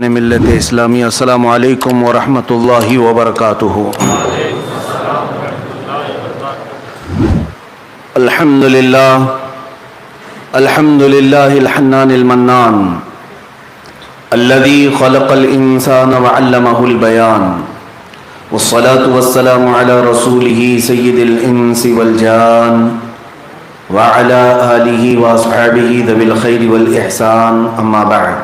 ملت اسلامی السلام علیکم ورحمۃ اللہ وبرکاتہ۔ الحمد للہ الحنان المنان الذي خلق الانسان وعلمه البيان والصلاة والسلام على رسوله سید الانس والجان وعلى آلہ واصحابہ ذوی الخیر والاحسان، اما بعد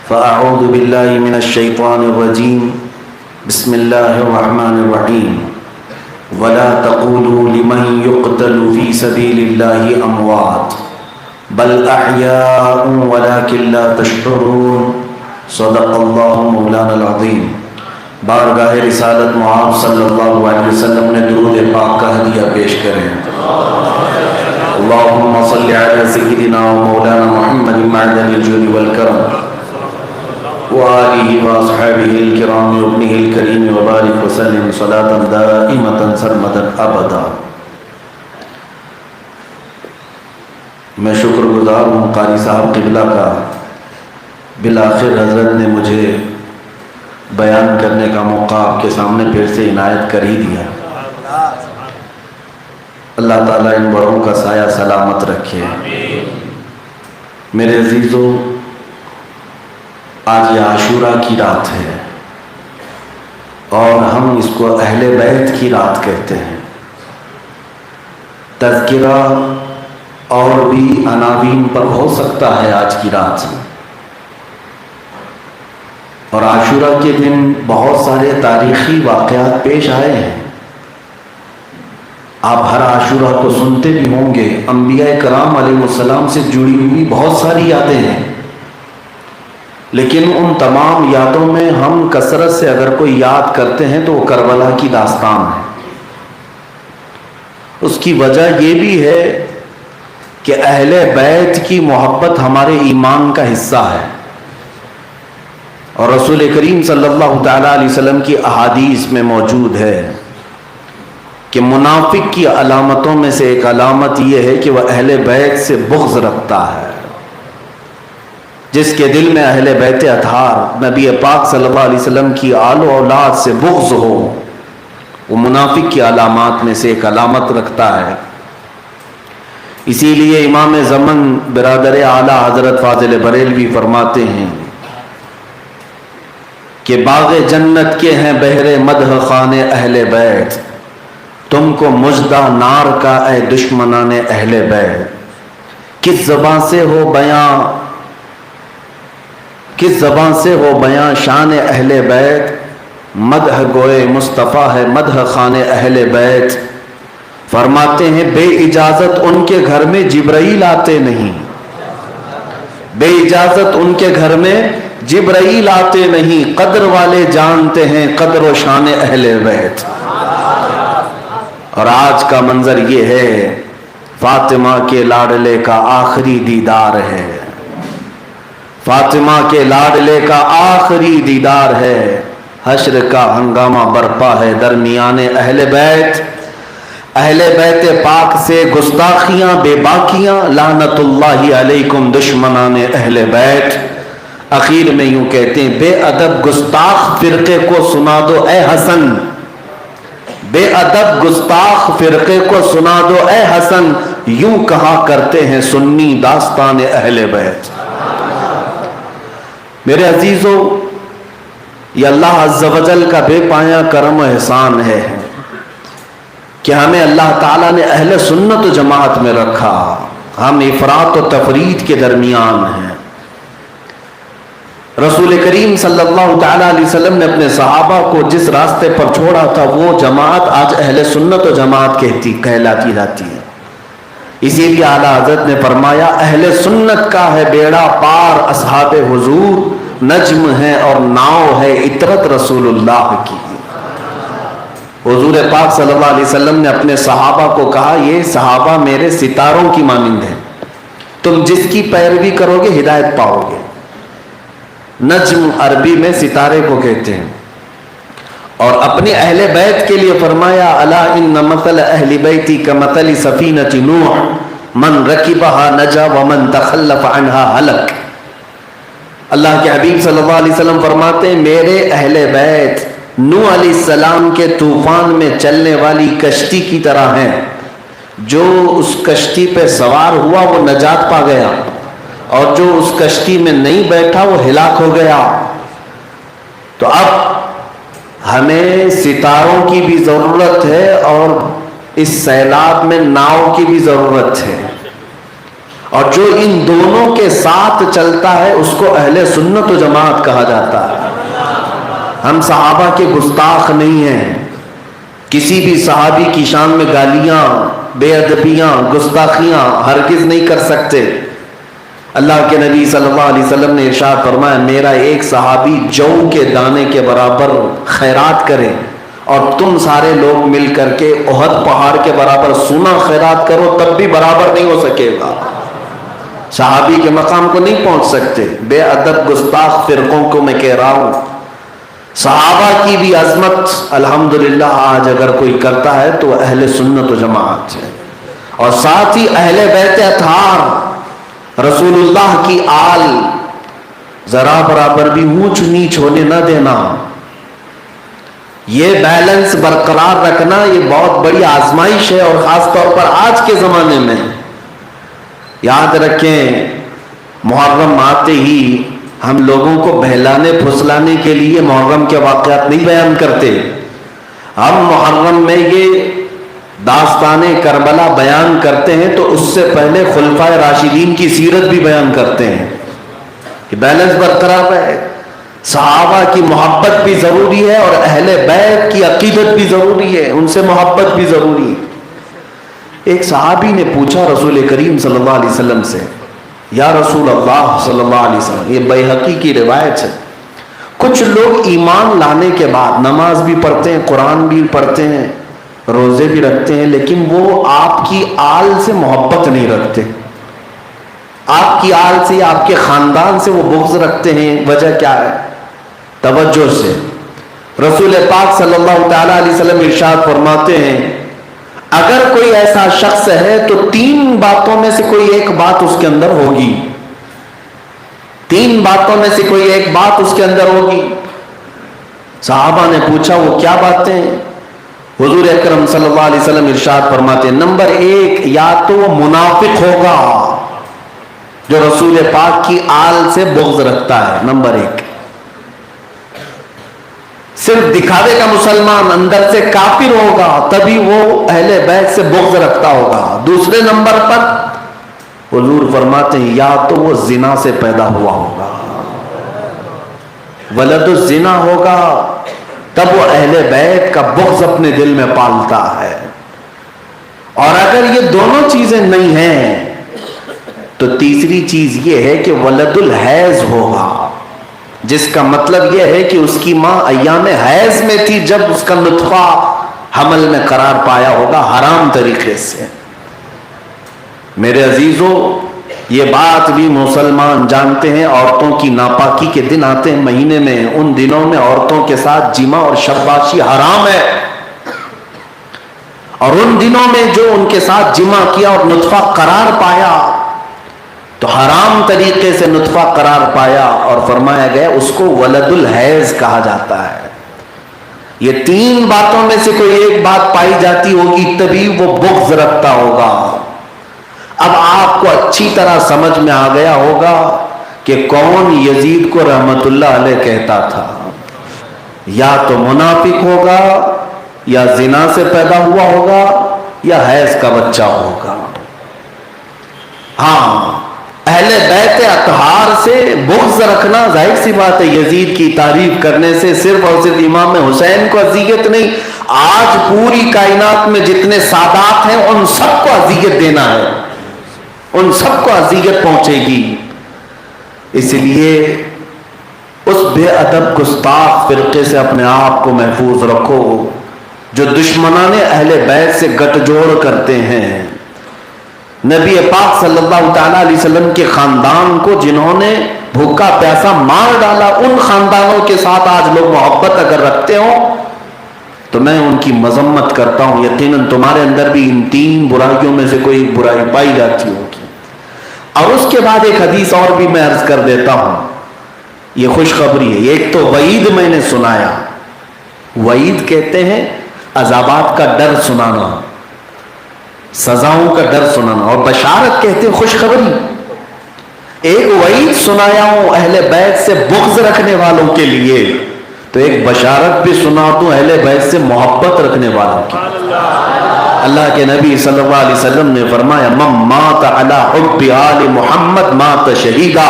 فأعوذ باللہ من الشیطان الرجیم، بسم اللہ الرحمن الرحیم۔ ولا تقولوا لمن يقتل في سبيل الله اموات بل احیاء ولكن لا تشعرون، صدق اللہ مولانا العظیم۔ بارگاہ رسالت معاذ صلی اللہ علیہ وسلم نے درود پاک کا ہدیہ پیش کریں۔ اللہم صل علی سیدنا و مولانا محمد معدن الجود والکرم وآلہ واصحابہ الکرام وابنہ الکریم وبارک وسلم صلاة دائمة سرمدا ابدا۔ میں شکر گزار ہوں قاری صاحب قبلہ کا، بالآخر حضرت نے مجھے بیان کرنے کا موقع آپ کے سامنے پھر سے عنایت کر ہی دیا۔ اللہ تعالیٰ ان بڑوں کا سایہ سلامت رکھے۔ میرے عزیزو، آج یہ عاشورہ کی رات ہے اور ہم اس کو اہل بیت کی رات کہتے ہیں۔ تذکرہ اور بھی عناوین پر ہو سکتا ہے آج کی رات، اور عاشورہ کے دن بہت سارے تاریخی واقعات پیش آئے ہیں۔ آپ ہر عاشورہ کو سنتے بھی ہوں گے، انبیاء کرام علیہ السلام سے جڑی ہوئی بہت ساری یادیں ہیں، لیکن ان تمام یادوں میں ہم کثرت سے اگر کوئی یاد کرتے ہیں تو وہ کربلا کی داستان ہے۔ اس کی وجہ یہ بھی ہے کہ اہل بیت کی محبت ہمارے ایمان کا حصہ ہے، اور رسول کریم صلی اللہ تعالیٰ علیہ وسلم کی احادیث میں موجود ہے کہ منافق کی علامتوں میں سے ایک علامت یہ ہے کہ وہ اہل بیت سے بغض رکھتا ہے۔ جس کے دل میں اہل بیت اطہار نبی پاک صلی اللہ علیہ وسلم کی آل و اولاد سے بغض ہو، وہ منافق کی علامات میں سے ایک علامت رکھتا ہے۔ اسی لیے امام زمن برادر اعلیٰ حضرت فاضل بریلوی فرماتے ہیں کہ باغ جنت کے ہیں بہر مدح خان اہل بیت، تم کو مژدہ نار کا اے دشمنان اہل بیت۔ کس زبان سے ہو بیاں شان اہل بیت، مدح گوئے مصطفیٰ ہے مدح خان اہل بیت۔ فرماتے ہیں بے اجازت ان کے گھر میں جبرائیل آتے نہیں، بے اجازت ان کے گھر میں جبرائیل آتے نہیں، قدر والے جانتے ہیں قدر و شان اہل بیت۔ اور آج کا منظر یہ ہے، فاطمہ کے لاڈلے کا آخری دیدار ہے، فاطمہ کے لاڈلے کا آخری دیدار ہے۔ حشر کا ہنگامہ برپا ہے درمیان اہل بیت، اہل بیت پاک سے گستاخیاں بے باکیاں، لعنت اللہ علیکم دشمنان اہل بیت۔ اخیر میں یوں کہتے ہیں بے ادب گستاخ فرقے کو سنا دو اے حسن، بے ادب گستاخ فرقے کو سنا دو اے حسن، یوں کہا کرتے ہیں سنی داستان اہل بیت۔ میرے عزیزو، یہ اللہ عز و جل کا بے پایا کرم و احسان ہے کہ ہمیں اللہ تعالیٰ نے اہل سنت و جماعت میں رکھا۔ ہم افراط و تفرید کے درمیان ہیں۔ رسول کریم صلی اللہ تعالیٰ علیہ وسلم نے اپنے صحابہ کو جس راستے پر چھوڑا تھا وہ جماعت آج اہل سنت و جماعت کہلاتی جاتی ہے۔ اسی لیے اعلیٰ حضرت نے فرمایا اہل سنت کا ہے بیڑا پار، اصحاب حضور نجم ہے اور ناؤ ہے عطرت رسول اللہ کی۔ حضور پاک صلی اللہ علیہ وسلم نے اپنے صحابہ کو کہا یہ صحابہ میرے ستاروں کی مانند ہیں، تم جس کی پیروی کرو گے ہدایت پاؤ گے۔ نجم عربی میں ستارے کو کہتے ہیں۔ اور اپنے اہل بیت کے لیے فرمایا الا ان مثل اہل بیتی کمثل سفینۃ نوح من رکبها نجا ومن تخلف عنها ہلک۔ اللہ کے حبیب صلی اللہ علیہ وسلم فرماتے ہیں میرے اہل بیت نوح علیہ السلام کے طوفان میں چلنے والی کشتی کی طرح ہیں، جو اس کشتی پہ سوار ہوا وہ نجات پا گیا، اور جو اس کشتی میں نہیں بیٹھا وہ ہلاک ہو گیا۔ تو اب ہمیں ستاروں کی بھی ضرورت ہے اور اس سیلاب میں ناؤ کی بھی ضرورت ہے، اور جو ان دونوں کے ساتھ چلتا ہے اس کو اہل سنت و جماعت کہا جاتا ہے۔ ہم صحابہ کے گستاخ نہیں ہیں، کسی بھی صحابی کی شان میں گالیاں، بے ادبیاں، گستاخیاں ہرگز نہیں کر سکتے۔ اللہ کے نبی صلی اللہ علیہ وسلم نے ارشاد فرمایا میرا ایک صحابی جو کے دانے کے برابر خیرات کرے اور تم سارے لوگ مل کر کے احد پہاڑ کے برابر سونا خیرات کرو تب بھی برابر نہیں ہو سکے گا، صحابی کے مقام کو نہیں پہنچ سکتے۔ بے ادب گستاخ فرقوں کو میں کہہ رہا ہوں، صحابہ کی بھی عظمت الحمدللہ آج اگر کوئی کرتا ہے تو اہل سنت و جماعت ہے، اور ساتھ ہی اہل بیت اطہار رسول اللہ کی آل ذرا برابر بھی اونچ نیچ ہونے نہ دینا، یہ بیلنس برقرار رکھنا یہ بہت بڑی آزمائش ہے، اور خاص طور پر آج کے زمانے میں۔ یاد رکھیں محرم آتے ہی ہم لوگوں کو بہلانے پھسلانے کے لیے محرم کے واقعات نہیں بیان کرتے، ہم محرم میں یہ داستان کربلا بیان کرتے ہیں تو اس سے پہلے خلفائے راشدین کی سیرت بھی بیان کرتے ہیں کہ بیلنس برقرار ہے۔ صحابہ کی محبت بھی ضروری ہے اور اہل بیت کی عقیدت بھی ضروری ہے، ان سے محبت بھی ضروری ہے۔ ایک صحابی نے پوچھا رسول کریم صلی اللہ علیہ وسلم سے، یا رسول اللہ صلی اللہ علیہ وسلم، یہ بیہقی کی روایت ہے، کچھ لوگ ایمان لانے کے بعد نماز بھی پڑھتے ہیں، قرآن بھی پڑھتے ہیں، روزے بھی رکھتے ہیں، لیکن وہ آپ کی آل سے محبت نہیں رکھتے، آپ کی آل سے یا آپ کے خاندان سے وہ بغض رکھتے ہیں، وجہ کیا ہے؟ توجہ سے رسول پاک صلی اللہ تعالی علیہ وسلم ارشاد فرماتے ہیں اگر کوئی ایسا شخص ہے تو تین باتوں میں سے کوئی ایک بات اس کے اندر ہوگی، تین باتوں میں سے کوئی ایک بات اس کے اندر ہوگی۔ صحابہ نے پوچھا وہ کیا باتیں ہیں؟ حضور اکرم صلی اللہ علیہ وسلم ارشاد فرماتے ہیں نمبر ایک، یا تو وہ منافق ہوگا جو رسول پاک کی آل سے بغض رکھتا ہے، نمبر ایک، صرف دکھاوے کا مسلمان، اندر سے کافر ہوگا تبھی وہ اہل بیت سے بغض رکھتا ہوگا۔ دوسرے نمبر پر حضور فرماتے ہیں یا تو وہ زنا سے پیدا ہوا ہوگا، ولد الزنا ہوگا، تب وہ اہل بیت کا بغض اپنے دل میں پالتا ہے، اور اگر یہ دونوں چیزیں نہیں ہیں تو تیسری چیز یہ ہے کہ ولد الحیض ہوگا، جس کا مطلب یہ ہے کہ اس کی ماں ایام حیض میں تھی جب اس کا نطفہ حمل میں قرار پایا ہوگا حرام طریقے سے۔ میرے عزیزوں یہ بات بھی مسلمان جانتے ہیں، عورتوں کی ناپاکی کے دن آتے ہیں مہینے میں، ان دنوں میں عورتوں کے ساتھ جمع اور شباشی حرام ہے، اور ان دنوں میں جو ان کے ساتھ جمع کیا اور نطفہ قرار پایا تو حرام طریقے سے نطفہ قرار پایا، اور فرمایا گیا اس کو ولد الحیض کہا جاتا ہے۔ یہ تین باتوں میں سے کوئی ایک بات پائی جاتی ہوگی تبھی وہ بغض رکھتا ہوگا۔ اب آپ کو اچھی طرح سمجھ میں آ گیا ہوگا کہ کون یزید کو رحمت اللہ علیہ کہتا تھا، یا تو منافق ہوگا، یا زنا سے پیدا ہوا ہوگا، یا حیض کا بچہ ہوگا۔ ہاں اہل بیت اطہار سے بغض رکھنا ظاہر سی بات ہے، یزید کی تعریف کرنے سے صرف اور صرف امام حسین کو اذیت نہیں، آج پوری کائنات میں جتنے سادات ہیں ان سب کو اذیت دینا ہے، ان سب کو اذیت پہنچے گی۔ اس لیے اس بے ادب گستاخ فرقے سے اپنے آپ کو محفوظ رکھو جو دشمنان اہل بیت سے گٹھ جوڑ کرتے ہیں۔ نبی پاک صلی اللہ تعالیٰ علیہ وسلم کے خاندان کو جنہوں نے بھوکا پیاسا مار ڈالا، ان خاندانوں کے ساتھ آج لوگ محبت اگر رکھتے ہوں تو میں ان کی مذمت کرتا ہوں، یقیناً تمہارے اندر بھی ان تین برائیوں میں سے کوئی برائی پائی جاتی ہوگی۔ اور اس کے بعد ایک حدیث اور بھی میں عرض کر دیتا ہوں، یہ خوشخبری ہے. ایک تو وعید میں نے سنایا. وعید کہتے ہیں عذابات کا ڈر سنانا, سزاؤں کا ڈر سنانا, اور بشارت کہتے ہیں خوشخبری. ایک وعید سنایا ہوں اہل بیت سے بغض رکھنے والوں کے لیے, تو ایک بشارت بھی سنا دوں اہل بیت سے محبت رکھنے والوں کی. اللہ کے نبی صلی اللہ علیہ وسلم نے فرمایا من مات علی حب آل محمد مات شہیدا,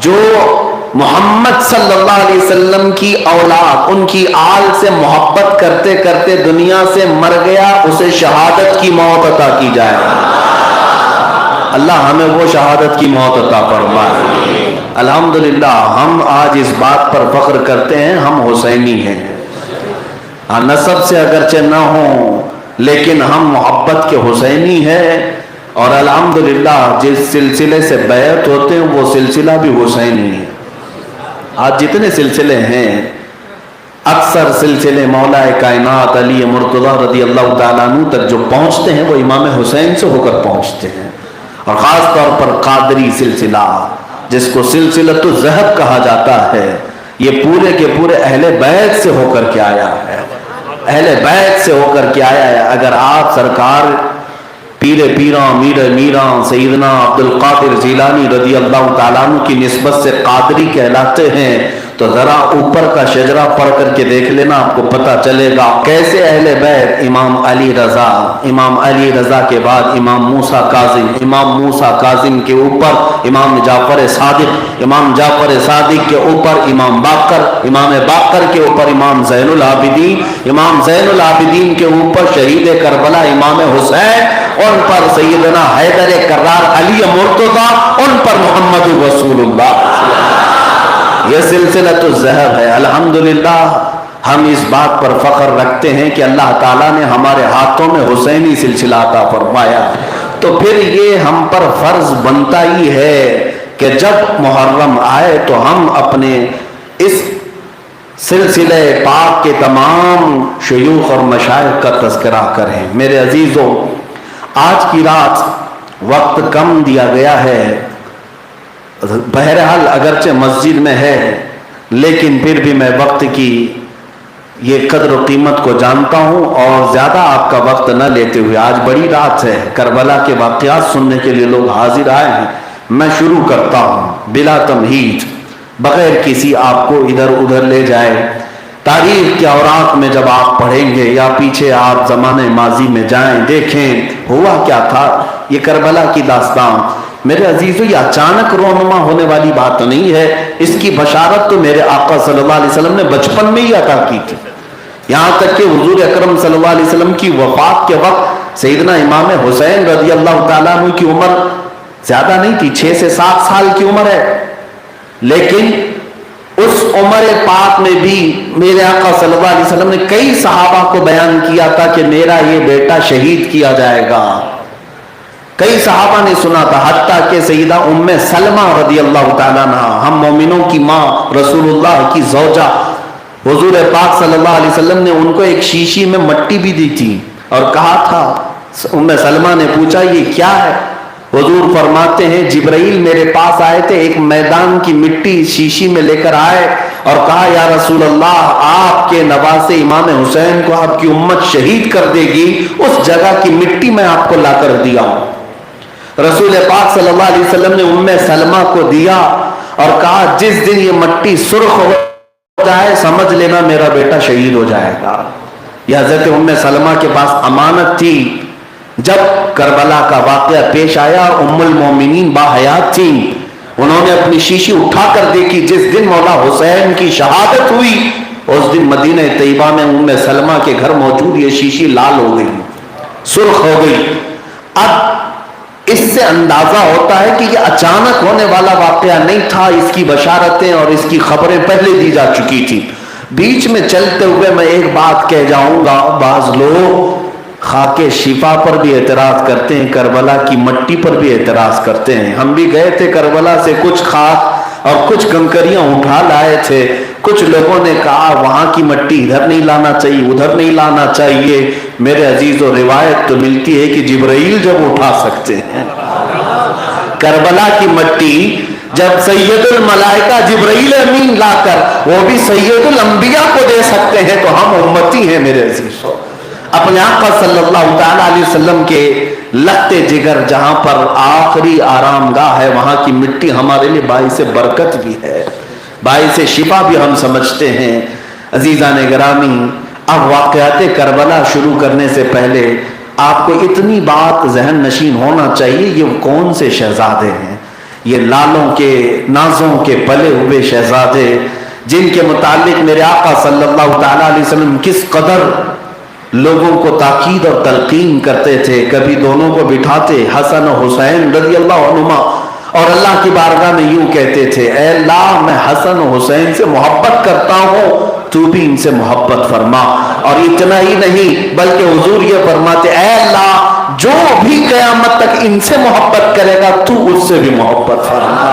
جو محمد صلی اللہ علیہ وسلم کی اولاد, ان کی آل سے محبت کرتے کرتے دنیا سے مر گیا, اسے شہادت کی موت عطا کی جائے. اللہ ہمیں وہ شہادت کی موت عطا فرمائے. الحمدللہ ہم آج اس بات پر فخر کرتے ہیں ہم حسینی ہیں. نسب سے اگرچہ نہ ہوں لیکن ہم محبت کے حسینی ہیں, اور الحمدللہ جس سلسلے سے بیعت ہوتے ہیں وہ سلسلہ بھی حسینی ہے. آج جتنے سلسلے ہیں اکثر سلسلے مولا کائنات علی مرتضیٰ رضی اللہ تعالیٰ عنہ تک جو پہنچتے ہیں وہ امام حسین سے ہو کر پہنچتے ہیں. اور خاص طور پر قادری سلسلہ جس کو سلسلۃ الذہب کہا جاتا ہے, یہ پورے کے پورے اہل بیت سے ہو کر کے آیا ہے, اہل بیت سے ہو کر کے آیا ہے. اگر آپ سرکار پیر پیراں میر میراں سیدنا عبد القادر جیلانی رضی اللہ تعالیٰ عنہ کی نسبت سے قادری کہلاتے ہیں تو ذرا اوپر کا شجرہ پڑھ کر کے دیکھ لینا, آپ کو پتہ چلے گا کیسے اہل بیت امام علی رضا, امام علی رضا کے بعد امام موسیٰ کاظم, امام موسیٰ کاظم کے اوپر امام جعفر صادق, امام جعفر صادق کے اوپر امام باقر, امام باقر کے اوپر امام زین العابدین, امام زین العابدین کے اوپر شہید کربلا امام حسین, ان پر سیدنا حیدر کرار علی مرتضیٰ, ان پر محمد رسول اللہ. یہ سلسلۃ الذہب ہے. الحمدللہ ہم اس بات پر فخر رکھتے ہیں کہ اللہ تعالیٰ نے ہمارے ہاتھوں میں حسینی سلسلہ عطا فرمایا. تو پھر یہ ہم پر فرض بنتا ہی ہے کہ جب محرم آئے تو ہم اپنے اس سلسلہ پاک کے تمام شیوخ اور مشائخ کا تذکرہ کریں. میرے عزیزوں, آج کی رات وقت کم دیا گیا ہے, بہرحال اگرچہ مسجد میں ہے لیکن پھر بھی میں وقت کی یہ قدر و قیمت کو جانتا ہوں, اور زیادہ آپ کا وقت نہ لیتے ہوئے, آج بڑی رات ہے, کربلا کے واقعات سننے کے لیے لوگ حاضر آئے ہیں. میں شروع کرتا ہوں بلا تمہید, بغیر کسی آپ کو ادھر ادھر لے جائے. تاریخ کے اوراق میں جب آپ پڑھیں گے یا پیچھے آپ زمانے ماضی میں جائیں, دیکھیں ہوا کیا تھا. یہ کربلا کی داستان میرے عزیزو یہ اچانک رونما ہونے والی بات نہیں ہے. اس کی بشارت تو میرے آقا صلی اللہ علیہ وسلم نے بچپن میں ہی عطا کی تھی. یہاں تک کہ حضور اکرم صلی اللہ علیہ وسلم کی وفات کے وقت سیدنا امام حسین رضی اللہ تعالیٰ عنہ کی عمر زیادہ نہیں تھی, 6 سے 7 سال کی عمر ہے, لیکن اس عمر پاک میں بھی میرے آقا صلی اللہ علیہ وسلم نے کئی صحابہ کو بیان کیا تھا کہ میرا یہ بیٹا شہید کیا جائے گا. کئی صحابہ نے سنا تھا, حتیٰ کہ سیدہ ام سلمہ رضی اللہ تعالیٰ عنہ, ہم مومنوں کی ماں, رسول اللہ کی زوجہ, حضور پاک صلی اللہ علیہ وسلم نے ان کو ایک شیشی میں مٹی بھی دی تھی اور کہا تھا, ام سلمہ نے پوچھا یہ کیا ہے؟ حضور فرماتے ہیں جبرائیل میرے پاس آئے تھے, ایک میدان کی مٹی شیشی میں لے کر آئے اور کہا یا رسول اللہ آپ کے نواسے امام حسین کو آپ کی امت شہید کر دے گی, اس جگہ کی مٹی میں آپ کو لا کر دیا ہوں. رسول پاک صلی اللہ علیہ وسلم نے ام سلمہ کو دیا اور کہا جس دن یہ مٹی سرخ ہو جائے سمجھ لینا میرا بیٹا شہید ہو جائے گا. یہ حضرت ام سلمہ کے پاس امانت تھی. جب کربلا کا واقعہ پیش آیا, ام المومنین باحیات تھیں, انہوں نے اپنی شیشی اٹھا کر دیکھی, جس دن مولا حسین کی شہادت ہوئی اس دن مدینہ طیبہ میں ام سلمہ کے گھر موجود یہ شیشی لال ہو گئی, سرخ ہو گئی. اب اس سے اندازہ ہوتا ہے کہ یہ اچانک ہونے والا واقعہ نہیں تھا, اس کی بشارتیں اور اس کی خبریں پہلے دی جا چکی تھی. بیچ میں چلتے ہوئے میں ایک بات کہہ جاؤں گا, بعض لوگ خاک شفا پر بھی اعتراض کرتے ہیں, کربلا کی مٹی پر بھی اعتراض کرتے ہیں. ہم بھی گئے تھے کربلا سے کچھ خاک اور کچھ کنکریاں اٹھا لائے تھے. کچھ لوگوں نے کہا وہاں کی مٹی ادھر نہیں لانا چاہیے, ادھر نہیں لانا چاہیے. میرے عزیزو روایت تو ملتی ہے کہ جبرائیل جب اٹھا سکتے ہیں کربلا کی مٹی, جب سید الملائکہ جبرائیل امین لا کر وہ بھی سید الانبیاء کو دے سکتے ہیں تو ہم امتی ہیں میرے عزیزو۔ اپنے آقا صلی اللہ تعالیٰ علیہ وسلم کے لخت جگر جہاں پر آخری آرام گاہ ہے وہاں کی مٹی ہمارے لیے باعث برکت بھی ہے، باعث شفا بھی ہم سمجھتے ہیں۔ عزیزان گرامی، اب واقعات کربلا شروع کرنے سے پہلے آپ کو اتنی بات ذہن نشین ہونا چاہیے، یہ کون سے شہزادے ہیں؟ یہ لالوں کے نازوں کے پلے ہوئے شہزادے جن کے متعلق میرے آقا صلی اللہ تعالیٰ علیہ وسلم کس قدر لوگوں کو تاکید اور تلقین کرتے تھے۔ کبھی دونوں کو بٹھاتے حسن و حسین رضی اللہ عنہما اور اللہ کی بارگاہ میں یوں کہتے تھے، اے اللہ میں حسن و حسین سے محبت کرتا ہوں، تو بھی ان سے محبت فرما۔ اور اتنا ہی نہیں بلکہ حضور یہ فرماتے، اے اللہ جو بھی قیامت تک ان سے محبت کرے گا تو اس سے بھی محبت فرما۔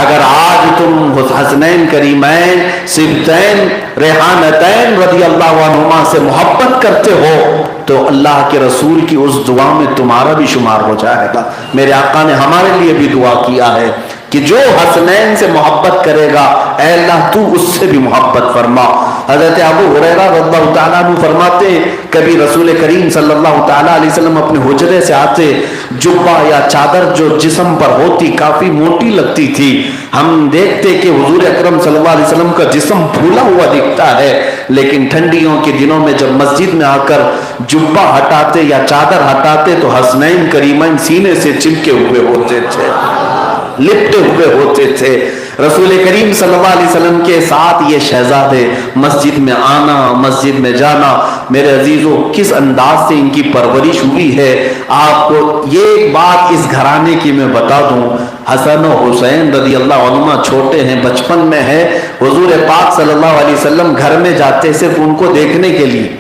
اگر آج تم حسنین کریمین سبتین ریحانتین رضی اللہ عنہما سے محبت کرتے ہو تو اللہ کے رسول کی اس دعا میں تمہارا بھی شمار ہو جائے گا۔ میرے آقا نے ہمارے لیے بھی دعا کیا ہے کہ جو حسنین سے محبت کرے گا اے اللہ تو اس سے بھی محبت فرما۔ حضرت ابو ہریرہ رضی اللہ تعالیٰ عنہ فرماتے ہیں کبھی رسول کریم صلی اللہ تعالیٰ علیہ وسلم اپنے حجرے سے آتے، جبہ یا چادر جو جسم پر ہوتی کافی موٹی لگتی تھی، ہم دیکھتے کہ حضور اکرم صلی اللہ علیہ وسلم کا جسم پھولا ہوا دکھتا ہے، لیکن ٹھنڈیوں کے دنوں میں جب مسجد میں آ کر جبہ ہٹاتے یا چادر ہٹاتے تو حسنین کریمین سینے سے چمکے ہوئے ہوتے تھے، لپٹے ہوئے ہوتے تھے۔ رسول کریم صلی اللہ علیہ وسلم کے ساتھ یہ شہزادے مسجد میں آنا، مسجد میں جانا، میرے عزیزوں کس انداز سے ان کی پرورش ہوئی ہے۔ آپ کو یہ ایک بات اس گھرانے کی میں بتا دوں، حسن و حسین رضی اللہ عنہما چھوٹے ہیں، بچپن میں ہے، حضور پاک صلی اللہ علیہ وسلم گھر میں جاتے صرف ان کو دیکھنے کے لیے،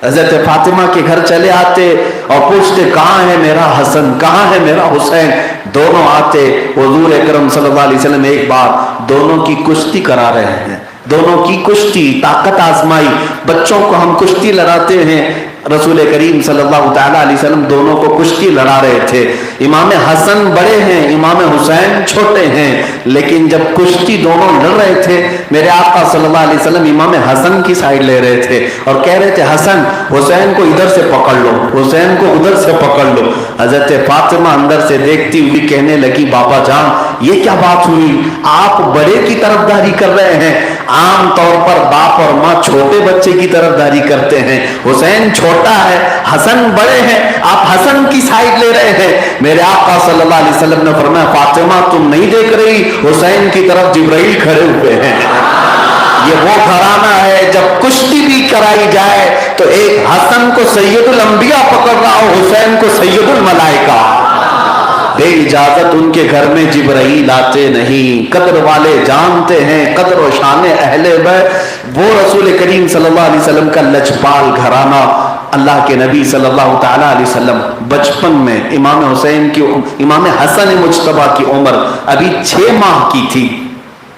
حضرت فاطمہ کے گھر چلے آتے اور پوچھتے کہاں ہے میرا حسن، کہاں ہے میرا حسین، دونوں آتے۔ حضور اکرم صلی اللہ علیہ وسلم ایک بار دونوں کی کشتی کرا رہے ہیں، دونوں کی کشتی، طاقت آزمائی، بچوں کو ہم کشتی لڑاتے ہیں، رسول کریم صلی اللہ تعالیٰ علیہ وسلم دونوں کو کشتی لڑا رہے تھے۔ امام حسن بڑے ہیں، امام حسین چھوٹے ہیں، لیکن جب کشتی دونوں لڑ رہے تھے میرے آقا صلی اللہ علیہ وسلم امام حسن کی سائیڈ لے رہے تھے اور کہہ رہے تھے حسن حسین کو ادھر سے پکڑ لو، حسین کو ادھر سے پکڑ لو۔ حضرت فاطمہ اندر سے دیکھتی ہوئی کہنے لگی بابا جان یہ کیا بات ہوئی، آپ بڑے کی طرفداری کر رہے ہیں، عام طور پر باپ اور ماں چھوٹے بچے کی طرفداری کرتے ہیں، حسین چھوٹا ہے، حسن بڑے ہیں، آپ حسن کی سائیڈ لے رہے ہیں۔ میرے آقا صلی اللہ علیہ وسلم نے فرمایا فاطمہ تم نہیں دیکھ رہی، حسین کی طرف جبرائیل کھڑے ہوئے ہیں۔ یہ وہ گھرانہ ہے جب کشتی بھی کرائی جائے تو ایک حسن کو سید الانبیاء پکڑ رہا ہو، حسین کو سید الملائکہ۔ بے اجازت ان کے گھر میں جبرائیل آتے نہیں، قدر والے جانتے ہیں قدر و شان اہل بیت، وہ رسول کریم صلی اللہ علیہ وسلم کا لجپال گھرانہ۔ اللہ کے نبی صلی اللہ تعالیٰ علیہ وسلم بچپن میں امام حسن مجتبیٰ کی عمر ابھی 6 ماہ کی تھی،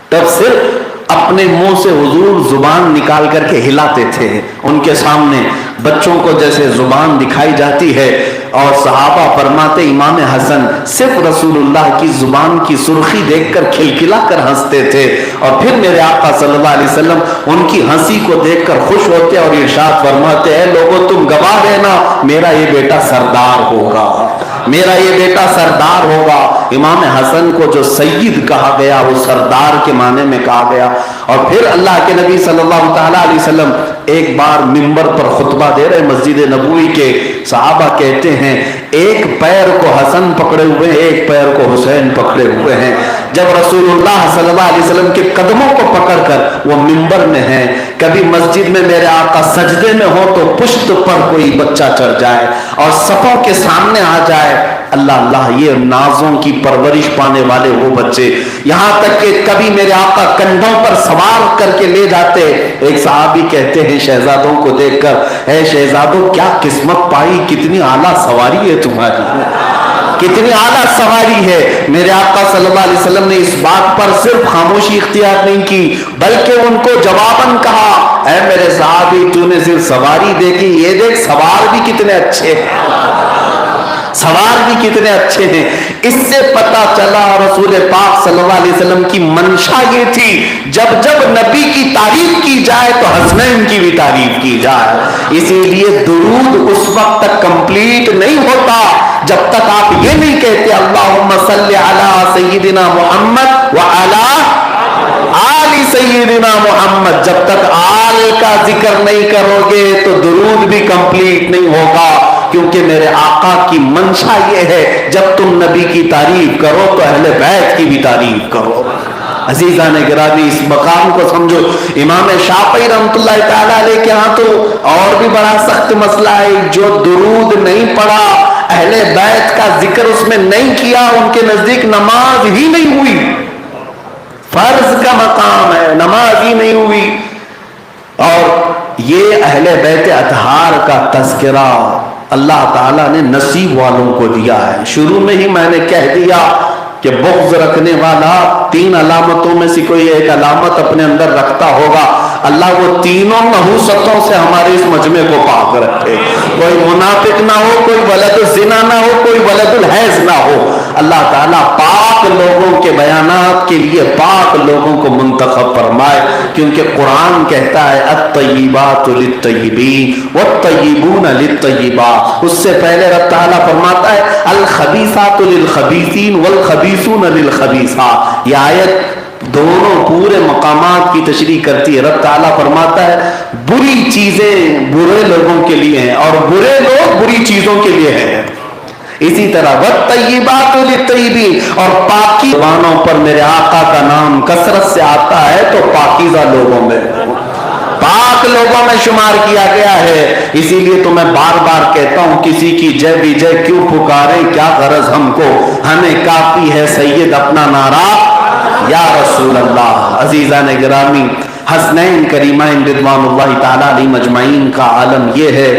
تب صرف اپنے منہ سے حضور زبان نکال کر کے ہلاتے تھے، ان کے سامنے بچوں کو جیسے زبان دکھائی جاتی ہے، اور صحابہ فرماتے امام حسن صرف رسول اللہ کی زبان کی سرخی دیکھ کر کھلکھلا کر ہنستے تھے، اور پھر میرے آقا صلی اللہ علیہ وسلم ان کی ہنسی کو دیکھ کر خوش ہوتے اور ارشاد فرماتے اے لوگوں تم گواہ رہنا میرا یہ بیٹا سردار ہوگا، میرا یہ بیٹا سردار ہوگا۔ امام حسن کو جو سید کہا گیا وہ سردار کے معنی میں کہا گیا۔ اور پھر اللہ کے نبی صلی اللہ تعالیٰ علیہ وسلم ایک بار منبر پر خطبہ دے رہے مسجد نبوی کے، صحابہ کہتے ہیں ایک پیر کو حسن پکڑے ہوئے ہیں، ایک پیر کو حسین پکڑے ہوئے ہیں۔ جب رسول اللہ صلی اللہ علیہ وسلم کے قدموں کو پکڑ کر وہ منبر میں ہیں، کبھی مسجد میں میرے آقا سجدے میں ہو تو پشت پر کوئی بچہ چڑھ جائے اور صفوں کے سامنے آ جائے، اللہ اللہ یہ نازوں کی پرورش پانے والے وہ بچے، یہاں تک کہ کبھی میرے آقا کندھوں پر سوار کر کے لے جاتے۔ ایک صحابی کہتے ہیں شہزادوں کو دیکھ کر اے شہزادوں کیا قسمت پائی، کتنی اعلیٰ سواری ہے تمہاری، کتنی اعلیٰ سواری ہے۔ میرے آقا صلی اللہ علیہ وسلم نے اس بات پر صرف خاموشی اختیار نہیں کی بلکہ ان کو جواباً کہا اے میرے صحابی تو نے صرف سواری دیکھی، یہ دیکھ سوار بھی کتنے اچھے ہیں، سوار بھی کتنے اچھے ہیں. اس سے پتا چلا رسول پاک صلی اللہ علیہ وسلم کی منشا یہ تھی جب جب نبی کی تعریف کی جائے تو حسنین کی بھی تعریف کی جائے. اسی لیے درود اس وقت تک کمپلیٹ نہیں ہوتا جب تک آپ یہ نہیں کہتے اللہم صلی علی سیدنا محمد وعلی آل سیدنا محمد. جب تک آل کا ذکر نہیں کرو گے تو درود بھی کمپلیٹ نہیں ہوگا, کیونکہ میرے آقا کی منشا یہ ہے جب تم نبی کی تعریف کرو تو اہل بیت کی بھی تعریف کرو. عزیزان گرامی اس مقام کو سمجھو. امام شافعی رحمۃ اللہ تعالیٰ علیہ کے ہاں تو اور بھی بڑا سخت مسئلہ ہے, جو درود نہیں پڑھا, اہل بیت کا ذکر اس میں نہیں کیا, ان کے نزدیک نماز ہی نہیں ہوئی. فرض کا مقام ہے, نماز ہی نہیں ہوئی. اور یہ اہل بیت اطہار کا تذکرہ اللہ تعالیٰ نے نصیب والوں کو دیا ہے. شروع میں ہی میں نے کہہ دیا کہ بغض رکھنے والا 3 علامتوں میں سے کوئی ایک علامت اپنے اندر رکھتا ہوگا, اللہ وہ تینوں نحوستوں سے ہمارے اس مجمع کو پاک رکھے. کوئی منافق نہ ہو, کوئی ولد الزنا نہ ہو, کوئی ولد الحیض نہ ہو. اللہ تعالیٰ پاک لوگوں کے بیانات کے لیے پاک لوگوں کو منتخب فرمائے, کیونکہ قرآن کہتا ہے الطیبات للطیبین والطیبون للطیبات. اس سے پہلے رب تعالیٰ فرماتا ہے الخبیثات للخبیثین والخبیثون للخبیثات. یہ آیت دونوں پورے مقامات کی تشریح کرتی ہے. رب تعالیٰ فرماتا ہے بری چیزیں برے لوگوں کے لیے ہیں اور برے لوگ بری چیزوں کے لیے ہیں. اسی طرح والطیبات للطیبین, اور پاکی زبانوں پر میرے آقا کا نام کثرت سے آتا ہے تو پاکیزہ لوگوں میں, پاک لوگوں میں شمار کیا گیا ہے. اسی لیے تو میں بار بار کہتا ہوں کسی کی جے بھی جے کیوں پکارے, کیا غرض ہم کو, ہمیں کافی ہے سید اپنا نعرہ یا رسول اللہ. عزیزان گرامی, حسنین کریمین رضوان اللہ تعالیٰ علیہ مجمعین کا عالم یہ ہے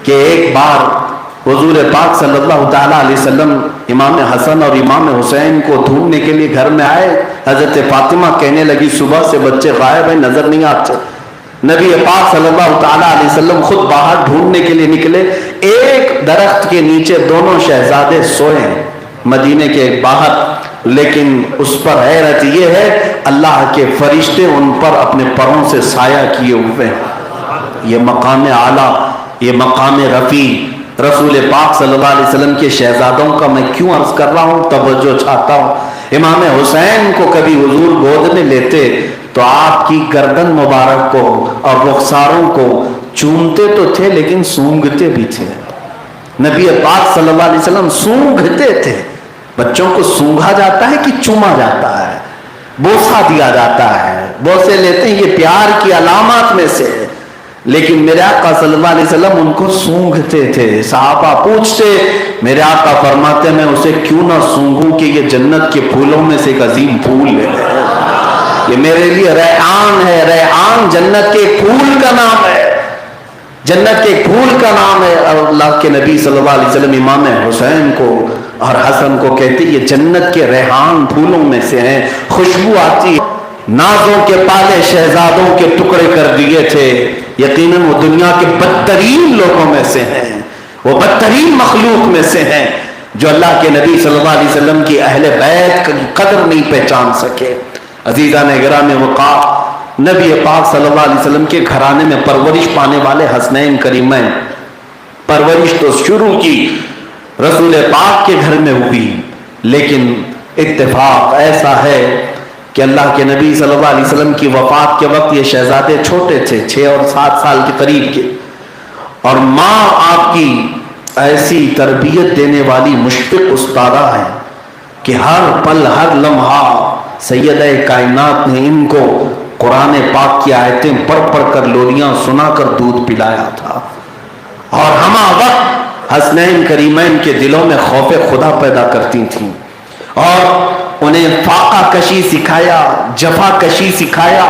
کہ ایک بار حضور پاک صلی اللہ تعالیٰ علیہ وسلم امام حسن اور امام حسین کو ڈھونڈنے کے لیے گھر میں آئے. حضرت فاطمہ کہنے لگی صبح سے بچے غائب ہیں, نظر نہیں آتے. نبی پاک صلی اللہ تعالیٰ علیہ وسلم خود باہر ڈھونڈنے کے لیے نکلے. ایک درخت کے نیچے دونوں شہزادے سوئے مدینے کے باہر, لیکن اس پر حیرت یہ ہے اللہ کے فرشتے ان پر اپنے پروں سے سایہ کیے ہوئے. یہ مقام اعلیٰ, یہ مقام رفیع رسول پاک صلی اللہ علیہ وسلم کے شہزادوں کا میں کیوں عرض کر رہا ہوں, توجہ چاہتا ہوں. امام حسین کو کبھی حضور گود میں لیتے تو آپ کی گردن مبارک کو اور رخساروں کو چومتے تو تھے لیکن سونگھتے بھی تھے. نبی پاک صلی اللہ علیہ وسلم سونگھتے تھے. بچوں کو سونگھا جاتا ہے کہ چوما جاتا ہے, بوسہ دیا جاتا ہے, بوسے لیتے ہیں, یہ پیار کی علامات میں سے. لیکن میرے آقا صلی اللہ علیہ وسلم ان کو سونگھتے تھے. صحابہ پوچھتے, میرے آقا فرماتے میں اسے کیوں نہ سونگھوں کہ یہ جنت کے پھولوں میں سے ایک عظیم پھول ہے, یہ میرے لیے ریحان ہے. ریحان جنت کے پھول کا نام ہے, جنت کے پھول کا نام ہے. اللہ کے نبی صلی اللہ علیہ وسلم امام حسین کو اور حسن کو کہتے یہ جنت کے ریحان پھولوں میں سے ہیں, خوشبو آتی ہے. نازوں کے پالے شہزادوں کے ٹکڑے کر دیے تھے. یقیناً وہ دنیا کے بدترین لوگوں میں سے ہیں, وہ بدترین مخلوق میں سے ہیں جو اللہ کے نبی صلی اللہ علیہ وسلم کی اہل بیت کی قدر نہیں پہچان سکے. عزیزان گرامی وقار, نبی پاک صلی اللہ علیہ وسلم کے گھرانے میں پرورش پانے والے حسنین کریمین, پرورش تو شروع کی رسول پاک کے گھر میں ہوئی, لیکن اتفاق ایسا ہے کہ اللہ کے نبی صلی اللہ علیہ وسلم کی وفات کے وقت یہ شہزادے چھوٹے تھے, 6 اور 7 سال کے قریب کے, اور ماں آپ کی ایسی تربیت دینے والی مشفق استادہ ہیں کہ ہر پل ہر لمحہ سیدہ کائنات نے ان کو قرآن پاک کی آیتیں پڑھ پڑھ کر لوریاں سنا کر دودھ پلایا تھا. اور ہمہ وقت حسنین کریمین کے دلوں میں خوف خدا پیدا کرتی تھیں اور انہیں فاقہ کشی سکھایا, جفا کشی سکھایا.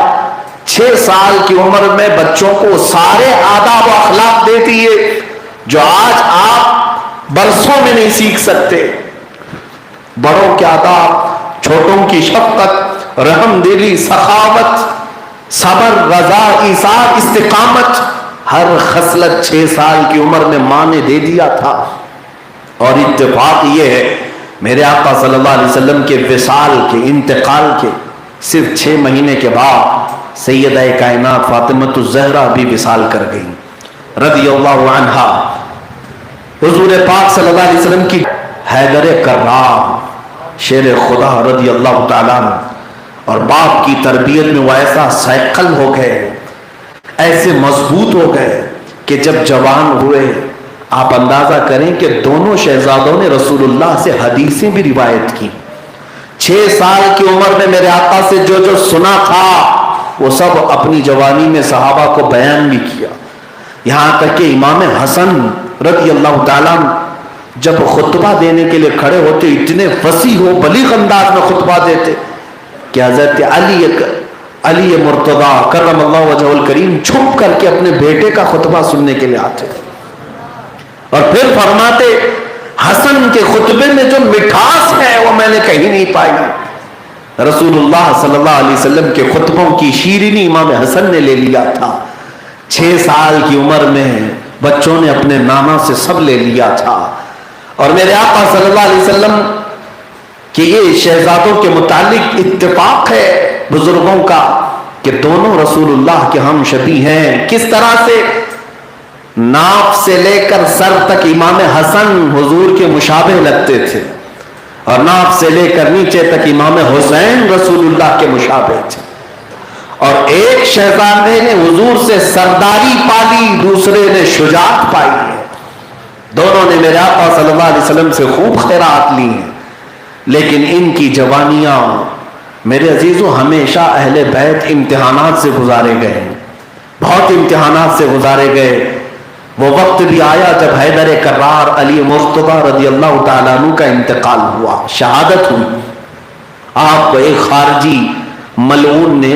6 سال کی عمر میں بچوں کو سارے آداب و اخلاق دیتی ہے جو آج آپ برسوں میں نہیں سیکھ سکتے. بڑوں کے آداب, چھوٹوں کی شفقت, رحم دلی, سخاوت, صبر, رضا, ایثار, استقامت, ہر خصلت 6 سال کی عمر میں ماں نے دے دیا تھا. اور اتفاق یہ ہے میرے آقا صلی اللہ علیہ وسلم کے وصال کے انتقال کے صرف 6 مہینے کے بعد سیدہ کائنات فاطمۃ الزہرا بھی وصال کر گئی رضی اللہ عنہا۔ حضور پاک صلی اللہ علیہ وسلم کی حیدر کرار شیر خدا رضی اللہ تعالیٰ عنہ اور باپ کی تربیت میں وہ ایسا سائیکل ہو گئے، ایسے مضبوط ہو گئے کہ جب جوان ہوئے آپ اندازہ کریں کہ دونوں شہزادوں نے رسول اللہ سے حدیثیں بھی روایت کی۔ 6 سال کی عمر میں میرے آقا سے جو جو سنا تھا وہ سب اپنی جوانی میں صحابہ کو بیان بھی کیا، یہاں تک کہ امام حسن رضی اللہ تعالیٰ جب خطبہ دینے کے لیے کھڑے ہوتے اتنے فصیح و بلیغ انداز میں خطبہ دیتے کہ حضرت علی مرتضی کرم اللہ وجہہ الکریم چھپ کر کے اپنے بیٹے کا خطبہ سننے کے لیے آتے اور پھر فرماتے حسن کے خطبے میں جو مٹھاس ہے وہ میں نے کہیں نہیں پائی۔ رسول اللہ صلی اللہ علیہ وسلم کے خطبوں کی شیرینی امام حسن نے لے لیا تھا۔ 6 سال کی عمر میں بچوں نے اپنے نانا سے سب لے لیا تھا، اور میرے آقا صلی اللہ علیہ وسلم کہ یہ شہزادوں کے متعلق اتفاق ہے بزرگوں کا کہ دونوں رسول اللہ کے ہم شبیہ ہیں۔ کس طرح سے؟ ناف سے لے کر سر تک امام حسن حضور کے مشابہ لگتے تھے، اور ناف سے لے کر نیچے تک امام حسین رسول اللہ کے مشابہ تھے، اور ایک شہزادے نے حضور سے سرداری پالی، دوسرے نے شجاعت پائی ہے۔ دونوں نے میرے آقا صلی اللہ علیہ وسلم سے خوب خیرات لی ہیں، لیکن ان کی جوانیاں میرے عزیزوں ہمیشہ اہل بیت امتحانات سے گزارے گئے، بہت امتحانات سے گزارے گئے۔ وہ وقت بھی آیا جب حیدر کرار علی مرتضی رضی اللہ تعالیٰ عنہ کا انتقال ہوا، شہادت ہوئی۔ آپ کو ایک خارجی ملعون نے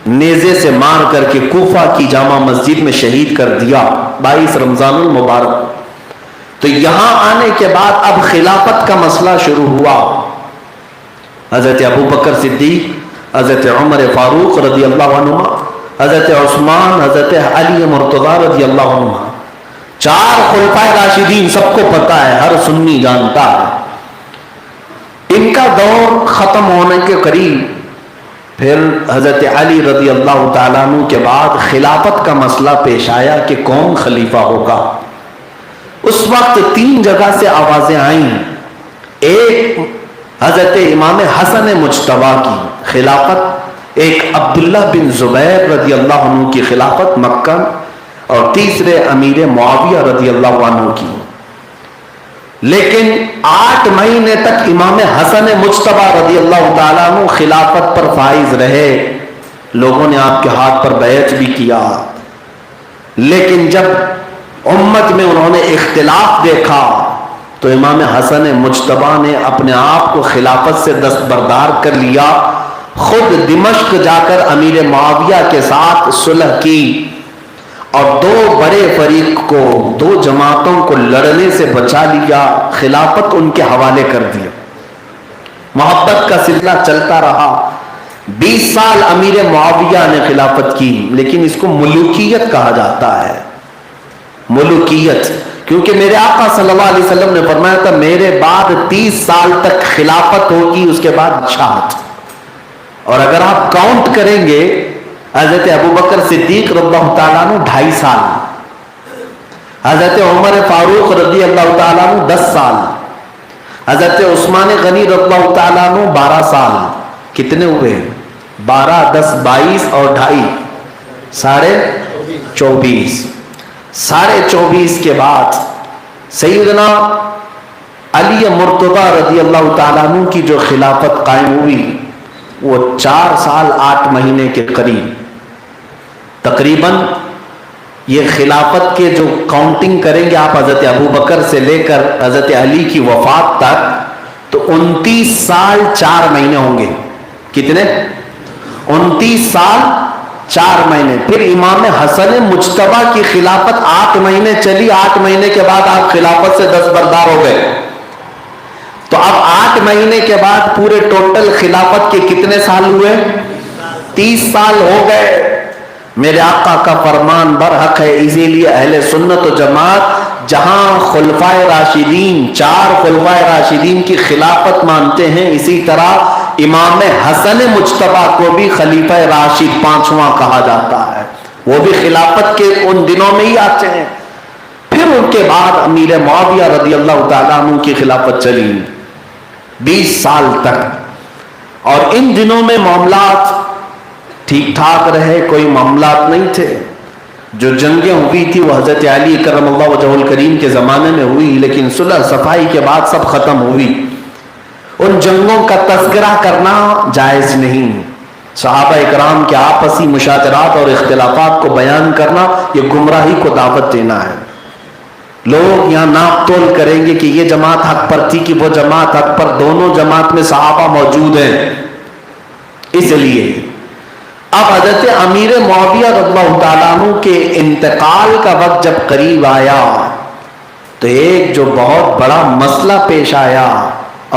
نیزے سے مار کر کے کوفہ کی جامع مسجد میں شہید کر دیا 22 رمضان المبارک۔ تو یہاں آنے کے بعد اب خلافت کا مسئلہ شروع ہوا۔ حضرت ابو بکر صدیق، حضرت عمر فاروق رضی اللہ عنہ، حضرت عثمان، حضرت علی مرتضی رضی اللہ عنہ، 4 خلفائے راشدین، سب کو پتہ ہے، ہر سنی جانتا ہے۔ ان کا دور ختم ہونے کے قریب پھر حضرت علی رضی اللہ تعالیٰ عنہ کے بعد خلافت کا مسئلہ پیش آیا کہ کون خلیفہ ہوگا۔ اس وقت 3 جگہ سے آوازیں آئیں۔ ایک حضرت امام حسن مجتبی کی خلافت، ایک عبداللہ بن زبیر رضی اللہ عنہ کی خلافت مکہ، اور تیسرے امیر معاویہ رضی اللہ عنہ کی۔ لیکن 8 مہینے تک امام حسن مجتبی رضی اللہ تعالیٰ عنہ خلافت پر فائز رہے، لوگوں نے آپ کے ہاتھ پر بیعت بھی کیا، لیکن جب امت میں انہوں نے اختلاف دیکھا تو امام حسن مجتبی نے اپنے آپ کو خلافت سے دستبردار کر لیا، خود دمشق جا کر امیر معاویہ کے ساتھ صلح کی، اور 2 بڑے فریق کو، 2 جماعتوں کو لڑنے سے بچا لیا، خلافت ان کے حوالے کر دیا۔ محبت کا سلسلہ چلتا رہا۔ 20 سال امیر معاویہ نے خلافت کی، لیکن اس کو ملوکیت کہا جاتا ہے، ملوکیت، کیونکہ میرے آقا صلی اللہ علیہ وسلم نے فرمایا تھا میرے بعد 30 سال تک خلافت ہوگی، اس کے بعد بادشاہت۔ اور اگر آپ کاؤنٹ کریں گے حضرت ابو بکر صدیق رضی اللہ تعالیٰ عنہ 2.5 سال، حضرت عمر فاروق رضی اللہ تعالیٰ عنہ 10 سال، حضرت عثمان غنی رضی اللہ تعالیٰ عنہ 12 سال، کتنے ہوئے؟ 12 10 22 اور 2.5 24.5 24.5 کے بعد سیدنا علی مرتضی رضی اللہ تعالیٰ عنہ کی جو خلافت قائم ہوئی وہ 4 سال 8 مہینے کے قریب تقریباً۔ یہ خلافت کے جو کاؤنٹنگ کریں گے آپ حضرت ابو بکر سے لے کر حضرت علی کی وفات تک تو 29 سال 4 مہینے ہوں گے۔ کتنے؟ 29 سال 4 مہینے۔ پھر امام حسن مجتبی کی خلافت 8 مہینے چلی، 8 مہینے کے بعد آپ خلافت سے دستبردار ہو گئے، تو اب 8 مہینے کے بعد پورے ٹوٹل خلافت کے کتنے سال ہوئے؟ 30 سال ہو گئے۔ میرے آقا کا فرمان برحق ہے، اسی لیے اہل سنت و جماعت جہاں خلفائے راشدین، 4 خلفائے راشدین کی خلافت مانتے ہیں، اسی طرح امام حسن مجتبیٰ کو بھی خلیفہ راشد 5واں کہا جاتا ہے، وہ بھی خلافت کے ان دنوں میں ہی آتے ہیں۔ پھر ان کے بعد امیر معاویہ رضی اللہ تعالیٰ عنہ کی خلافت چلی 20 سال تک، اور ان دنوں میں معاملات ٹھیک ٹھاک رہے، کوئی معاملات نہیں تھے۔ جو جنگیں ہوئی تھی وہ حضرت علی کرم اللہ وجہہ الکریم کے زمانے میں ہوئی، لیکن صلح صفائی کے بعد سب ختم ہوئی۔ ان جنگوں کا تذکرہ کرنا جائز نہیں، صحابہ اکرام کے آپسی مشاجرات اور اختلافات کو بیان کرنا یہ گمراہی کو دعوت دینا ہے۔ لوگ یہاں ناپ تول کریں گے کہ یہ جماعت حق پر تھی کہ وہ جماعت حق پر، دونوں جماعت میں صحابہ موجود ہیں۔ اس لیے اب حضرت امیر معاویہ رضی اللہ تعالیٰ عنہ کے انتقال کا وقت جب قریب آیا تو ایک جو بہت بڑا مسئلہ پیش آیا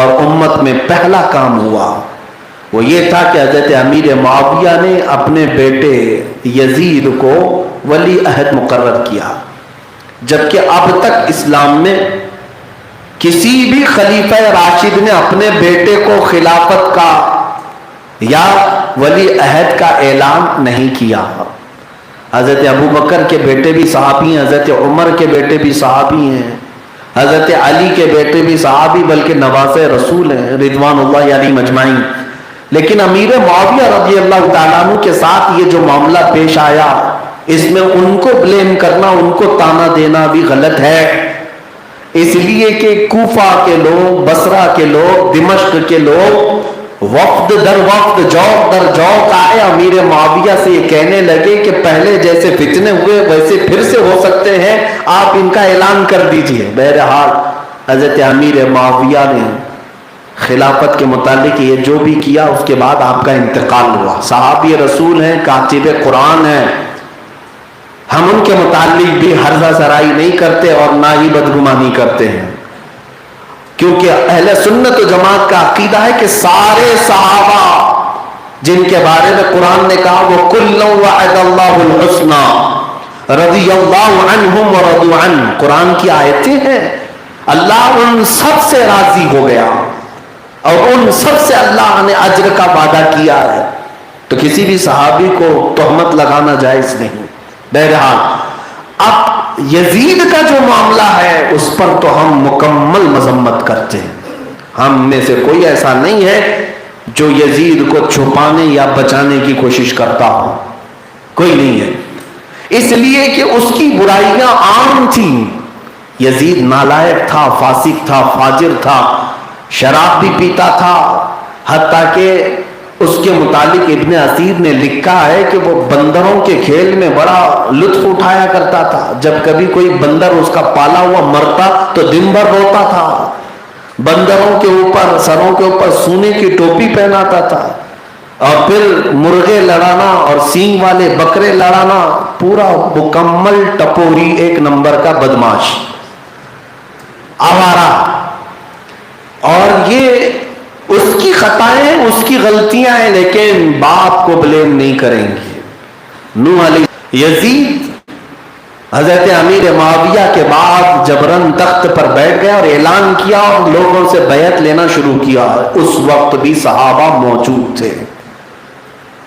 اور امت میں پہلا کام ہوا وہ یہ تھا کہ حضرت امیر معاویہ نے اپنے بیٹے یزید کو ولی عہد مقرر کیا، جبکہ اب تک اسلام میں کسی بھی خلیفہ راشد نے اپنے بیٹے کو خلافت کا یا ولی عہد کا اعلان نہیں کیا۔ حضرت ابو بکر کے بیٹے بھی صحابی ہیں، حضرت عمر کے بیٹے بھی صحابی ہیں، حضرت علی کے بیٹے بھی صحابی بلکہ نواسے رسول ہیں رضوان اللہ علیہم اجمعین۔ لیکن امیر معاویہ رضی اللہ تعالیٰ عنہ کے ساتھ یہ جو معاملہ پیش آیا، اس میں ان کو بلیم کرنا، ان کو تانا دینا بھی غلط ہے، اس لیے کہ کوفہ کے لوگ، بصرہ کے لوگ، دمشق کے لوگ وقت در وقت، جوق در جوق آئے، امیر معاویہ سے یہ کہنے لگے کہ پہلے جیسے فتنے ہوئے ویسے پھر سے ہو سکتے ہیں، آپ ان کا اعلان کر دیجئے۔ بہرحال حضرت امیر معاویہ نے خلافت کے متعلق یہ جو بھی کیا، اس کے بعد آپ کا انتقال ہوا۔ صحابی رسول ہیں، کاتب قرآن ہیں، ہم ان کے متعلق بھی ہرزہ سرائی نہیں کرتے اور نہ ہی بدگمانی کرتے ہیں، کیونکہ اہل سنت و جماعت کا عقیدہ ہے کہ سارے صحابہ جن کے بارے میں قرآن نے کہا وہ کل وعد اللہ الحسنى رضی اللہ عنہم ورضوا عنہ، قرآن کی آیتیں ہیں، اللہ ان سب سے راضی ہو گیا اور ان سب سے اللہ نے اجر کا وعدہ کیا ہے، تو کسی بھی صحابی کو تہمت لگانا جائز نہیں۔ بہرحال اب یزید کا جو معاملہ ہے اس پر تو ہم مکمل مذمت کرتے ہیں، ہم میں سے کوئی ایسا نہیں ہے جو یزید کو چھپانے یا بچانے کی کوشش کرتا ہو، کوئی نہیں ہے، اس لیے کہ اس کی برائیاں عام تھیں۔ یزید نالائق تھا، فاسق تھا، فاجر تھا، شراب بھی پیتا تھا، حتیٰ کہ اس کے متعلق ابن اسیر نے لکھا ہے کہ وہ بندروں کے کھیل میں بڑا لطف اٹھایا کرتا تھا، جب کبھی کوئی بندر اس کا پالا ہوا مرتا تو دن بھر روتا تھا، بندروں کے اوپر، سروں کے اوپر سونے کی ٹوپی پہناتا تھا، اور پھر مرغے لڑانا اور سینگ والے بکرے لڑانا، پورا مکمل ٹپوری، ایک نمبر کا بدماش، آوارہ۔ اور یہ اس کی خطائیں، اس کی غلطیاں ہیں، لیکن باپ کو بلیم نہیں کریں گے۔ نوح علیہ یزید حضرت امیر معاویہ کے بعد جبرن تخت پر بیٹھ گیا اور اعلان کیا اور لوگوں سے بیعت لینا شروع کیا۔ اس وقت بھی صحابہ موجود تھے،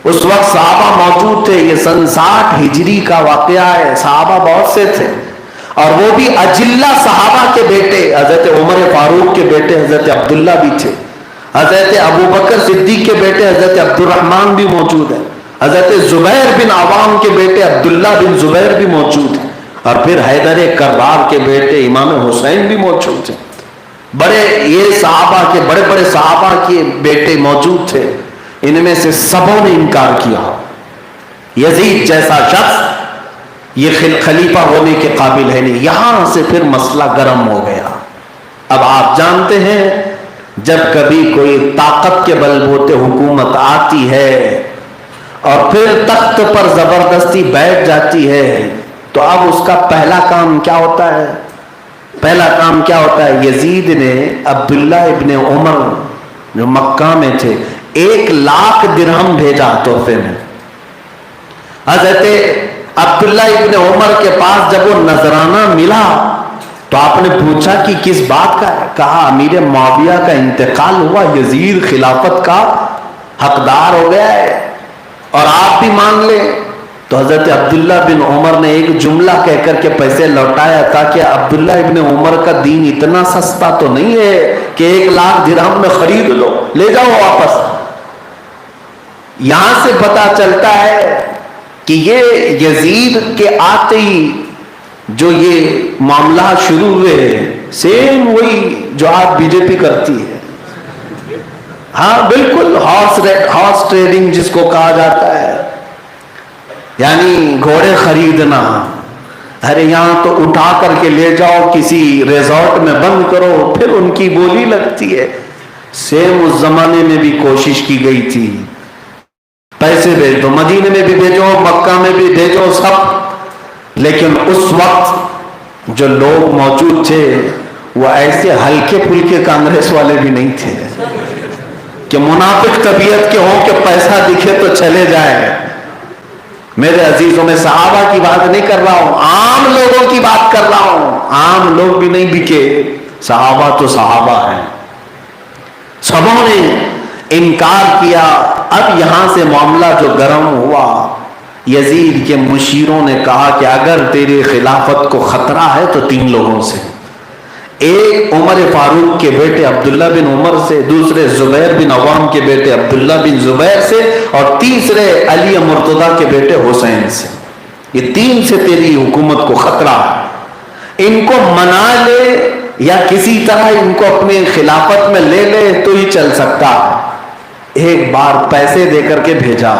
اس وقت صحابہ موجود تھے، یہ سن 60 ہجری کا واقعہ ہے، صحابہ بہت سے تھے، اور وہ بھی اجلہ صحابہ کے بیٹے، حضرت عمر فاروق کے بیٹے حضرت عبداللہ بھی تھے، حضرت ابو بکر صدیق کے بیٹے حضرت عبد الرحمن بھی موجود ہیں، حضرت زبیر بن عوام کے بیٹے عبداللہ بن زبیر بھی موجود ہیں، اور پھر حیدر کرار کے بیٹے امام حسین بھی موجود ہیں۔ بڑے یہ صحابہ کے بڑے بڑے صحابہ کے بیٹے موجود تھے، ان میں سے سبوں نے انکار کیا۔ یزید جیسا شخص یہ خلیفہ ہونے کے قابل ہے نہیں۔ یہاں سے پھر مسئلہ گرم ہو گیا۔ اب آپ جانتے ہیں جب کبھی کوئی طاقت کے بل بوتے حکومت آتی ہے اور پھر تخت پر زبردستی بیٹھ جاتی ہے تو اب اس کا پہلا کام کیا ہوتا ہے؟ پہلا کام کیا ہوتا ہے؟ یزید نے عبداللہ ابن عمر جو مکہ میں تھے 1,00,000 درہم بھیجا تحفے میں۔ حضرت عبداللہ ابن عمر کے پاس جب وہ نذرانہ ملا تو آپ نے پوچھا کہ کس بات کا ہے؟ کہا امیر معاویہ کا انتقال ہوا، یزید خلافت کا حقدار ہو گیا ہے اور آپ بھی مان لیں۔ تو حضرت عبداللہ بن عمر نے ایک جملہ کہہ کر کے پیسے لوٹایا تھا کہ عبداللہ ابن عمر کا دین اتنا سستا تو نہیں ہے کہ 1,00,000 درہم میں خرید لو، لے جاؤ واپس۔ یہاں سے پتا چلتا ہے کہ یہ یزید کے آتے ہی جو یہ معاملہ شروع ہوئے سیم وہی جو آج بی جے پی کرتی ہے۔ ہاں بالکل، ہارس ٹریڈنگ جس کو کہا جاتا ہے، یعنی گھوڑے خریدنا۔ ارے یہاں تو اٹھا کر کے لے جاؤ کسی ریزورٹ میں بند کرو، پھر ان کی بولی لگتی ہے۔ سیم اس زمانے میں بھی کوشش کی گئی تھی، پیسے بھیج دو، مدینے میں بھی بھیجو، مکہ میں بھی بھیجو، سب۔ لیکن اس وقت جو لوگ موجود تھے وہ ایسے ہلکے پھلکے کانگریس والے بھی نہیں تھے کہ منافق طبیعت کے ہوں کہ پیسہ دکھے تو چلے جائے۔ میرے عزیزوں، میں صحابہ کی بات نہیں کر رہا ہوں، عام لوگوں کی بات کر رہا ہوں۔ عام لوگ بھی نہیں بکے، صحابہ تو صحابہ ہیں، سبوں نے انکار کیا۔ اب یہاں سے معاملہ جو گرم ہوا، یزید کے مشیروں نے کہا کہ اگر تیرے خلافت کو خطرہ ہے تو 3 لوگوں سے، ایک عمر فاروق کے بیٹے عبداللہ بن عمر سے، دوسرے زبیر بن عوام کے بیٹے عبداللہ بن زبیر سے، اور تیسرے علی مرتضیٰ کے بیٹے حسین سے۔ یہ 3 سے تیری حکومت کو خطرہ ہے، ان کو منا لے یا کسی طرح ان کو اپنے خلافت میں لے لے تو ہی چل سکتا ہے۔ ایک بار پیسے دے کر کے بھیجا،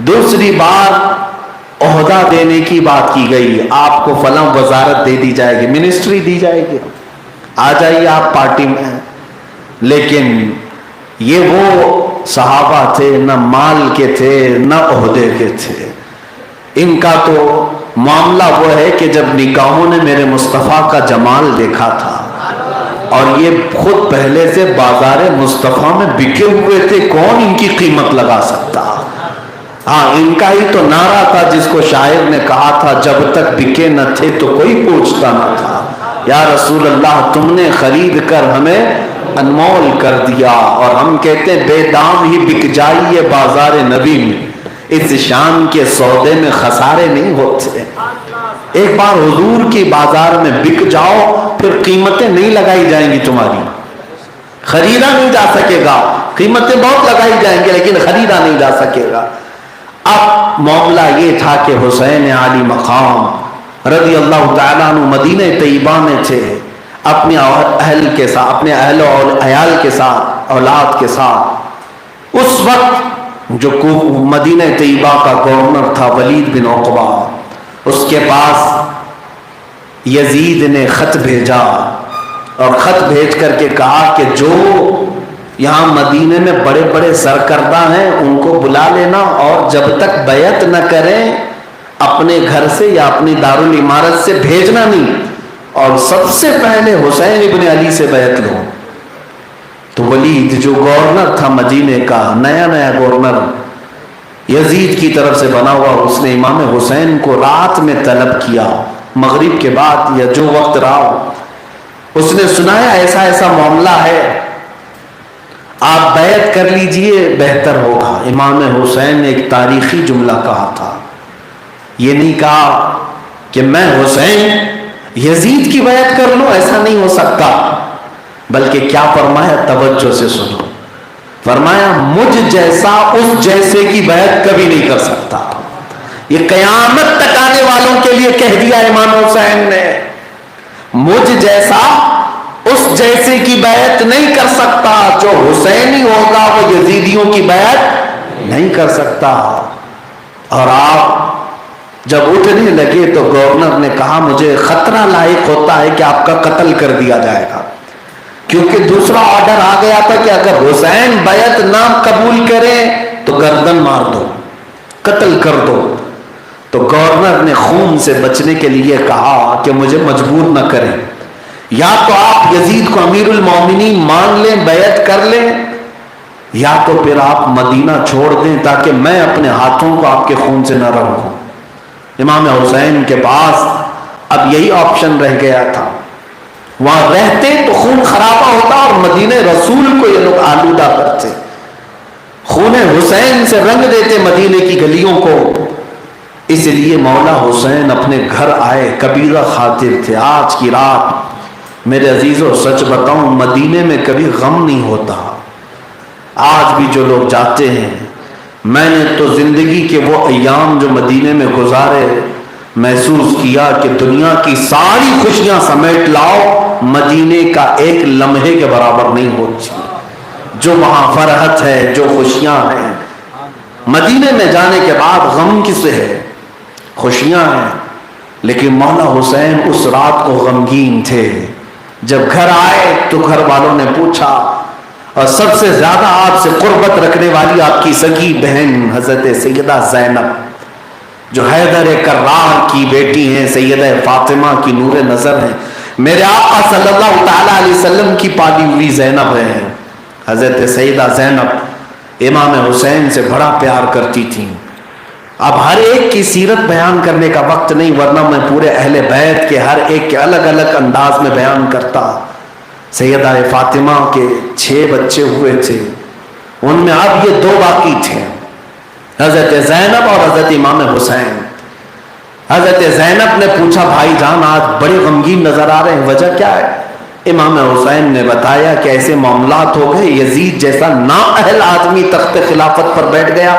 دوسری بار عہدہ دینے کی بات کی گئی، آپ کو فلاں وزارت دے دی جائے گی، منسٹری دی جائے گی، آ جائیے آپ پارٹی میں۔ لیکن یہ وہ صحابہ تھے نہ مال کے تھے نہ عہدے کے تھے، ان کا تو معاملہ وہ ہے کہ جب نگاہوں نے میرے مصطفیٰ کا جمال دیکھا تھا، اور یہ خود پہلے سے بازار مصطفیٰ میں بکے ہوئے تھے، کون ان کی قیمت لگا سکتا؟ ہاں، ان کا ہی تو نعرہ تھا جس کو شاعر نے کہا تھا، جب تک بکے نہ تھے تو کوئی پوچھتا نہ تھا، یا رسول اللہ تم نے خرید کر ہمیں انمول کر دیا۔ اور ہم کہتے ہیں بے دام ہی بک جائیے بازار نبی میں، اس شان کے سودے میں خسارے نہیں ہوتے۔ ایک بار حضور کی بازار میں بک جاؤ، پھر قیمتیں نہیں لگائی جائیں گی، تمہاری خریدا نہیں جا سکے گا، قیمتیں بہت لگائی جائیں گی لیکن خریدا نہیں جا سکے گا۔ اب معاملہ یہ تھا کہ حسین علی مقام رضی اللہ تعالیٰ عنہ مدینہ طیبہ میں تھے، اپنے اہل کے ساتھ، اپنے اہل اور عیال کے ساتھ، اولاد کے ساتھ۔ اس وقت جو مدینہ طیبہ کا گورنر تھا ولید بن عقبہ، اس کے پاس یزید نے خط بھیجا، اور خط بھیج کر کے کہا کہ جو یہاں مدینے میں بڑے بڑے سرکردہ ہیں ان کو بلا لینا، اور جب تک بیعت نہ کریں اپنے گھر سے یا اپنی دارالعمارت سے بھیجنا نہیں، اور سب سے پہلے حسین ابن علی سے بیعت لو۔ تو ولید جو گورنر تھا مدینے کا، نیا نیا گورنر یزید کی طرف سے بنا ہوا، اس نے امام حسین کو رات میں طلب کیا، مغرب کے بعد یا جو وقت رہا، اس نے سنایا ایسا ایسا معاملہ ہے، آپ بیعت کر لیجئے بہتر ہوگا۔ امام حسین نے ایک تاریخی جملہ کہا تھا، یہ نہیں کہا کہ میں حسین یزید کی بیعت کر لوں، ایسا نہیں ہو سکتا، بلکہ کیا فرمایا، توجہ سے سنو، فرمایا مجھ جیسا اس جیسے کی بیعت کبھی نہیں کر سکتا۔ یہ قیامت تک آنے والوں کے لیے کہہ دیا امام حسین نے، مجھ جیسا اس جیسے کی بیعت نہیں کر سکتا، جو حسینی ہوگا وہ یزیدیوں کی بیعت نہیں کر سکتا۔ اور آپ جب اٹھنے لگے تو گورنر نے کہا مجھے خطرہ لاحق ہوتا ہے کہ آپ کا قتل کر دیا جائے گا، کیونکہ دوسرا آرڈر آ گیا تھا کہ اگر حسین بیعت نہ قبول کرے تو گردن مار دو، قتل کر دو۔ تو گورنر نے خون سے بچنے کے لیے کہا کہ مجھے مجبور نہ کریں، یا تو آپ یزید کو امیر المومنین مان لیں، بیعت کر لیں، یا تو پھر آپ مدینہ چھوڑ دیں تاکہ میں اپنے ہاتھوں کو آپ کے خون سے نہ روکوں۔ امام حسین کے پاس اب یہی آپشن رہ گیا تھا، وہاں رہتے تو خون خرابہ ہوتا اور مدینہ رسول کو یہ لوگ آلودہ کرتے، خون حسین سے رنگ دیتے مدینے کی گلیوں کو۔ اس لیے مولا حسین اپنے گھر آئے، کبیرہ خاطر تھے۔ آج کی رات میرے عزیزوں سچ بتاؤں مدینے میں کبھی غم نہیں ہوتا۔ آج بھی جو لوگ جاتے ہیں، میں نے تو زندگی کے وہ ایام جو مدینے میں گزارے محسوس کیا کہ دنیا کی ساری خوشیاں سمیٹ لاؤ، مدینے کا ایک لمحے کے برابر نہیں ہوتی۔ جو وہاں فرحت ہے، جو خوشیاں ہیں، مدینے میں جانے کے بعد غم کسے ہے؟ خوشیاں ہیں۔ لیکن مولا حسین اس رات کو غمگین تھے۔ جب گھر آئے تو گھر والوں نے پوچھا، اور سب سے زیادہ آپ سے قربت رکھنے والی آپ کی سگی بہن حضرت سیدہ زینب، جو حیدر کرار کی بیٹی ہیں، سیدہ فاطمہ کی نور نظر ہیں، میرے آقا صلی اللہ تعالی علیہ وسلم کی پالی ہوئی زینب ہے۔ حضرت سیدہ زینب امام حسین سے بڑا پیار کرتی تھیں۔ اب ہر ایک کی سیرت بیان کرنے کا وقت نہیں، ورنہ میں پورے اہل بیت کے ہر ایک کے الگ الگ انداز میں بیان کرتا۔ سیدہ فاطمہ کے 6 بچے ہوئے تھے، ان میں اب یہ 2 باقی تھے، حضرت زینب اور حضرت امام حسین۔ حضرت زینب نے پوچھا، بھائی جان آج بڑے غمگین نظر آ رہے ہیں، وجہ کیا ہے؟ امام حسین نے بتایا کہ ایسے معاملات ہو گئے، یزید جیسا نااہل آدمی تخت خلافت پر بیٹھ گیا،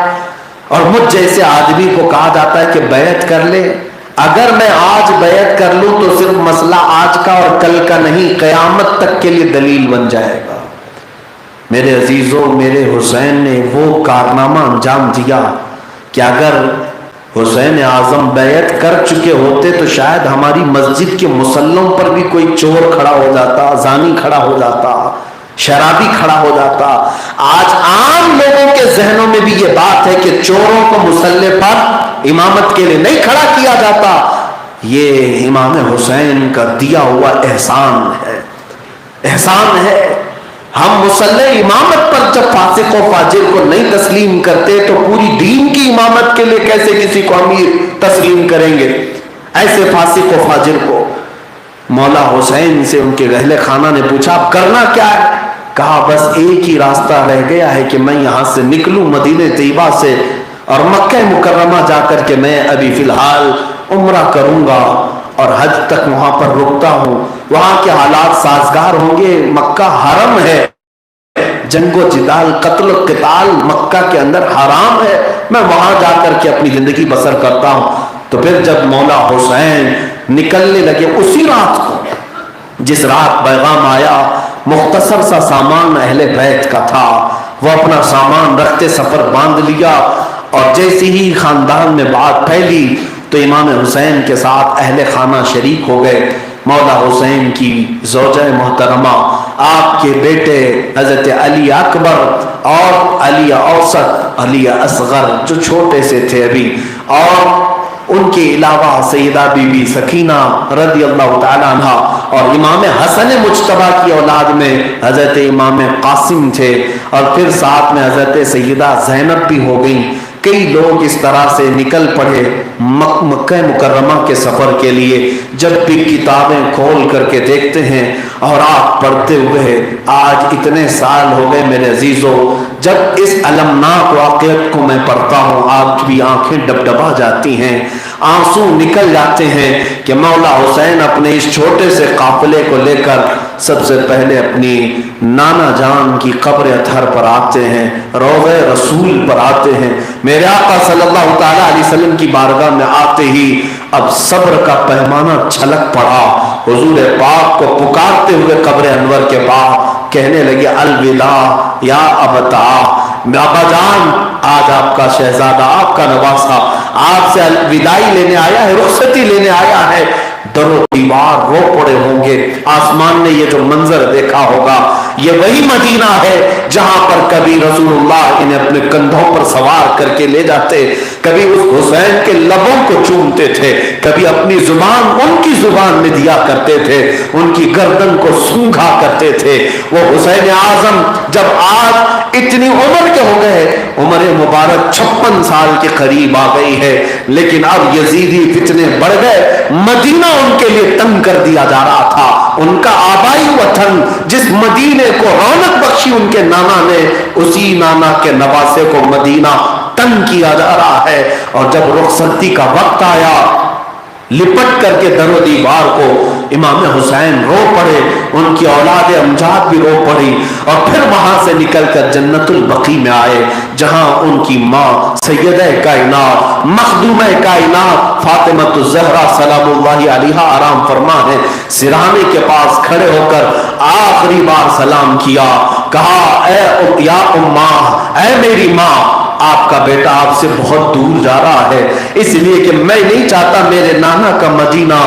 اور مجھ جیسے آدمی کو کہا جاتا ہے کہ بیعت کر لے۔ اگر میں آج بیعت کر لوں تو صرف مسئلہ آج کا اور کل کا نہیں، قیامت تک کے لیے دلیل بن جائے گا۔ میرے عزیزوں، میرے حسین نے وہ کارنامہ انجام دیا کہ اگر حسین اعظم بیعت کر چکے ہوتے تو شاید ہماری مسجد کے مصلوں پر بھی کوئی چور کھڑا ہو جاتا، زانی کھڑا ہو جاتا، شرابی کھڑا ہو جاتا۔ آج عام لوگوں کے ذہنوں میں بھی یہ بات ہے کہ چوروں کو مصلے پر امامت کے لیے نہیں کھڑا کیا جاتا۔ یہ امام حسین کا دیا ہوا احسان ہے، احسان ہے۔ ہم مصلح امامت پر جب فاسق و فاجر کو نہیں تسلیم کرتے تو پوری دین کی امامت کے لیے کیسے کسی کو امیر تسلیم کریں گے؟ ایسے فاسق و فاجر کو مولا حسین سے ان کے اہل خانہ نے پوچھا، اب کرنا کیا ہے؟ کہا بس ایک ہی راستہ رہ گیا ہے کہ میں یہاں سے نکلوں مدینہ طیبہ سے اور مکہ مکرمہ جا کر کے میں ابھی فی الحال عمرہ کروں گا اور حج تک وہاں پر رکتا ہوں۔ وہاں کے حالات سازگار ہوں گے، مکہ حرم ہے، جنگ و جدال قتل و قتال مکہ کے اندر حرام ہے، میں وہاں جا کر کے اپنی زندگی بسر کرتا ہوں۔ تو پھر جب مولا حسین نکلنے لگے اسی رات کو، جس رات پیغام آیا، مختصر سا سامان اہل بیت کا تھا، وہ اپنا سامان رکھتے سفر باندھ لیا، اور جیسی ہی خاندان میں بات پھیلی تو امام حسین کے ساتھ اہل خانہ شریک ہو گئے۔ مولا حسین کی زوجہ محترمہ، آپ کے بیٹے حضرت علی اکبر اور علی اوسط، علی اصغر جو چھوٹے سے تھے ابھی، اور ان کے علاوہ سیدہ بی بی سکینہ رضی اللہ تعالیٰ عنہ، اور امام حسن مجتبیٰ کی اولاد میں حضرت امام قاسم تھے، اور پھر ساتھ میں حضرت سیدہ زینب بھی ہو گئیں۔ کئی لوگ اس طرح سے نکل پڑے مکہ مکرمہ کے سفر کے لیے۔ جب بھی کتابیں کھول کر کے دیکھتے ہیں اور آپ پڑھتے ہوئے آج اتنے سال ہو گئے میرے عزیزوں، جب اس المناک واقعت کو میں پڑھتا ہوں آپ کی بھی آنکھیں ڈبڈبا جاتی ہیں، آنسو نکل جاتے ہیں کہ مولا حسین اپنے اس چھوٹے سے قافلے کو لے کر سب سے پہلے اپنی نانا جان کی قبر اطہر پر آتے ہیں، روضہ رسول پر آتے ہیں، میرے آقا صلی اللہ تعالیٰ علیہ وسلم کی بارگاہ میں آتے ہی اب صبر کا پیمانہ چھلک پڑا۔ حضور پاک کو پکارتے ہوئے قبر انور کے بعد کہنے لگے، الوداع یا ابتا، بابا جان آج آپ کا شہزادہ، آپ کا نواسہ آپ سے وداعی لینے آیا ہے، رخصتی لینے آیا ہے۔ در و دیوار رو پڑے ہوں گے، آسمان نے یہ جو منظر دیکھا ہوگا، یہ وہی مدینہ ہے جہاں پر کبھی رسول اللہ انہیں اپنے کندھوں پر سوار کر کے لے جاتے، کبھی اس حسین کے لبوں کو چومتے تھے، کبھی اپنی زبان ان کی زبان میں دیا کرتے تھے، ان کی گردن کو سونگھا کرتے تھے۔ وہ حسین اعظم جب آج اتنی عمر کے ہو گئے، عمر مبارک 56 سال کے قریب آ گئی ہے، لیکن اب یزیدی فتنے بڑھ گئے، مدینہ ان کے لیے تنگ کر دیا جا رہا تھا. ان کا آبائی وطن جس مدینے کو رونق بخشی ان کے نانا نے, اسی نانا کے نواسے کو مدینہ تنگ کیا جا رہا ہے. اور جب رخصتی کا وقت آیا, لپٹ کر کے در و دیوار کو امام حسین رو پڑے, ان کی اولاد امجاد بھی رو پڑی, اور پھر وہاں سے نکل کر جنت البقیع میں آئے, جہاں ان کی ماں سیدہ کائنات مخدومہ کائنات فاطمہ الزہرا سلام اللہ علیہا آرام فرما ہے, سرہانے کے پاس کھڑے ہو کر آخری بار سلام کیا, کہا اے یا اماں, اے میری ماں, آپ کا بیٹا آپ سے بہت دور جا رہا ہے, اس لیے کہ میں نہیں چاہتا میرے نانا کا مدینہ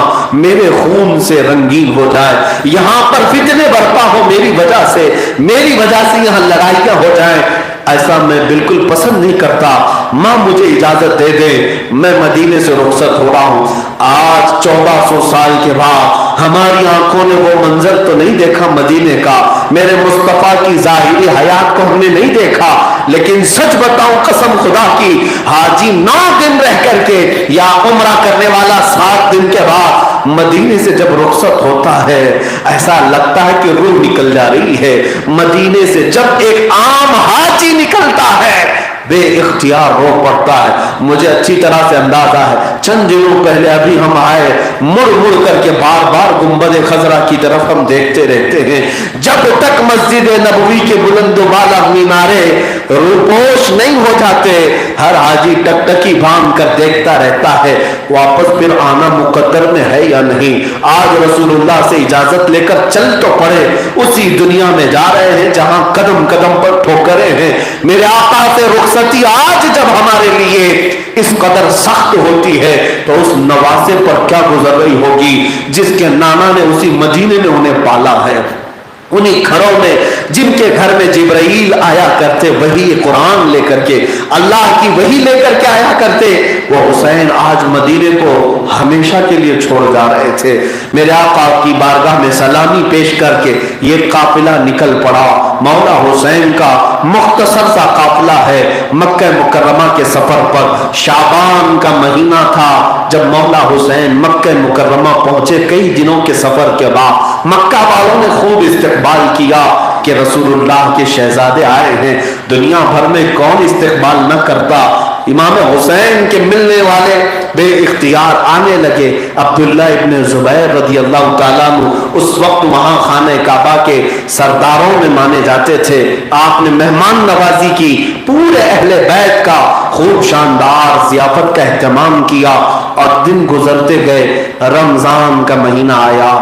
میرے خون سے رنگین ہو جائے, یہاں پر فتنے برپا ہو میری وجہ سے یہاں لڑائیاں ہو جائیں, ایسا میں بالکل پسند نہیں کرتا. ماں مجھے اجازت دے دے, میں مدینے سے رخصت ہو رہا ہوں. آج 1400 سال کے بعد ہماری آنکھوں نے وہ منظر تو نہیں دیکھا مدینے کا, میرے مصطفیٰ کی ظاہری حیات کو ہم نے نہیں دیکھا, لیکن سچ بتاؤں قسم خدا کی, حاجی 9 دن رہ کر کے یا عمرہ کرنے والا 7 دن کے بعد مدینے سے جب رخصت ہوتا ہے, ایسا لگتا ہے کہ روح نکل جا رہی ہے. مدینے سے جب ایک عام حاجی نکلتا ہے بے اختیار رو پڑتا ہے. مجھے اچھی طرح سے اندازہ ہے, چند دنوں پہلے ابھی ہم آئے, مڑ مڑ کر کے بار بار گنبد خضرا کی طرف ہم دیکھتے رہتے ہیں. جب تک مسجد نبوی کے بلند و بالا مینارے روپوش نہیں ہو جاتے, ہر حاجی ٹکٹکی باندھ کر دیکھتا رہتا ہے واپس پھر آنا مقدر میں ہے یا نہیں. آج رسول اللہ سے اجازت لے کر چل تو پڑے, اسی دنیا میں جا رہے ہیں جہاں قدم قدم پر ٹھوکریں ہیں. میرے آقا سے رخصتی آج جب ہمارے لیے اس قدر سخت ہوتی ہے تو اس نواسے پر کیا گزر رہی ہوگی جس کے نانا نے اسی مدینے میں انہیں پالا ہے, انہی گھروں میں جن کے گھر میں جبرائیل آیا کرتے وہی قرآن لے کر کے, اللہ کی وہی لے کر کے آیا کرتے. وہ حسین آج مدینے کو ہمیشہ کے لیے چھوڑ جا رہے تھے. میرے آقا کی بارگاہ میں سلامی پیش کر کے یہ قافلہ نکل پڑا. مولا حسین کا مختصر سا قافلہ ہے مکہ مکرمہ کے سفر پر. شعبان کا مہینہ تھا جب مولا حسین مکہ مکرمہ پہنچے. کئی دنوں کے سفر کے بعد مکہ والوں نے خوب استقبال کیا کہ رسول اللہ کے شہزادے آئے ہیں. دنیا بھر میں کون استقبال نہ کرتا. امام حسین کے ملنے والے بے اختیار آنے لگے. عبداللہ ابن زبیر رضی اللہ تعالیٰ عنہ اس وقت وہاں خانہ کعبہ کے سرداروں میں مانے جاتے تھے. آپ نے مہمان نوازی کی, پورے اہل بیت کا خوب شاندار ضیافت کا اہتمام کیا, اور دن گزرتے گئے. رمضان کا مہینہ آیا,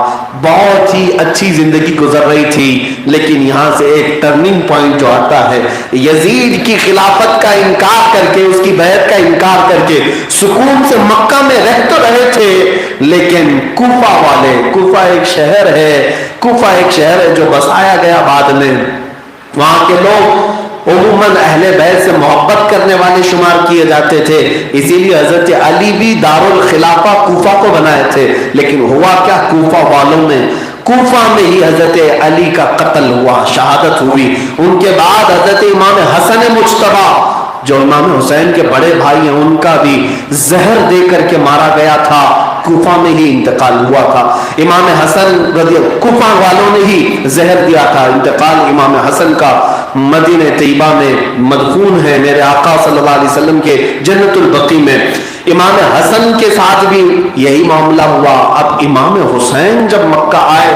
بہت ہی اچھی زندگی گزر رہی تھی, لیکن یہاں سے ایک ٹرننگ پوائنٹ جو آتا ہے, یزید کی خلافت کا انکار کر کے, اس کی بیعت کا انکار کر کے سکون سے مکہ میں رہ تو رہے تھے, لیکن کوفہ والے, کوفہ ایک شہر ہے جو بسایا گیا بعد میں, وہاں کے لوگ عموماً اہل بیت سے محبت کرنے والے شمار کیے جاتے تھے. اسی لیے حضرت علی بھی دارالخلافہ کوفہ کو بنائے تھے. لیکن ہوا کیا, کوفہ والوں میں, کوفہ میں ہی حضرت علی کا قتل ہوا, شہادت ہوئی. ان کے بعد حضرت امام حسن مجتبی جو امام حسین کے بڑے بھائی ہیں, ان کا بھی زہر دے کر کے مارا گیا تھا. کوفہ میں ہی انتقال ہوا تھا. امام حسن کوفہ والوں نے ہی زہر دیا تھا. انتقال امام حسن کا مدینہ طیبہ میں مدفون ہے میرے آقا صلی اللہ علیہ وسلم کے جنت البقیع میں. امام حسن کے ساتھ بھی یہی معاملہ ہوا. اب امام حسین جب مکہ آئے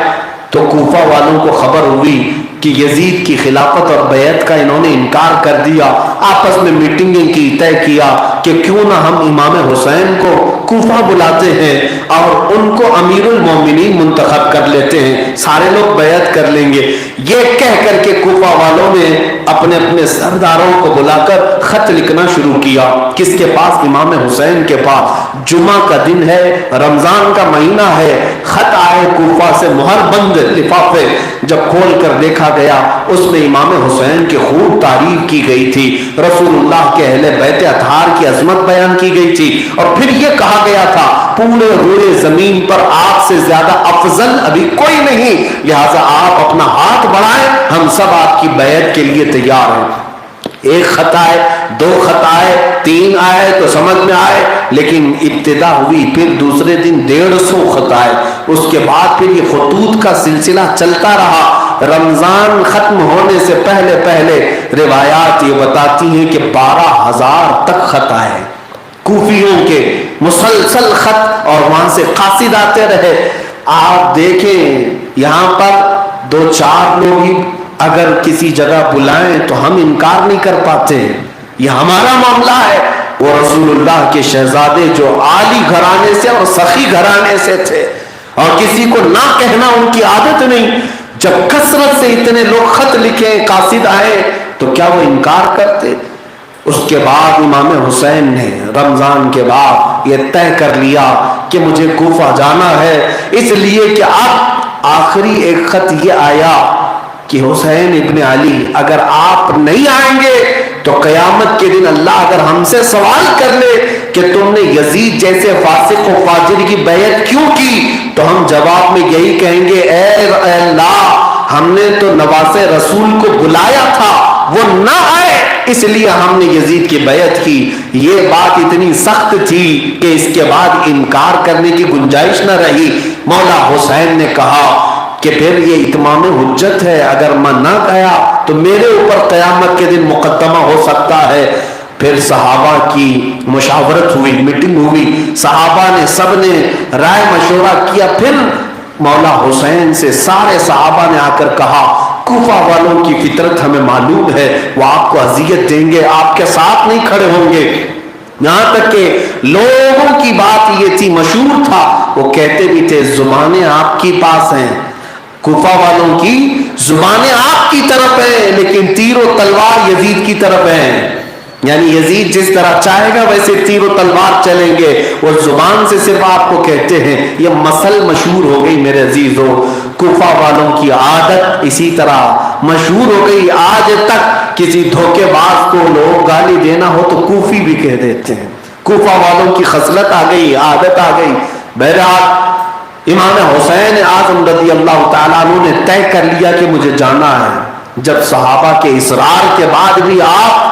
تو کوفہ والوں کو خبر ہوئی کہ یزید کی خلافت اور بیعت کا انہوں نے انکار کر دیا. آپس میں میٹنگیں کی, طے کیا کہ کیوں نہ ہم امام حسین کو کوفہ بلاتے ہیں اور ان کو امیر المومنین منتخب کر لیتے ہیں, سارے لوگ بیعت کر لیں گے. یہ کہہ کر کے کوفہ والوں نے اپنے اپنے سرداروں کو بلا کر خط لکھنا شروع کیا. کس کے پاس؟ امام حسین کے پاس. جمعہ کا دن ہے, رمضان کا مہینہ ہے. خط آئے کوفہ سے, مہر بند لفافے. جب کھول کر دیکھا گیا اس میں امام حسین کی خوب تعریف کی گئی تھی, رسول اللہ کے اہل بیت اطہار کی عظمت بیان کی گئی تھی, اور پھر یہ کہا گیا تھا پورے روئے زمین پر آپ سے زیادہ افضل ابھی کوئی نہیں, لہذا آپ اپنا ہاتھ بڑھائیں, ہم سب آپ کی بیعت کے لیے تیار ہیں. ایک خط آئے، دو خط آئے، تین آئے تو سمجھ میں آئے، لیکن ابتدا ہوئی، پھر دوسرے دن 150 خط آئے، اس کے بعد پھر یہ خطوط کا سلسلہ چلتا رہا۔ رمضان ختم ہونے سے پہلے پہلے روایات یہ بتاتی ہیں کہ 12,000 تک خط آئے، کوفیوں کے مسلسل خط، اور وہاں سے قاصد آتے رہے۔ آپ دیکھیں یہاں پر 2-4 لوگ ہی اگر کسی جگہ بلائیں تو ہم انکار نہیں کر پاتے، یہ ہمارا معاملہ ہے۔ وہ رسول اللہ کے شہزادے جو عالی گھرانے سے اور سخی گھرانے سے تھے، اور کسی کو نہ کہنا ان کی عادت نہیں، جب کثرت سے اتنے لوگ خط لکھے، قاصد آئے، تو کیا وہ انکار کرتے؟ اس کے بعد امام حسین نے رمضان کے بعد یہ طے کر لیا کہ مجھے کوفہ جانا ہے، اس لیے کہ اب آخری ایک خط یہ آیا کہ حسین ابن علی اگر آپ نہیں آئیں گے تو قیامت کے دن اللہ اگر ہم سے سوال کر لے کہ تم نے یزید جیسے فاسق و فاجر کی بیعت کیوں کی، تو ہم جواب میں یہی کہیں گے، اے اللہ ہم نے تو نواز رسول کو بلایا تھا، وہ نہ آئے، اس لیے ہم نے یزید کی بیعت کی۔ یہ بات اتنی سخت تھی کہ اس کے بعد انکار کرنے کی گنجائش نہ رہی۔ مولا حسین نے کہا کہ پھر یہ اتمام حجت ہے، اگر میں نہ گیا تو میرے اوپر قیامت کے دن مقدمہ ہو سکتا ہے۔ پھر صحابہ کی مشاورت ہوئی، میٹنگ ہوئی، صحابہ نے سب نے رائے مشورہ کیا، پھر مولا حسین سے سارے صحابہ نے آ کر کہا، کوفہ والوں کی فطرت ہمیں معلوم ہے، وہ آپ کو اذیت دیں گے، آپ کے ساتھ نہیں کھڑے ہوں گے۔ یہاں تک کہ لوگوں کی بات یہ تھی، مشہور تھا، وہ کہتے بھی تھے زبانیں آپ کی پاس ہیں، کوفہ والوں کی زبانیں آپ کی طرف ہیں، لیکن تیر و تلوار یزید کی طرف ہیں، یعنی یزید جس طرح چاہے گا ویسے تیر و تلوار چلیں گے، وہ زبان سے صرف آپ کو کہتے ہیں۔ یہ مسل مشہور ہو گئی میرے عزیزو، کوفہ والوں کی عادت اسی طرح مشہور ہو گئی، آج تک کسی دھوکے باز کو لوگ گالی دینا ہو تو کوفی بھی کہہ دیتے ہیں۔ کوفہ والوں کی خصلت آ گئی، عادت آ گئی۔ بہرحال امام حسین اعظم رضی اللہ تعالیٰ عنہ نے طے کر لیا کہ مجھے جانا ہے۔ جب صحابہ کے اصرار کے بعد بھی آپ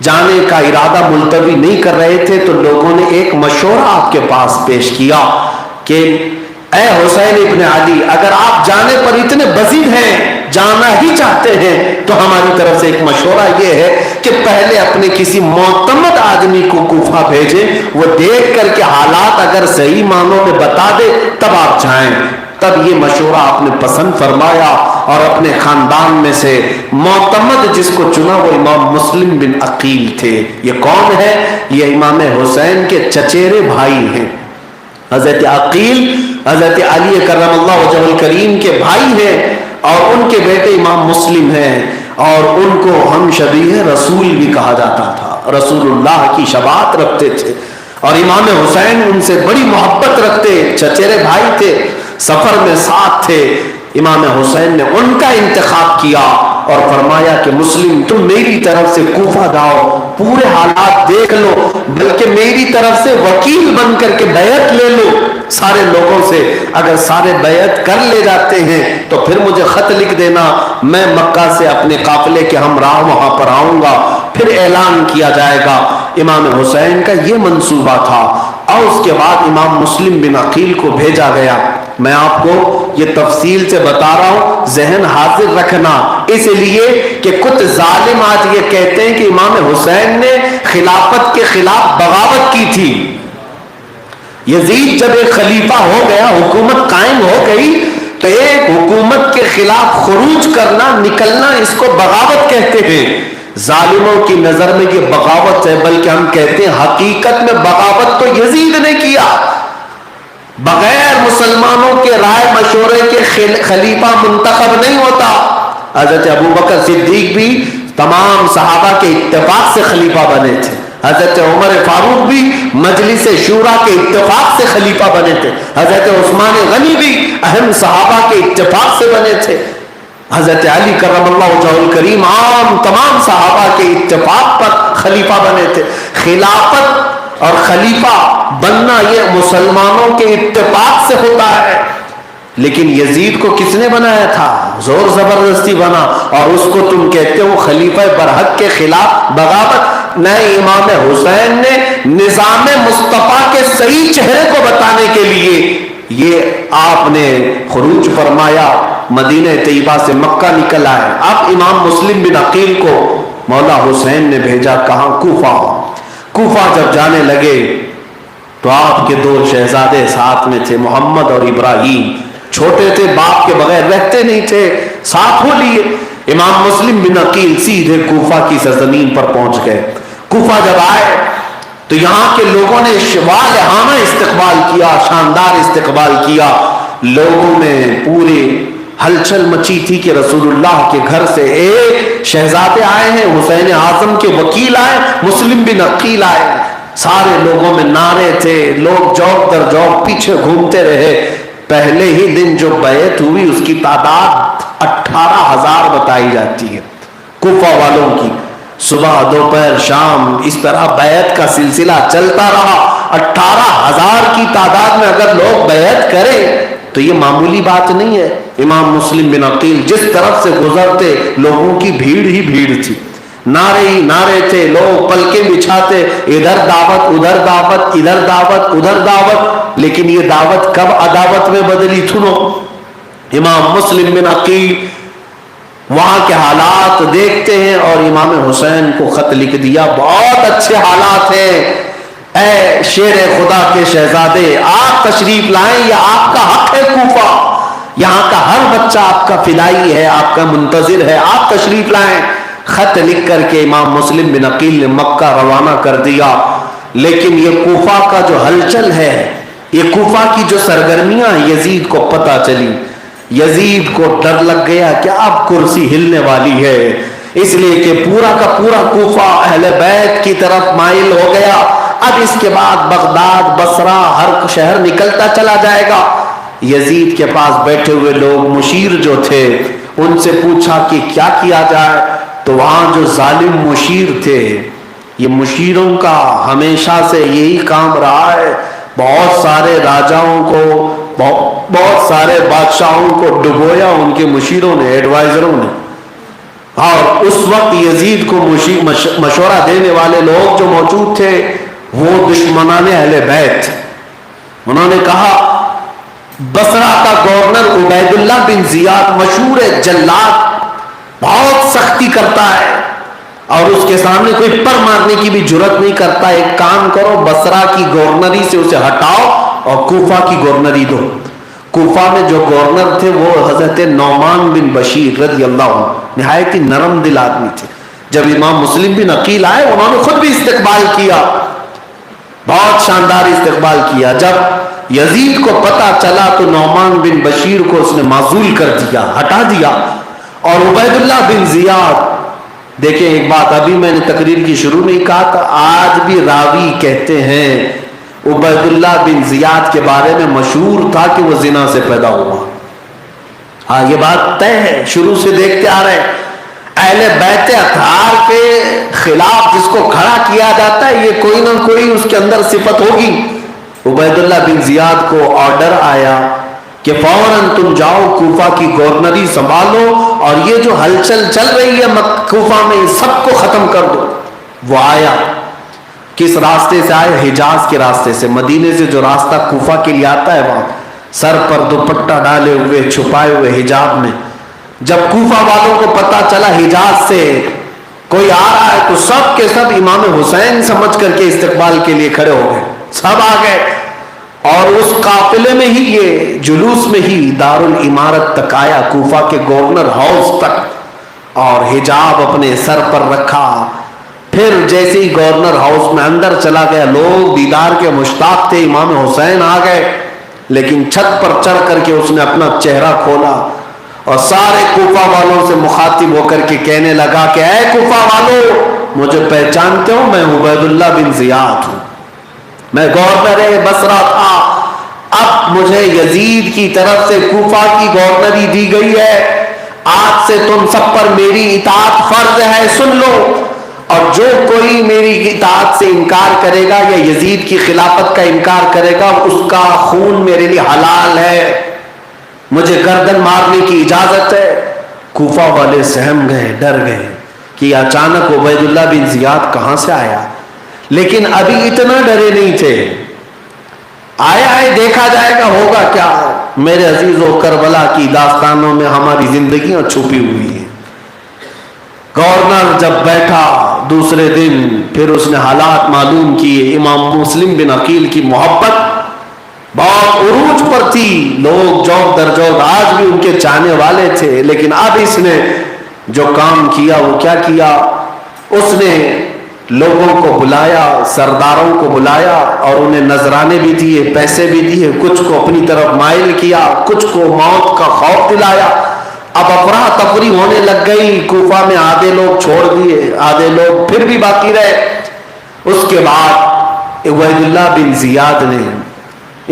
جانے کا ارادہ ملتوی نہیں کر رہے تھے تو لوگوں نے ایک مشورہ آپ کے پاس پیش کیا کہ اے حسین ابن علی، اگر آپ جانے پر اتنے بضید ہیں، جانا ہی چاہتے ہیں، تو ہماری طرف سے ایک مشورہ یہ ہے کہ پہلے اپنے کسی معتمد آدمی کو کوفہ بھیجیں، وہ دیکھ کر کے حالات اگر صحیح معنوں میں بتا دے تب آپ جائیں۔ تب یہ مشورہ آپ نے پسند فرمایا اور اپنے خاندان میں سے معتمد جس کو چنا وہ امام مسلم بن عقیل تھے۔ یہ کون ہے؟ یہ امام حسین کے چچیرے بھائی ہیں۔ حضرت عقیل حضرت علی کرم اللہ وجہہ الکریم کے بھائی ہیں، اور ان کے بیٹے امام مسلم ہیں، اور ان کو ہم شبیہ رسول بھی کہا جاتا تھا، رسول اللہ کی شباہت رکھتے تھے، اور امام حسین ان سے بڑی محبت رکھتے، چچیرے بھائی تھے، سفر میں ساتھ تھے۔ امام حسین نے ان کا انتخاب کیا اور فرمایا کہ مسلم تم میری طرف سے کوفہ جاؤ، پورے حالات دیکھ لو، بلکہ میری طرف سے وکیل بن کر کے بیعت لے لو سارے لوگوں سے، اگر سارے بیعت کر لے جاتے ہیں تو پھر مجھے خط لکھ دینا، میں مکہ سے اپنے قافلے کے ہمراہ وہاں پر آؤں گا، پھر اعلان کیا جائے گا۔ امام حسین کا یہ منصوبہ تھا، اور اس کے بعد امام مسلم بن عقیل کو بھیجا گیا۔ میں آپ کو یہ تفصیل سے بتا رہا ہوں، ذہن حاضر رکھنا، اس لیے کہ کچھ ظالم آج یہ کہتے ہیں کہ امام حسین نے خلافت کے خلاف بغاوت کی تھی۔ یزید جب ایک خلیفہ ہو گیا، حکومت قائم ہو گئی، تو ایک حکومت کے خلاف خروج کرنا، نکلنا، اس کو بغاوت کہتے ہیں۔ ظالموں کی نظر میں یہ بغاوت ہے، بلکہ ہم کہتے ہیں حقیقت میں بغاوت تو یزید نے کیا، بغیر مسلمانوں کے رائے مشورے کے خلیفہ منتخب نہیں ہوتا۔ حضرت ابوبکر صدیق بھی تمام صحابہ کے اتفاق سے خلیفہ بنے تھے، حضرت عمر فاروق بھی مجلس شورا کے اتفاق سے خلیفہ بنے تھے، حضرت عثمان غنی بھی اہم صحابہ کے اتفاق سے بنے تھے، حضرت علی کرم اللہ وجہہ الکریم عام تمام صحابہ کے اتفاق پر خلیفہ بنے تھے۔ خلافت اور خلیفہ بننا یہ مسلمانوں کے اتفاق سے ہوتا ہے۔ لیکن یزید کو کس نے بنایا تھا؟ زور زبردستی بنا، اور اس کو تم کہتے ہو خلیفہ برحق کے خلاف بغاوت؟ نہ امام حسین نے نظام مصطفیٰ کے صحیح چہرے کو بتانے کے لیے یہ آپ نے خروج فرمایا، مدینہ طیبہ سے مکہ نکل آئے۔ اب امام مسلم بن عقیل کو مولا حسین نے بھیجا کہاں؟ کوفہ۔ کوفہ جب جانے لگے تو آپ کے دو شہزادے ساتھ میں تھے، محمد اور ابراہیم، چھوٹے تھے، باپ کے بغیر رہتے نہیں تھے، ساتھ ہو لیے۔ امام مسلم بن عقیل سیدھے کوفہ کی سرزمین پر پہنچ گئے۔ کوفہ جب آئے تو یہاں کے لوگوں نے والہانہ استقبال کیا، شاندار استقبال کیا۔ لوگوں میں پورے ہلچل مچی تھی کہ رسول اللہ کے گھر سے ایک شہزادے آئے ہیں، حسین اعظم کے وکیل آئے، مسلم بن عقیل آئے۔ سارے لوگوں میں نعرے تھے، لوگ جوق در جوق پیچھے گھومتے رہے۔ پہلے ہی دن جو بیعت ہوئی اس کی تعداد 18,000 بتائی جاتی ہے کوفہ والوں کی۔ صبح دوپہر شام اس طرح بیعت کا سلسلہ چلتا رہا۔ 18,000 کی تعداد میں اگر لوگ بیعت کریں تو یہ معمولی بات نہیں ہے۔ امام مسلم بن عقیل جس طرف سے گزرتے لوگوں کی بھیڑ ہی بھیڑ تھی، نعرے ہی نعرے تھے، لوگ پلکیں بچھاتے، ادھر دعوت ادھر دعوت، ادھر دعوت ادھر دعوت۔ لیکن یہ دعوت کب عداوت میں بدلی؟ سنو، امام مسلم بن عقیل وہاں کے حالات دیکھتے ہیں اور امام حسین کو خط لکھ دیا، بہت اچھے حالات ہیں، اے شیر خدا کے شہزادے آپ تشریف لائیں، یہ آپ کا حق ہے کوفہ، یہاں کا ہر بچہ آپ کا فدائی ہے، آپ کا منتظر ہے، آپ تشریف لائیں۔ خط لکھ کر کے امام مسلم بن عقیل نے مکہ روانہ کر دیا۔ لیکن یہ کوفہ کا جو ہلچل ہے، یہ کوفہ کی جو سرگرمیاں یزید کو پتہ چلی، یزید کو ڈر لگ گیا کہ اب کرسی ہلنے والی ہے، اس لیے کہ پورا کا پورا کوفہ اہل بیت کی طرف مائل ہو گیا۔ اب اس کے بعد بغداد، بصرہ، ہر شہر نکلتا چلا جائے گا۔ یزید کے پاس بیٹھے ہوئے لوگ مشیر جو تھے ان سے پوچھا کہ کیا کیا جائے، تو وہاں جو ظالم مشیر تھے، یہ مشیروں کا ہمیشہ سے یہی کام رہا ہے، بہت سارے راجاؤں کو، بہت سارے بادشاہوں کو ڈبویا ان کے مشیروں نے، ایڈوائزروں نے۔ اور اس وقت یزید کو مشورہ دینے والے لوگ جو موجود تھے وہ دشمنان اہل بیت، انہوں نے کہا بصرہ کا گورنر عبید اللہ بن زیاد مشہور ہے، جلاد، بہت سختی کرتا ہے اور اس کے سامنے کوئی پر مارنے کی بھی جرت نہیں کرتا، ایک کام کرو بصرہ کی گورنری سے اسے ہٹاؤ اور کوفہ کی گورنری دو۔ کوفہ میں جو گورنر تھے وہ حضرت نعمان بن بشیر رضی اللہ عنہ، نہایت ہی نرم دل آدمی تھے۔ جب امام مسلم بن عقیل آئے انہوں نے خود بھی استقبال کیا، بہت شاندار استقبال کیا۔ جب یزید کو پتا چلا تو نعمان بن بشیر کو اس نے معزول کر دیا، ہٹا دیا۔ اور عبید اللہ بن زیاد، دیکھیں ایک بات ابھی میں نے تقریر کی شروع میں کہا تھا، آج بھی راوی کہتے ہیں عبید اللہ بن زیاد کے بارے میں مشہور تھا کہ وہ زنا سے پیدا ہوا۔ ہاں یہ بات طے ہے، شروع سے دیکھتے آ رہے ہیں۔ اہل بیت اطہار کے خلاف جس کو کھڑا کیا جاتا ہے یہ کوئی نہ کوئی اس کے اندر صفت ہوگی۔ عبید اللہ بن زیاد کو آرڈر آیا کہ فوراً تم جاؤ کوفہ کی گورنری سنبھالو اور یہ جو ہلچل چل رہی ہے کوفہ میں سب کو ختم کر دو۔ وہ آیا، کس راستے سے آئے؟ حجاز کے راستے سے، مدینے سے جو راستہ کوفہ کے لیے آتا ہے وہاں، سر پر دوپٹہ ڈالے ہوئے، چھپائے ہوئے حجاب میں۔ جب کوفہ والوں کو پتا چلا حجاز سے کوئی آ رہا ہے تو سب کے سب امام حسین سمجھ کر کے استقبال کے لیے کھڑے ہو گئے، سب آ گئے۔ اور اس قافلے میں ہی، یہ جلوس میں ہی دارالامارت تک آیا، کوفہ کے گورنر ہاؤس تک، اور حجاب اپنے سر پر رکھا۔ پھر جیسے ہی گورنر ہاؤس میں اندر چلا گیا، لوگ دیدار کے مشتاق تھے، امام حسین آ گئے، لیکن چھت پر چڑھ کر کے اس نے اپنا چہرہ کھولا اور سارے کوفہ والوں سے مخاطب ہو کر کے کہنے لگا کہ اے کوفہ والوں، مجھے پہچانتے ہو؟ میں عبید اللہ بن زیاد ہوں، میں گورنر بصرہ تھا، اب مجھے یزید کی طرف سے کوفہ کی گورنری دی گئی ہے، آج سے تم سب پر میری اطاعت فرض ہے، سن لو، اور جو کوئی میری اطاعت سے انکار کرے گا یا یزید کی خلافت کا انکار کرے گا اس کا خون میرے لیے حلال ہے۔ مجھے گردن مارنے کی اجازت ہے۔ کوفہ والے سہم گئے، ڈر گئے کہ اچانک عبید اللہ بن زیاد کہاں سے آیا، لیکن ابھی اتنا ڈرے نہیں تھے۔ آئے دیکھا جائے گا ہوگا کیا۔ میرے عزیزو، کربلا کی داستانوں میں ہماری زندگیاں چھپی ہوئی ہیں۔ گورنر جب بیٹھا دوسرے دن، پھر اس نے حالات معلوم کیے۔ امام مسلم بن عقیل کی محبت بہت عروج پر تھی، لوگ جوق در جوق آج بھی ان کے چاہنے والے تھے، لیکن اب اس نے جو کام کیا وہ کیا کیا، اس نے لوگوں کو بلایا، سرداروں کو بلایا اور انہیں نذرانے بھی دیے، پیسے بھی دیے، کچھ کو اپنی طرف مائل کیا، کچھ کو موت کا خوف دلایا۔ اب افراتفری ہونے لگ گئی، کوفہ میں آدھے لوگ چھوڑ دیے، آدھے لوگ پھر بھی باقی رہے۔ اس کے بعد عبید اللہ بن زیاد نے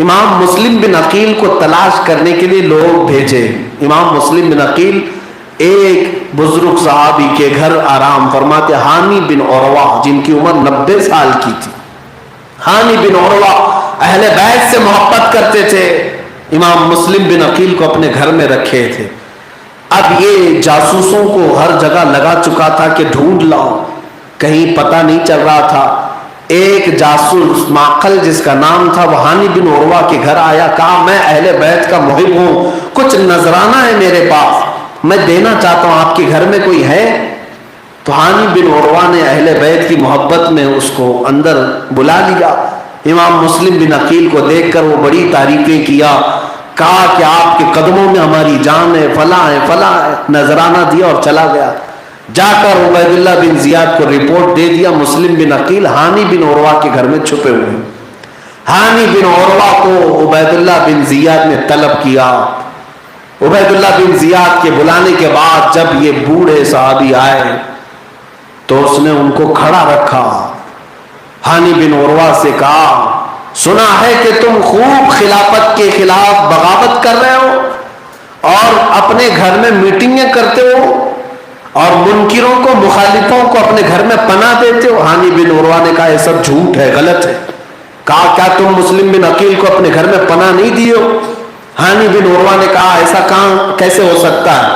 امام مسلم بن عقیل کو تلاش کرنے کے لیے لوگ بھیجے۔ امام مسلم بن عقیل ایک بزرگ صحابی کے گھر آرام فرماتے، ہانی بن عروہ، جن کی عمر 90 سال کی تھی۔ ہانی بن عروہ اہل بیت سے محبت کرتے تھے، امام مسلم بن عقیل کو اپنے گھر میں رکھے تھے۔ اب یہ جاسوسوں کو ہر جگہ لگا چکا تھا کہ ڈھونڈ لاؤ، کہیں پتہ نہیں چل رہا تھا۔ ایک جاسوس معقل جس کا نام تھا، وہ ہانی بن عروہ کے گھر آیا، کہا میں اہل بیت کا محب ہوں، کچھ نذرانہ ہے میرے پاس، میں دینا چاہتا ہوں، آپ کے گھر میں کوئی ہے؟ تو ہانی بن عروہ نے اہل بیت کی محبت میں اس کو اندر بلا لیا۔ امام مسلم بن عقیل کو دیکھ کر وہ بڑی تعریفیں کیا، کہا کہ آپ کے قدموں میں ہماری جان ہے، فلاں ہے فلاں ہے، نذرانہ دیا اور چلا گیا۔ جا کر عبید اللہ بن زیاد کو رپورٹ دے دیا، مسلم بن عقیل ہانی بن عروہ کے گھر میں چھپے ہوئے۔ ہانی بن عروہ کو عبید اللہ بن زیاد نے طلب کیا۔ عبید اللہ بن زیاد کے بلانے کے بعد جب یہ بوڑھے صحابی آئے تو اس نے ان کو کھڑا رکھا، ہانی بن عروہ سے کہا، سنا ہے کہ تم خوب خلافت کے خلاف بغاوت کر رہے ہو اور اپنے گھر میں میٹنگیں کرتے ہو اور منکروں کو، مخالفوں کو اپنے گھر میں پناہ دیتے ہو۔ ہانی بن عروہ نے کہا یہ سب جھوٹ ہے، غلط ہے۔ کہا کیا تم مسلم بن عقیل کو اپنے گھر میں پناہ نہیں دیے ہو؟ ہانی بن عروہ نے کہا ایسا کہاں کیسے ہو سکتا ہے،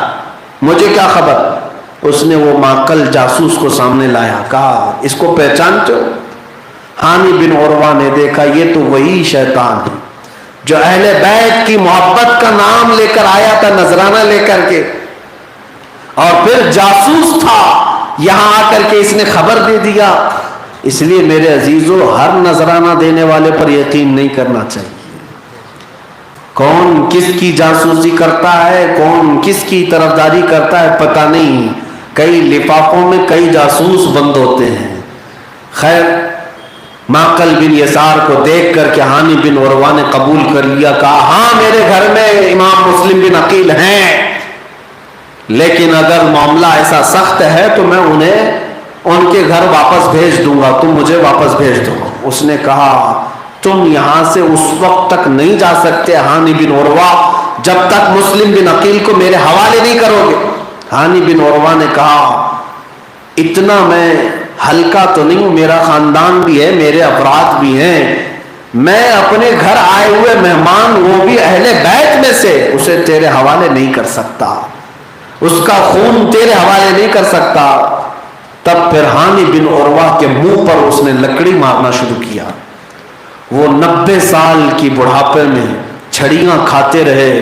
مجھے کیا خبر۔ اس نے وہ معقل جاسوس کو سامنے لایا، کہا اس کو پہچانتے ہو؟ ہانی بن عروہ نے دیکھا یہ تو وہی شیطان ہے جو اہل بیت کی محبت کا نام لے کر آیا تھا، نذرانہ لے کر کے، اور پھر جاسوس تھا، یہاں آ کر کے اس نے خبر دے دیا۔ اس لیے میرے عزیزو، ہر نذرانہ دینے والے پر یقین نہیں کرنا چاہیے۔ کون کس کی جاسوسی کرتا ہے، کون کس کی طرفداری کرتا ہے پتہ نہیں، کئی لفافوں میں کئی جاسوس بند ہوتے ہیں۔ خیر، معقل بن یسار کو دیکھ کر کے ہانی بن عروہ نے قبول کر لیا، کہا ہاں میرے گھر میں امام مسلم بن عقیل ہیں، لیکن اگر معاملہ ایسا سخت ہے تو میں انہیں ان کے گھر واپس بھیج دوں گا، تم مجھے واپس بھیج دو۔ اس نے کہا تم یہاں سے اس وقت تک نہیں جا سکتے ہانی بن عروہ جب تک مسلم بن عقیل کو میرے حوالے نہیں کرو گے۔ ہانی بن عروہ نے کہا اتنا میں ہلکا تو نہیں ہوں، میرا خاندان بھی ہے، میرے افراد بھی ہیں، میں اپنے گھر آئے ہوئے مہمان، وہ بھی اہل بیت میں سے، اسے تیرے حوالے نہیں کر سکتا، اس کا خون تیرے حوالے نہیں کر سکتا۔ تب پھر ہانی بن عروہ کے منہ پر اس نے لکڑی مارنا شروع کیا۔ وہ 90 سال کی بڑھاپے میں چھڑیاں کھاتے رہے،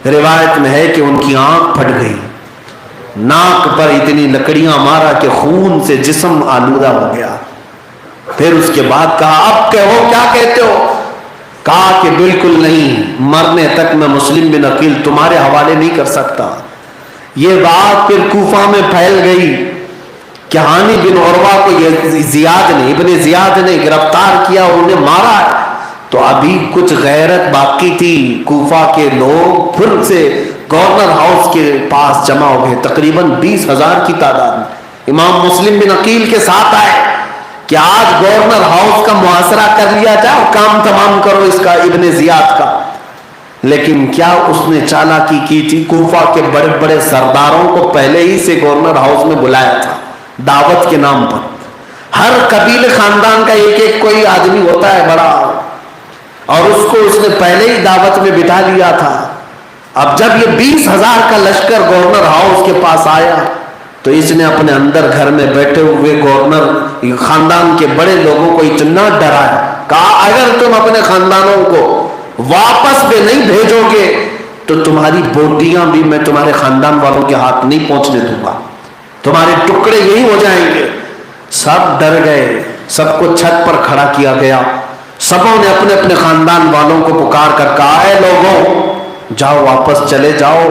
روایت میں ہے کہ ان کی آنکھ پھٹ گئی، ناک پر اتنی لکڑیاں مارا کہ خون سے جسم آلودہ ہو گیا۔ پھر اس کے بعد کہا اب کہو کیا کہتے ہو؟ کہا کہ بالکل نہیں، مرنے تک میں مسلم بن عقیل تمہارے حوالے نہیں کر سکتا۔ یہ بات پھر کوفہ میں پھیل گئی کہ ہانی بن عروہ کو ابن زیاد نے گرفتار کیا اور انہیں مارا ہے۔ تو ابھی کچھ غیرت باقی تھی، کوفہ کے لوگ پھر سے گورنر ہاؤس کے پاس جمع ہو گئے، تقریباً 20,000 کی تعداد میں امام مسلم بن عقیل کے ساتھ آئے کہ آج گورنر ہاؤس کا محاصرہ کر لیا جائے اور کام تمام کرو اس کا، ابن زیاد کا۔ لیکن کیا اس نے چالاکی کی تھی، کوفہ کے بڑے بڑے سرداروں کو پہلے ہی سے گورنر ہاؤس میں بلایا تھا دعوت کے نام پر۔ ہر قبیلے خاندان کا ایک ایک کوئی آدمی ہوتا ہے بڑا، اور اس کو اس نے پہلے ہی دعوت میں بٹھا لیا تھا۔ اب جب یہ 20,000 کا لشکر گورنر ہاؤس کے پاس آیا تو اس نے اپنے اندر گھر میں بیٹھے ہوئے گورنر خاندان کے بڑے لوگوں کو اتنا ڈرایا، کہا اگر تم اپنے خاندانوں کو واپس بھی نہیں بھیجو گے تو تمہاری بوٹیاں بھی میں تمہارے خاندان والوں کے ہاتھ نہیں پہنچنے دوں گا، تمہارے ٹکڑے یہی ہو جائیں گے۔ سب ڈر گئے، سب کو چھت پر کھڑا کیا گیا، سبوں نے اپنے اپنے خاندان والوں کو پکار کر کہا اے لوگوں جاؤ واپس چلے جاؤ،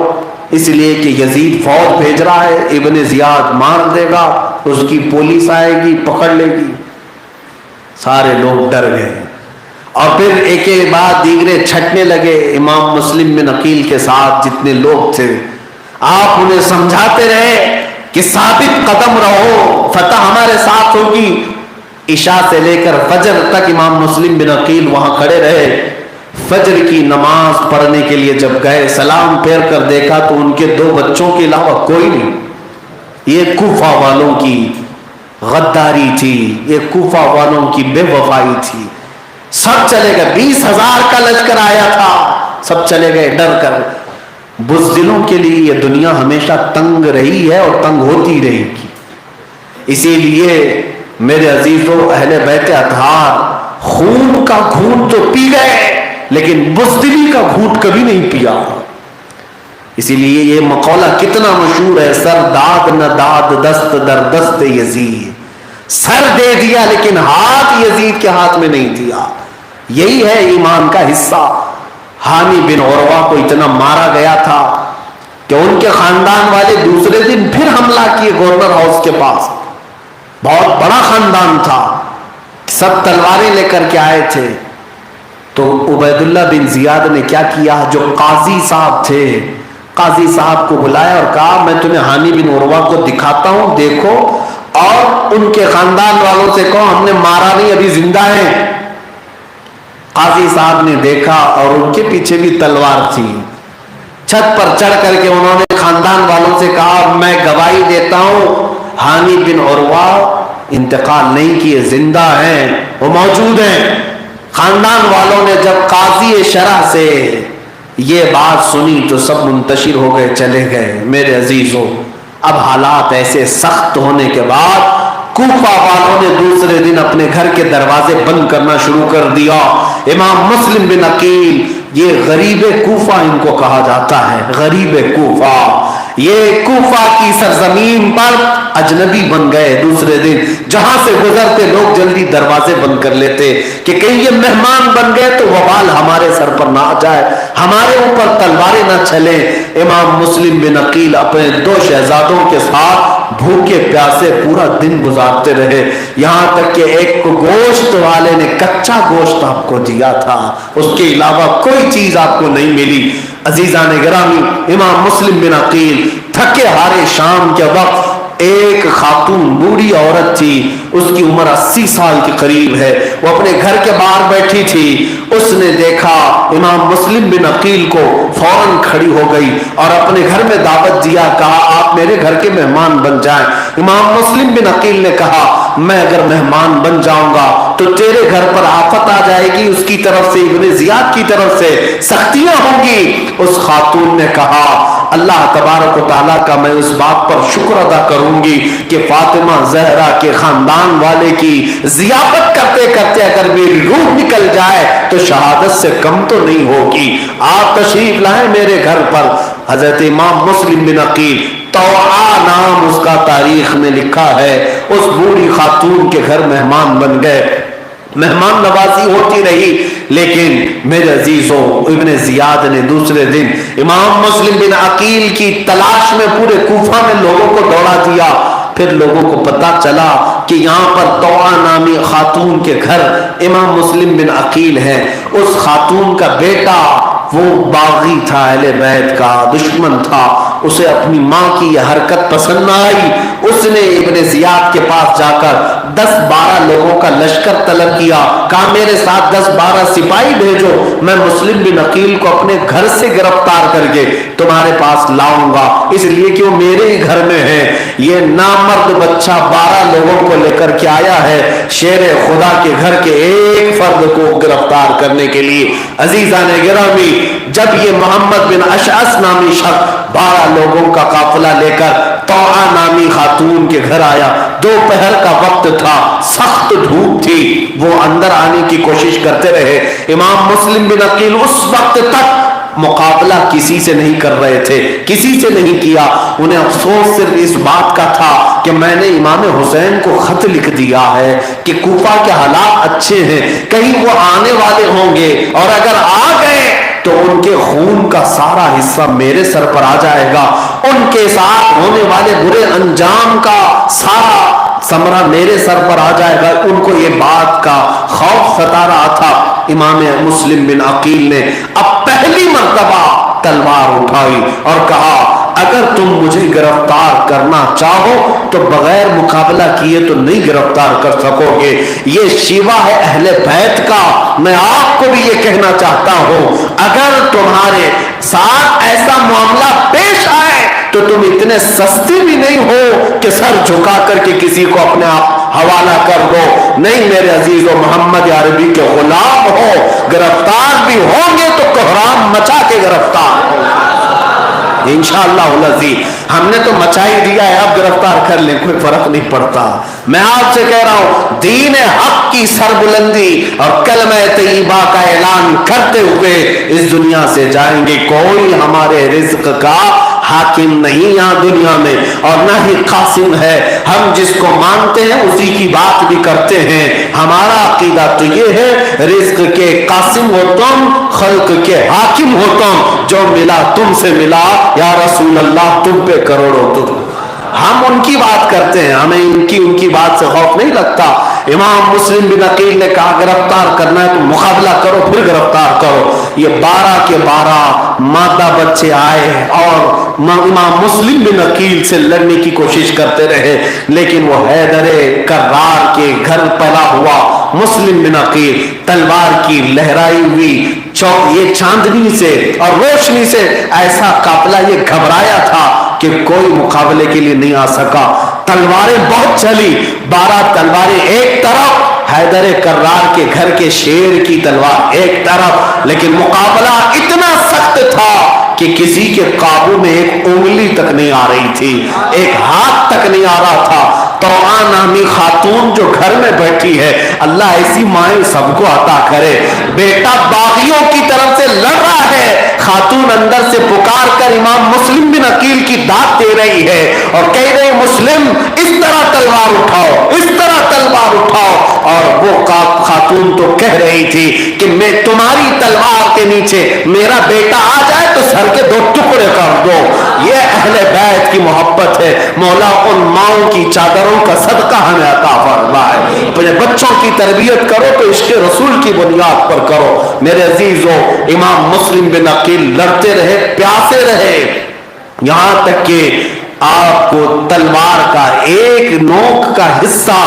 اس لیے کہ یزید فوج بھیج رہا ہے، ابن زیاد مار دے گا، اس کی پولیس آئے گی پکڑ لے گی۔ سارے لوگ ڈر گئے اور پھر ایک کے بعد دیگرے چھٹنے لگے امام مسلم بن عقیل کے ساتھ جتنے لوگ تھے۔ آپ انہیں سمجھاتے رہے کہ ثابت قدم رہو، فتح ہمارے ساتھ ہوگی۔ عشاء سے لے کر فجر تک امام مسلم بن عقیل وہاں کھڑے رہے۔ فجر کی نماز پڑھنے کے لیے جب گئے، سلام پھیر کر دیکھا تو ان کے 2 بچوں کے علاوہ کوئی نہیں۔ یہ کوفہ والوں کی غداری تھی، یہ کوفہ والوں کی بے وفائی تھی۔ سب چلے گئے، 20,000 کا لشکر آیا تھا، سب چلے گئے ڈر کر۔ بزدلوں کے لیے یہ دنیا ہمیشہ تنگ رہی ہے اور تنگ ہوتی رہے گی۔ اسی لیے میرے عزیزوں، اہل بیت اطہار خون کا گھونٹ تو پی گئے لیکن بزدلی کا گھونٹ کبھی نہیں پیا۔ اسی لیے یہ مقولہ کتنا مشہور ہے، سر داد نہ داد دست در دست یزید، سر دے دیا لیکن ہاتھ یزید کے ہاتھ میں نہیں دیا۔ یہی ہے ایمان کا حصہ۔ حامی بن عروہ کو اتنا مارا گیا تھا کہ ان کے خاندان والے دوسرے دن پھر حملہ کیے گورنر ہاؤس کے پاس۔ بہت بڑا خاندان تھا، سب تلواریں لے کر کے آئے تھے۔ تو عبید اللہ بن زیاد نے کیا کیا، جو قاضی صاحب تھے، قاضی صاحب کو بلایا اور کہا میں تمہیں حانی بن عروہ کو دکھاتا ہوں، دیکھو اور ان کے خاندان والوں سے کہو ہم نے مارا نہیں، ابھی زندہ ہیں۔ قاضی صاحب نے دیکھا اور ان کے پیچھے بھی تلوار تھی۔ چھت پر چڑھ کر کے انہوں نے خاندان والوں سے کہا میں گواہی دیتا ہوں حانی بن عروہ انتقال نہیں کیے، زندہ ہیں، وہ موجود ہیں۔ خاندان والوں نے جب قاضی شرع سے یہ بات سنی تو سب منتشر ہو گئے، چلے گئے۔ میرے عزیزوں، اب حالات ایسے سخت ہونے کے بعد کوفہ والوں نے دوسرے دن اپنے گھر کے دروازے بند کرنا شروع کر دیا۔ امام مسلم بن عقیل، یہ غریب کوفہ ان کو کہا جاتا ہے، غریب کوفہ، یہ کوفہ کی سرزمین پر اجنبی بن گئے۔ دوسرے دن جہاں سے گزرتے لوگ جلدی دروازے بند کر لیتے کہ کہیں یہ مہمان بن گئے تو وبال ہمارے سر پر نہ آ جائے، ہمارے اوپر تلواریں نہ چلیں۔ امام مسلم بن عقیل اپنے 2 شہزادوں کے ساتھ بھوکے پیاسے پورا دن گزارتے رہے، یہاں تک کہ ایک گوشت والے نے کچا گوشت آپ کو دیا تھا، اس کے علاوہ کوئی چیز آپ کو نہیں ملی۔ عزیزان گرامی، امام مسلم بن عقیل تھکے ہارے شام کے وقت ایک خاتون بوڑھی عورت تھی، اس کی عمر 80 سال کے قریب ہے، وہ اپنے گھر کے باہر بیٹھی تھی۔ اس نے دیکھا امام مسلم بن عقیل کو، فوراً کھڑی ہو گئی اور اپنے گھر میں دعوت دیا، کہا آپ میرے گھر کے مہمان بن جائیں۔ امام مسلم بن عقیل نے کہا میں اگر مہمان بن جاؤں گا تو تیرے گھر پر آفت آ جائے گی، اس کی طرف سے ابن زیاد کی طرف سے سختیاں ہوں گی۔ اس خاتون نے کہا اللہ تبارک و تعالیٰ کا میں اس بات پر شکر ادا کروں گی کہ فاطمہ زہرا کے خاندان والے کی ضیافت کرتے کرتے اگر میری روح نکل جائے تو شہادت سے کم تو نہیں ہوگی، آپ تشریف لائیں میرے گھر پر۔ حضرت امام مسلم بن عقیل، توعا نام اس کا تاریخ میں لکھا ہے، اس بوڑھی خاتون کے گھر مہمان بن گئے۔ مہمان نوازی ہوتی رہی، لیکن میرے عزیزوں ابن زیاد نے دوسرے دن امام مسلم بن عقیل کی تلاش میں پورے کوفہ میں لوگوں کو دوڑا دیا۔ پھر لوگوں کو پتا چلا کہ یہاں پر توعا نامی خاتون کے گھر امام مسلم بن عقیل ہے۔ اس خاتون کا بیٹا وہ باغی تھا، اہل بیت کا دشمن تھا، اسے اپنی ماں کی یہ حرکت پسند نہ آئی. اس نے ابن زیاد کے پاس جا کر 10-12 لوگوں کا لشکر طلب کیا. کہا میرے ساتھ 10-12 سپاہی بھیجو, میں مسلم بن عقیل کو اپنے گھر سے گرفتار کر کے تمہارے پاس لاؤں گا, اس لیے کہ وہ میرے ہی گھر میں ہے. یہ نامرد بچہ 12 لوگوں کو لے کر کے آیا ہے شیر خدا کے گھر کے ایک فرد کو گرفتار کرنے کے لیے. عزیزان گرامی, جب یہ محمد بن اشعث نامی شخص 12 لوگوں کا قافلہ لے کر طوعہ نامی خاتون کے گھر آیا, دوپہر کا وقت تھا, سخت دھوپ تھی, وہ اندر آنے کی کوشش کرتے رہے. امام مسلم بن عقیل اس وقت تک مقابلہ کسی سے نہیں کر رہے تھے, کسی سے نہیں کیا. انہیں افسوس صرف اس بات کا تھا کہ میں نے امام حسین کو خط لکھ دیا ہے کہ کوفہ کے حالات اچھے ہیں, کہیں وہ آنے والے ہوں گے اور اگر آ گئے تو ان کے خون کا سارا حصہ میرے سر پر آ جائے گا, ان کے ساتھ ہونے والے برے انجام کا سارا ثمرہ میرے سر پر آ جائے گا. ان کو یہ بات کا خوف ستا رہا تھا. امام مسلم بن عقیل نے اب پہلی مرتبہ تلوار اٹھائی اور کہا اگر تم مجھے گرفتار کرنا چاہو تو بغیر مقابلہ کیے تو نہیں گرفتار کر سکو گے. یہ شیوہ ہے اہل بیت کا. میں آپ کو بھی یہ کہنا چاہتا ہوں, اگر تمہارے ساتھ ایسا معاملہ پیش آئے تو تم اتنے سستے بھی نہیں ہو کہ سر جھکا کر کے کسی کو اپنے آپ حوالہ کر دو. نہیں میرے عزیز و محمد عربی کے غلام ہو, گرفتار بھی ہوں گے تو کوہرام مچا کے گرفتار ہو انشاءاللہ العزیز. ہم نے تو مچا ہی دیا ہے, اب گرفتار کر لیں, کوئی فرق نہیں پڑتا. میں آپ سے کہہ رہا ہوں, دین حق کی سربلندی اور کلمہ طیبہ کا اعلان کرتے ہوئے اس دنیا سے جائیں گے. کوئی ہمارے رزق کا حاکم نہیں یہاں دنیا میں, اور نہ ہی قاسم ہے. ہم جس کو مانتے ہیں اسی کی بات بھی کرتے ہیں. ہمارا عقیدہ تو یہ ہے رزق کے قاسم ہو تم, خلق کے حاکم ہو تم, جو ملا تم سے ملا یا رسول اللہ تم پہ کروڑوں تم. ہم ان کی بات کرتے ہیں, ہمیں ان کی بات سے خوف نہیں لگتا. امام مسلم بن عقیل نے کہا گرفتار کرنا ہے تو مقابلہ کرو, پھر گرفتار کرو. یہ 12 کے 12 مادہ بچے آئے اور امام مسلم بن عقیل سے لڑنے کی کوشش کرتے رہے, لیکن وہ حیدر کرار کے گھر پیدا ہوا مسلم بن عقیل تلوار کی لہرائی ہوئی یہ چاندنی سے اور روشنی سے ایسا قافلہ یہ گھبرایا تھا کہ کوئی مقابلے کے لیے نہیں آ سکا. تلواریں بہت چلی, 12 تلواریں ایک طرف, حیدر کرار کے گھر کے شیر کی تلوار ایک طرف, لیکن مقابلہ اتنا سخت تھا کہ کسی کے قابو میں ایک انگلی تک نہیں آ رہی تھی, ایک ہاتھ تک نہیں آ رہا تھا. طوعہ نامی خاتون جو گھر میں بیٹھی ہے, اللہ ایسی مائیں سب کو عطا کرے, بیٹا باغیوں کی طرف سے لڑ رہا ہے, خاتون اندر سے پکار کر امام مسلم بن عقیل کی داد دے رہی ہے اور کہہ رہے مسلم اس طرح تلوار اٹھاؤ, اس طرح تلوار اٹھاؤ. اور وہ خاتون تو کہہ رہی تھی کہ میں تمہاری تلوار کے نیچے میرا بیٹا آ جائے تو سر کے 2 ٹکڑے کر دو. یہ اہل بیت کی محبت ہے. مولا ان ماؤں کی چادروں کا صدقہ ہمیں عطا فرمائے. اپنے بچوں کی تربیت کرو تو عشق رسول کی بنیاد پر کرو. میرے عزیزو, امام مسلم بن عقیل لڑتے رہے, پیاسے رہے, یہاں تک کہ آپ کو تلوار کا ایک نوک کا حصہ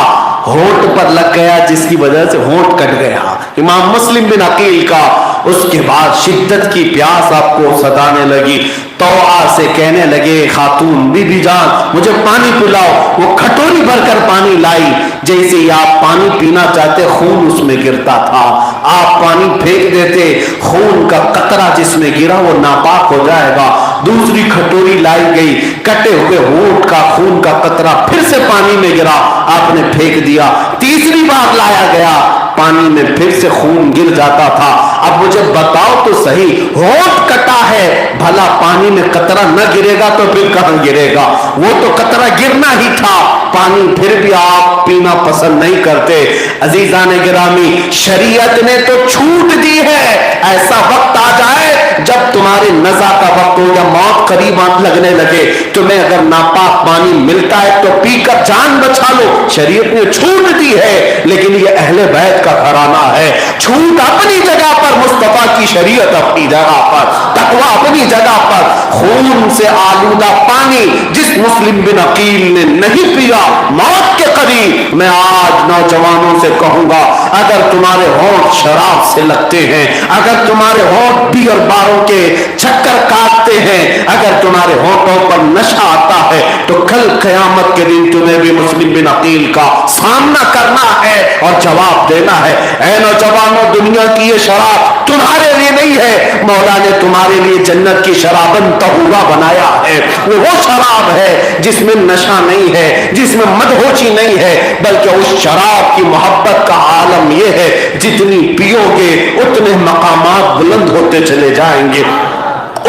ہونٹ پر لگ گیا, جس کی وجہ سے ہونٹ کٹ گیا امام مسلم بن عقیل کا. اس کے بعد شدت کی پیاس آپ کو ستانے لگی. طوعہ سے کہنے لگے خاتون بی بی جان مجھے پانی پلاؤ. وہ کھٹوری بھر کر پانی لائی. جیسے ہی آپ پانی پینا چاہتے خون اس میں گرتا تھا, آپ پانی پھینک دیتے, خون کا قطرہ جس میں گرا وہ ناپاک ہو جائے گا. دوسری کھٹوری لائی گئی, کٹے ہوئے ہونٹ کا خون کا قطرہ پھر سے پانی میں گرا, آپ نے پھینک دیا. تیسری بار لایا گیا, پانی میں پھر سے خون گر جاتا تھا. اب مجھے بتاؤ تو صحیح, ہونٹ کٹا ہے, بھلا پانی میں قطرہ نہ گرے گا تو پھر کہاں گرے گا؟ وہ تو قطرہ گرنا ہی تھا. پانی پھر بھی آپ پینا پسند نہیں کرتے. عزیزان گرامی, شریعت نے تو چھوٹ دی ہے, ایسا وقت آ جائے جب تمہارے تمہارے نزع کا وقت ہو یا موت قریب لگنے لگے، تمہیں اگر ناپاک پانی ملتا ہے تو پی کر جان بچا لو۔ شریعت نے چھوٹ دی ہے، لیکن یہ اہل بیت کا گھرانہ ہے۔ چھوٹ اپنی جگہ پر، مصطفیٰ کی شریعت اپنی جگہ پر، تقویٰ اپنی جگہ پر۔ خون سے آلودہ پانی جس مسلم بن عقیل نے نہیں پیا موت کے قریب، میں آج نوجوانوں سے کہوں گا، اگر تمہارے ہونٹ شراب سے لگتے ہیں، اگر تمہارے ہونٹ بیئر باروں کے چکر کاٹتے ہیں، اگر تمہارے ہونٹوں پر نشہ آتا ہے، تو کل قیامت کے دن تمہیں بھی مسلم بن عقیل کا سامنا کرنا ہے اور جواب دینا ہے۔ اے نوجوانوں، دنیا کی یہ شراب تمہارے لیے نہیں ہے، مولا نے تمہارے لیے جنت کی شرابن طہورا بنایا ہے۔ وہ شراب ہے جس میں نشہ نہیں ہے، جس میں مدہوشی نہیں ہے، بلکہ اس شراب کی محبت کا عالم یہ ہے، جتنی پیو گے اتنے مقامات بلند ہوتے چلے جائیں گے۔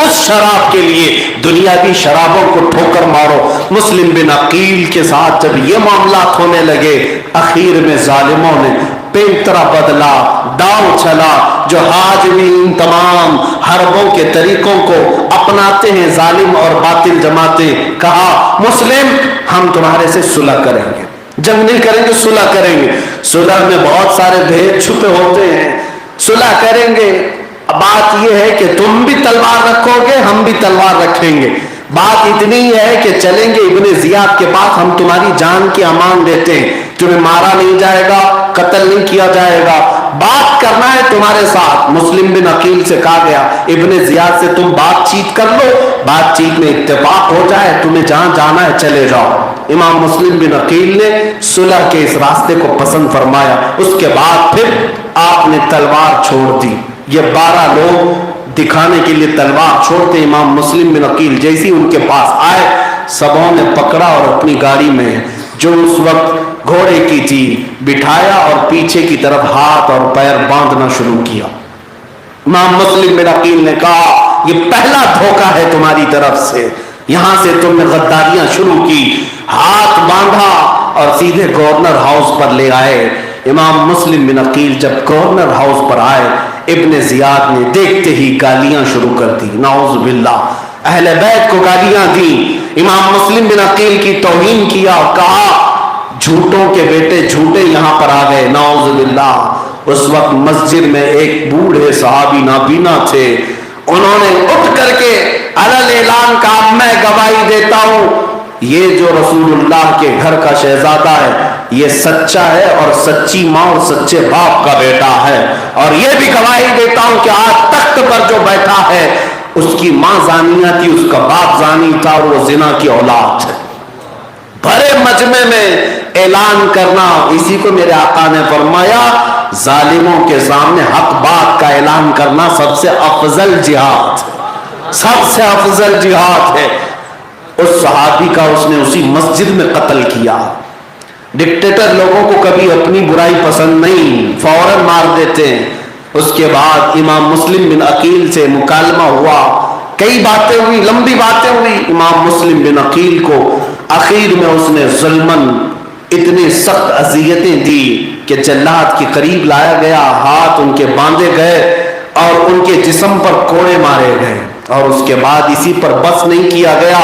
اس شراب کے لیے دنیاوی شرابوں کو ٹھوکر مارو۔ مسلم بن عقیل کے ساتھ جب یہ معاملات ہونے لگے، اخیر میں ظالموں نے پینترا بدلا، داؤ چلا۔ جو حاجمین تمام حربوں کے طریقوں کو اپناتے ہیں، ظالم اور باطل جماعتیں، کہا مسلم ہم تمہارے سے صلح کریں گے، جنگ نہیں کریں گے، صلح کریں گے۔ صلح میں بہت سارے بھید چھپے ہوتے ہیں، صلح کریں گے۔ بات یہ ہے کہ تم بھی تلوار رکھو گے، ہم بھی تلوار رکھیں گے۔ بات اتنی ہے کہ چلیں گے ابن زیاد کے پاس، ہم تمہاری جان کی امان دیتے ہیں، تمہیں مارا نہیں جائے گا، قتل نہیں کیا جائے گا، بات کرنا ہے تمہارے ساتھ۔ مسلم بن عقیل سے کہا گیا ابن زیاد سے تم بات چیت کر لو، بات چیت میں اتفاق ہو جائے، تمہیں جہاں جانا ہے چلے جاؤ۔ امام مسلم بن عقیل نے صلح کے اس راستے کو پسند فرمایا۔ اس کے بعد پھر آپ نے تلوار چھوڑ دی۔ یہ 12 لوگ دکھانے کے لیے تلوار چھوڑتے، امام مسلم بن عقیل جیسی ان کے پاس آئے، سبوں نے پکڑا اور اپنی گاڑی میں جو اس وقت گھوڑے کی تھی بٹھایا اور پیچھے کی طرف ہاتھ اور پیر باندھنا شروع کیا۔ امام مسلم بن عقیل نے کہا یہ پہلا دھوکہ ہے تمہاری طرف سے، یہاں سے تم نے غداریاں شروع کی۔ ہاتھ باندھا اور سیدھے گورنر ہاؤس پر لے آئے۔ امام مسلم بن عقیل جب گورنر ہاؤس پر آئے، ابن زیاد نے دیکھتے ہی گالیاں شروع کر دی، نعوذ باللہ، اہل بیت کو گالیاں دی، امام مسلم بن عقیل کی توہین کیا اور کہا جھوٹوں کے بیٹے جھوٹے یہاں پر آ گئے، نعوذ باللہ۔ اس وقت مسجد میں ایک بوڑھے صحابی نابینا تھے، انہوں نے اٹھ کر کے علل اعلان کہا میں گواہی دیتا ہوں یہ جو رسول اللہ کے گھر کا شہزادہ ہے یہ سچا ہے اور سچی ماں اور سچے باپ کا بیٹا ہے، اور یہ بھی گواہی دیتا ہوں کہ آج تخت پر جو بیٹھا ہے اس کی ماں زانیہ تھی، اس کا باپ زانی تھا اور وہ زنا کی اولاد ہے۔ بڑے مجمع میں اعلان کرنا، اسی کو میرے آقا نے فرمایا ظالموں کے سامنے حق بات کا اعلان کرنا سب سے افضل جہاد، سب سے افضل جہاد ہے۔ اس صحابی کا اس نے اسی مسجد میں قتل کیا۔ ڈکٹیٹر لوگوں کو کبھی اپنی برائی پسند نہیں، فوراً مار دیتے ہیں۔ اس کے بعد امام مسلم بن عقیل سے مکالمہ ہوا، کئی باتیں ہوئی، لمبی باتیں ہوئی۔ امام مسلم بن عقیل کو آخر میں اس نے ظلماً اتنی سخت اذیتیں دی کہ جلاد کے قریب لایا گیا، ہاتھ ان کے باندھے گئے اور ان کے جسم پر کوڑے مارے گئے، اور اس کے بعد اسی پر بس نہیں کیا گیا،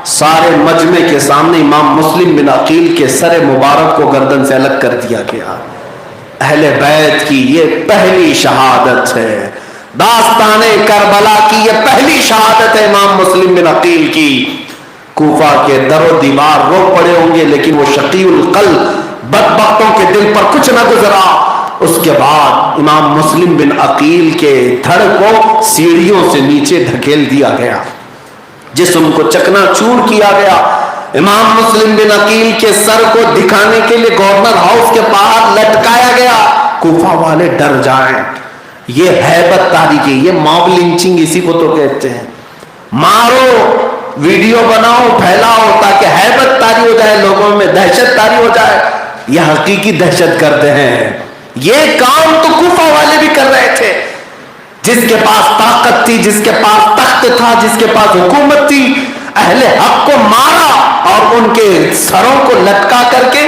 سارے مجمع کے سامنے امام مسلم بن عقیل کے سر مبارک کو گردن سے الگ کر دیا گیا۔ اہل بیت کی یہ پہلی شہادت ہے، داستان کربلا کی یہ پہلی شہادت ہے امام مسلم بن عقیل کی۔ کوفہ کے در و دیوار رو پڑے ہوں گے، لیکن وہ شقی القلب بدبختوں کے دل پر کچھ نہ گزرا۔ اس کے بعد امام مسلم بن عقیل کے دھڑ کو سیڑھیوں سے نیچے دھکیل دیا گیا، جسم کو چکنا چور کیا گیا۔ امام مسلم بن عقیل کے سر کو دکھانے کے لیے گورنر ہاؤس کے باہر لٹکایا گیا، کوفہ والے ڈر جائیں۔ یہ ہیبت تاریخی، یہ موب لنچنگ اسی کو تو کہتے ہیں۔ مارو، ویڈیو بناؤ، پھیلاؤ تاکہ ہیبت تاری ہو جائے، لوگوں میں دہشت تاری ہو جائے۔ یہ حقیقی دہشت گرد ہیں۔ یہ کام تو کوفہ والے بھی کر رہے تھے، جس کے پاس طاقت تھی، جس کے پاس تخت تھا، جس کے پاس حکومت تھی، اہل حق کو مارا اور ان کے سروں کو لٹکا کر کے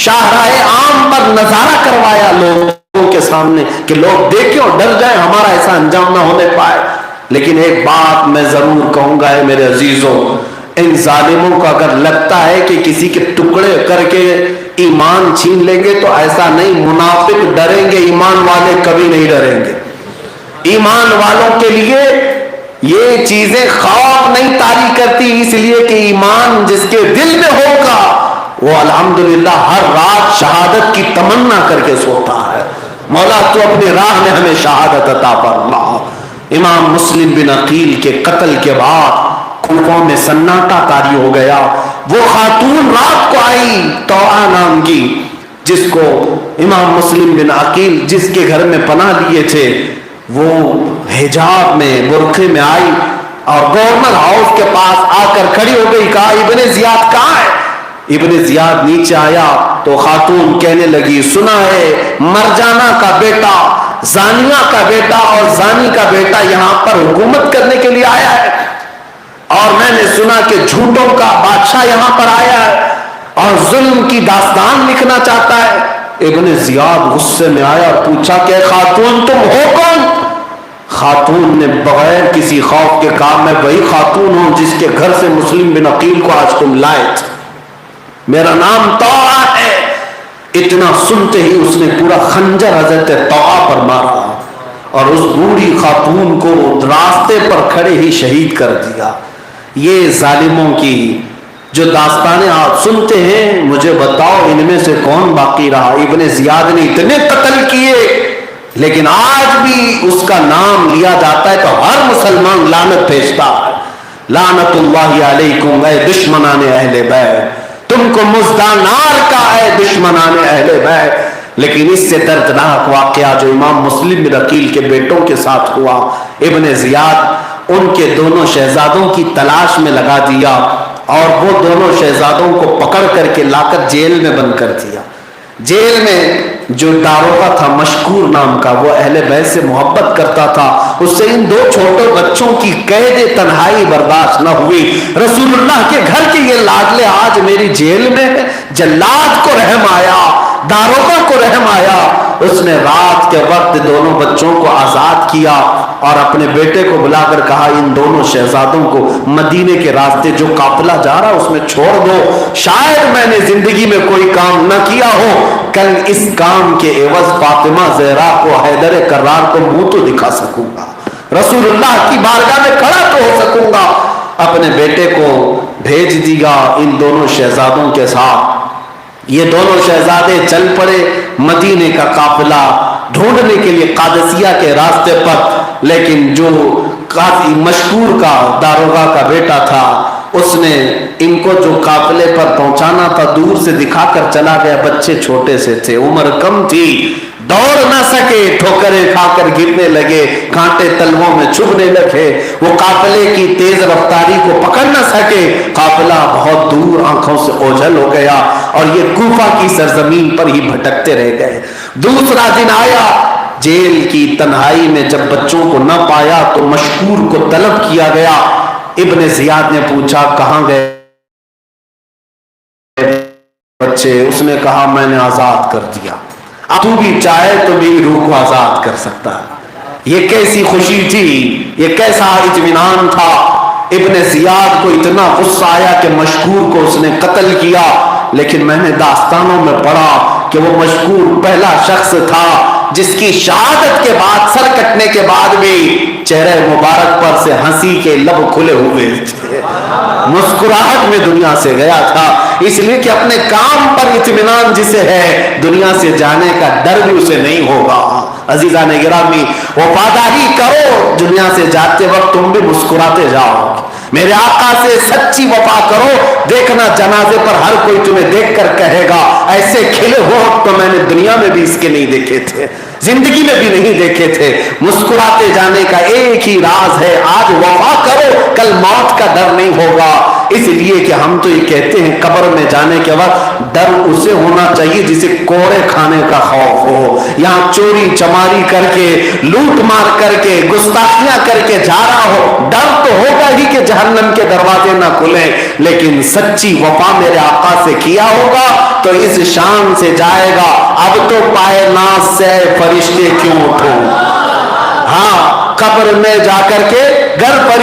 شاہراہ عام پر نظارہ کروایا لوگوں کے سامنے کہ لوگ دیکھیں اور ڈر جائیں، ہمارا ایسا انجام نہ ہونے پائے۔ لیکن ایک بات میں ضرور کہوں گا ہے میرے عزیزوں، ان ظالموں کو اگر لگتا ہے کہ کسی کے ٹکڑے کر کے ایمان چھین لیں گے تو ایسا نہیں، منافق ڈریں گے، ایمان والے کبھی نہیں ڈریں گے۔ ایمان والوں کے لیے یہ چیزیں خوف نہیں طاری کرتی، اس لیے کہ ایمان جس کے دل میں ہوگا وہ الحمدللہ ہر رات شہادت کی تمنا کر کے سوتا ہے، مولا تو اپنی راہ میں ہمیں شہادت عطا فرما۔ امام مسلم بن عقیل کے قتل کے بعد کوفہ میں سناٹا طاری ہو گیا۔ وہ خاتون رات کو آئی توعہ نام کی، جس کو امام مسلم بن عقیل جس کے گھر میں پناہ لیے تھے، وہ حجاب میں برقعے میں آئی اور گورنر ہاؤس کے پاس آ کر کھڑی ہو گئی، کہا ابن زیاد کہاں ہے؟ ابن زیاد نیچے آیا تو خاتون کہنے لگی، سنا ہے مرجانہ کا بیٹا، زانیہ کا بیٹا اور زانی کا بیٹا یہاں پر حکومت کرنے کے لیے آیا ہے، اور میں نے سنا کہ جھوٹوں کا بادشاہ یہاں پر آیا ہے اور ظلم کی داستان لکھنا چاہتا ہے۔ ابن زیاد غصے میں آیا اور پوچھا کہ خاتون تم ہو کون؟ خاتون نے بغیر کسی خوف کے کہا، میں وہی خاتون ہوں جس کے گھر سے مسلم بن عقیل کو آج تم لائے تھے، میرا نام طوعہ ہے۔ اتنا سنتے ہی اس نے پورا خنجر حضرت طوعہ پر مارا اور اس بوڑھی خاتون کو راستے پر کھڑے ہی شہید کر دیا۔ یہ ظالموں کی جو داستانیں آپ سنتے ہیں، مجھے بتاؤ ان میں سے کون باقی رہا؟ ابن زیاد نے اتنے قتل کیے، لیکن آج بھی اس کا نام لیا جاتا ہے تو ہر مسلمان لعنت بھیجتا ہے، لعنت اللہ علیکم اے دشمنان اہل بیت، تم کو مزدانار کا اے دشمنان اہل بیت۔ لیکن اس سے دردناک واقعہ جو امام مسلم بن عقیل کے بیٹوں کے ساتھ ہوا، ابن زیاد ان کے دونوں شہزادوں کی تلاش میں لگا دیا اور وہ دونوں شہزادوں کو پکڑ کر کے لا کر جیل میں بند کر دیا۔ جیل میں جو داروغہ تھا مشکور نام کا، وہ اہل بیت سے محبت کرتا تھا، اس سے ان دو چھوٹے بچوں کی قید تنہائی برداشت نہ ہوئی۔ رسول اللہ کے گھر کے یہ لاڈلے آج میری جیل میں ہیں، جلاد کو رحم آیا، داروغہ کو رحم آیا، اس نے رات کے وقت دونوں بچوں کو آزاد کیا اور اپنے بیٹے کو بلا کر کہا ان دونوں شہزادوں کو مدینے کے راستے جو قافلہ جا رہا اس میں چھوڑ دو، شاید میں نے زندگی میں کوئی کام نہ کیا ہو، کل اس کام کے عوض فاطمہ زہرا کو، حیدر کرار کو منہ تو دکھا سکوں گا، رسول اللہ کی بارگاہ میں کھڑا تو ہو سکوں گا۔ اپنے بیٹے کو بھیج دیا ان دونوں شہزادوں کے ساتھ۔ یہ دونوں شہزادے چل پڑے مدینے کا قافلہ ڈھونڈنے کے لیے قادسیہ کے راستے پر، لیکن جو قاضی مشکور کا داروغہ کا بیٹا تھا اس نے ان کو جو قافلے پر پہنچانا تھا دور سے دکھا کر چلا گیا۔ بچے چھوٹے سے تھے، عمر کم تھی، دوڑ نہ سکے، ٹھوکریں کھا کر گرنے لگے، کانٹے تلووں میں چبھنے لگے، وہ قافلے کی تیز رفتاری کو پکڑ نہ سکے، قافلہ بہت دور آنکھوں سے اوجھل ہو گیا اور یہ کوفہ کی سرزمین پر ہی بھٹکتے رہ گئے۔ دوسرا دن آیا، جیل کی تنہائی میں جب بچوں کو نہ پایا تو مشکور کو طلب کیا گیا۔ ابن زیاد نے پوچھا کہاں گئے بچے؟ اس نے کہا میں نے آزاد کر دیا، اب تو بھی چاہے تو میری روح کو آزاد کر سکتا ہے۔ یہ کیسی خوشی تھی، یہ کیسا اطمینان تھا۔ ابن زیاد کو اتنا غصہ آیا کہ مشکور کو اس نے قتل کیا، لیکن میں نے داستانوں میں پڑھا کہ وہ مشکور پہلا شخص تھا جس کی شہادت کے بعد، سر کٹنے کے بعد بھی چہرے مبارک پر سے ہنسی کے لب کھلے ہوئے تھے، مسکراہٹ میں دنیا سے گیا تھا، اس لیے کہ اپنے کام پر اطمینان جسے ہے دنیا سے جانے کا ڈر بھی اسے نہیں ہوگا۔ عزیزان گرامی، وفاداری کرو، دنیا سے جاتے وقت تم بھی مسکراتے جاؤ، میرے آقا سے سچی وفا کرو، دیکھنا جنازے پر ہر کوئی تمہیں دیکھ کر کہے گا ایسے کھلے ہو تو میں نے دنیا میں بھی اس کے نہیں دیکھے تھے، زندگی میں بھی نہیں دیکھے تھے۔ مسکراتے جانے کا ایک ہی راز ہے، آج وفا کرو، کل موت کا ڈر نہیں ہوگا۔ اس لیے کہ ہم تو یہ کہتے ہیں قبر میں جانے کے وقت ڈر اسے ہونا چاہیے جسے کوڑے کھانے کا خوف ہو، یہاں چوری چماری کر کے، لوٹ مار کر کے، گستاخیاں کر کے جا رہا ہو، ڈر تو ہوگا ہی کہ جہنم کے دروازے نہ کھلیں، لیکن سچی وفا میرے آقا سے کیا ہوگا تو اس شان سے جائے گا، اب تو پائے ناز سے فرشتے کیوں اٹھوں۔ ہاں، قبر میں جا کر کے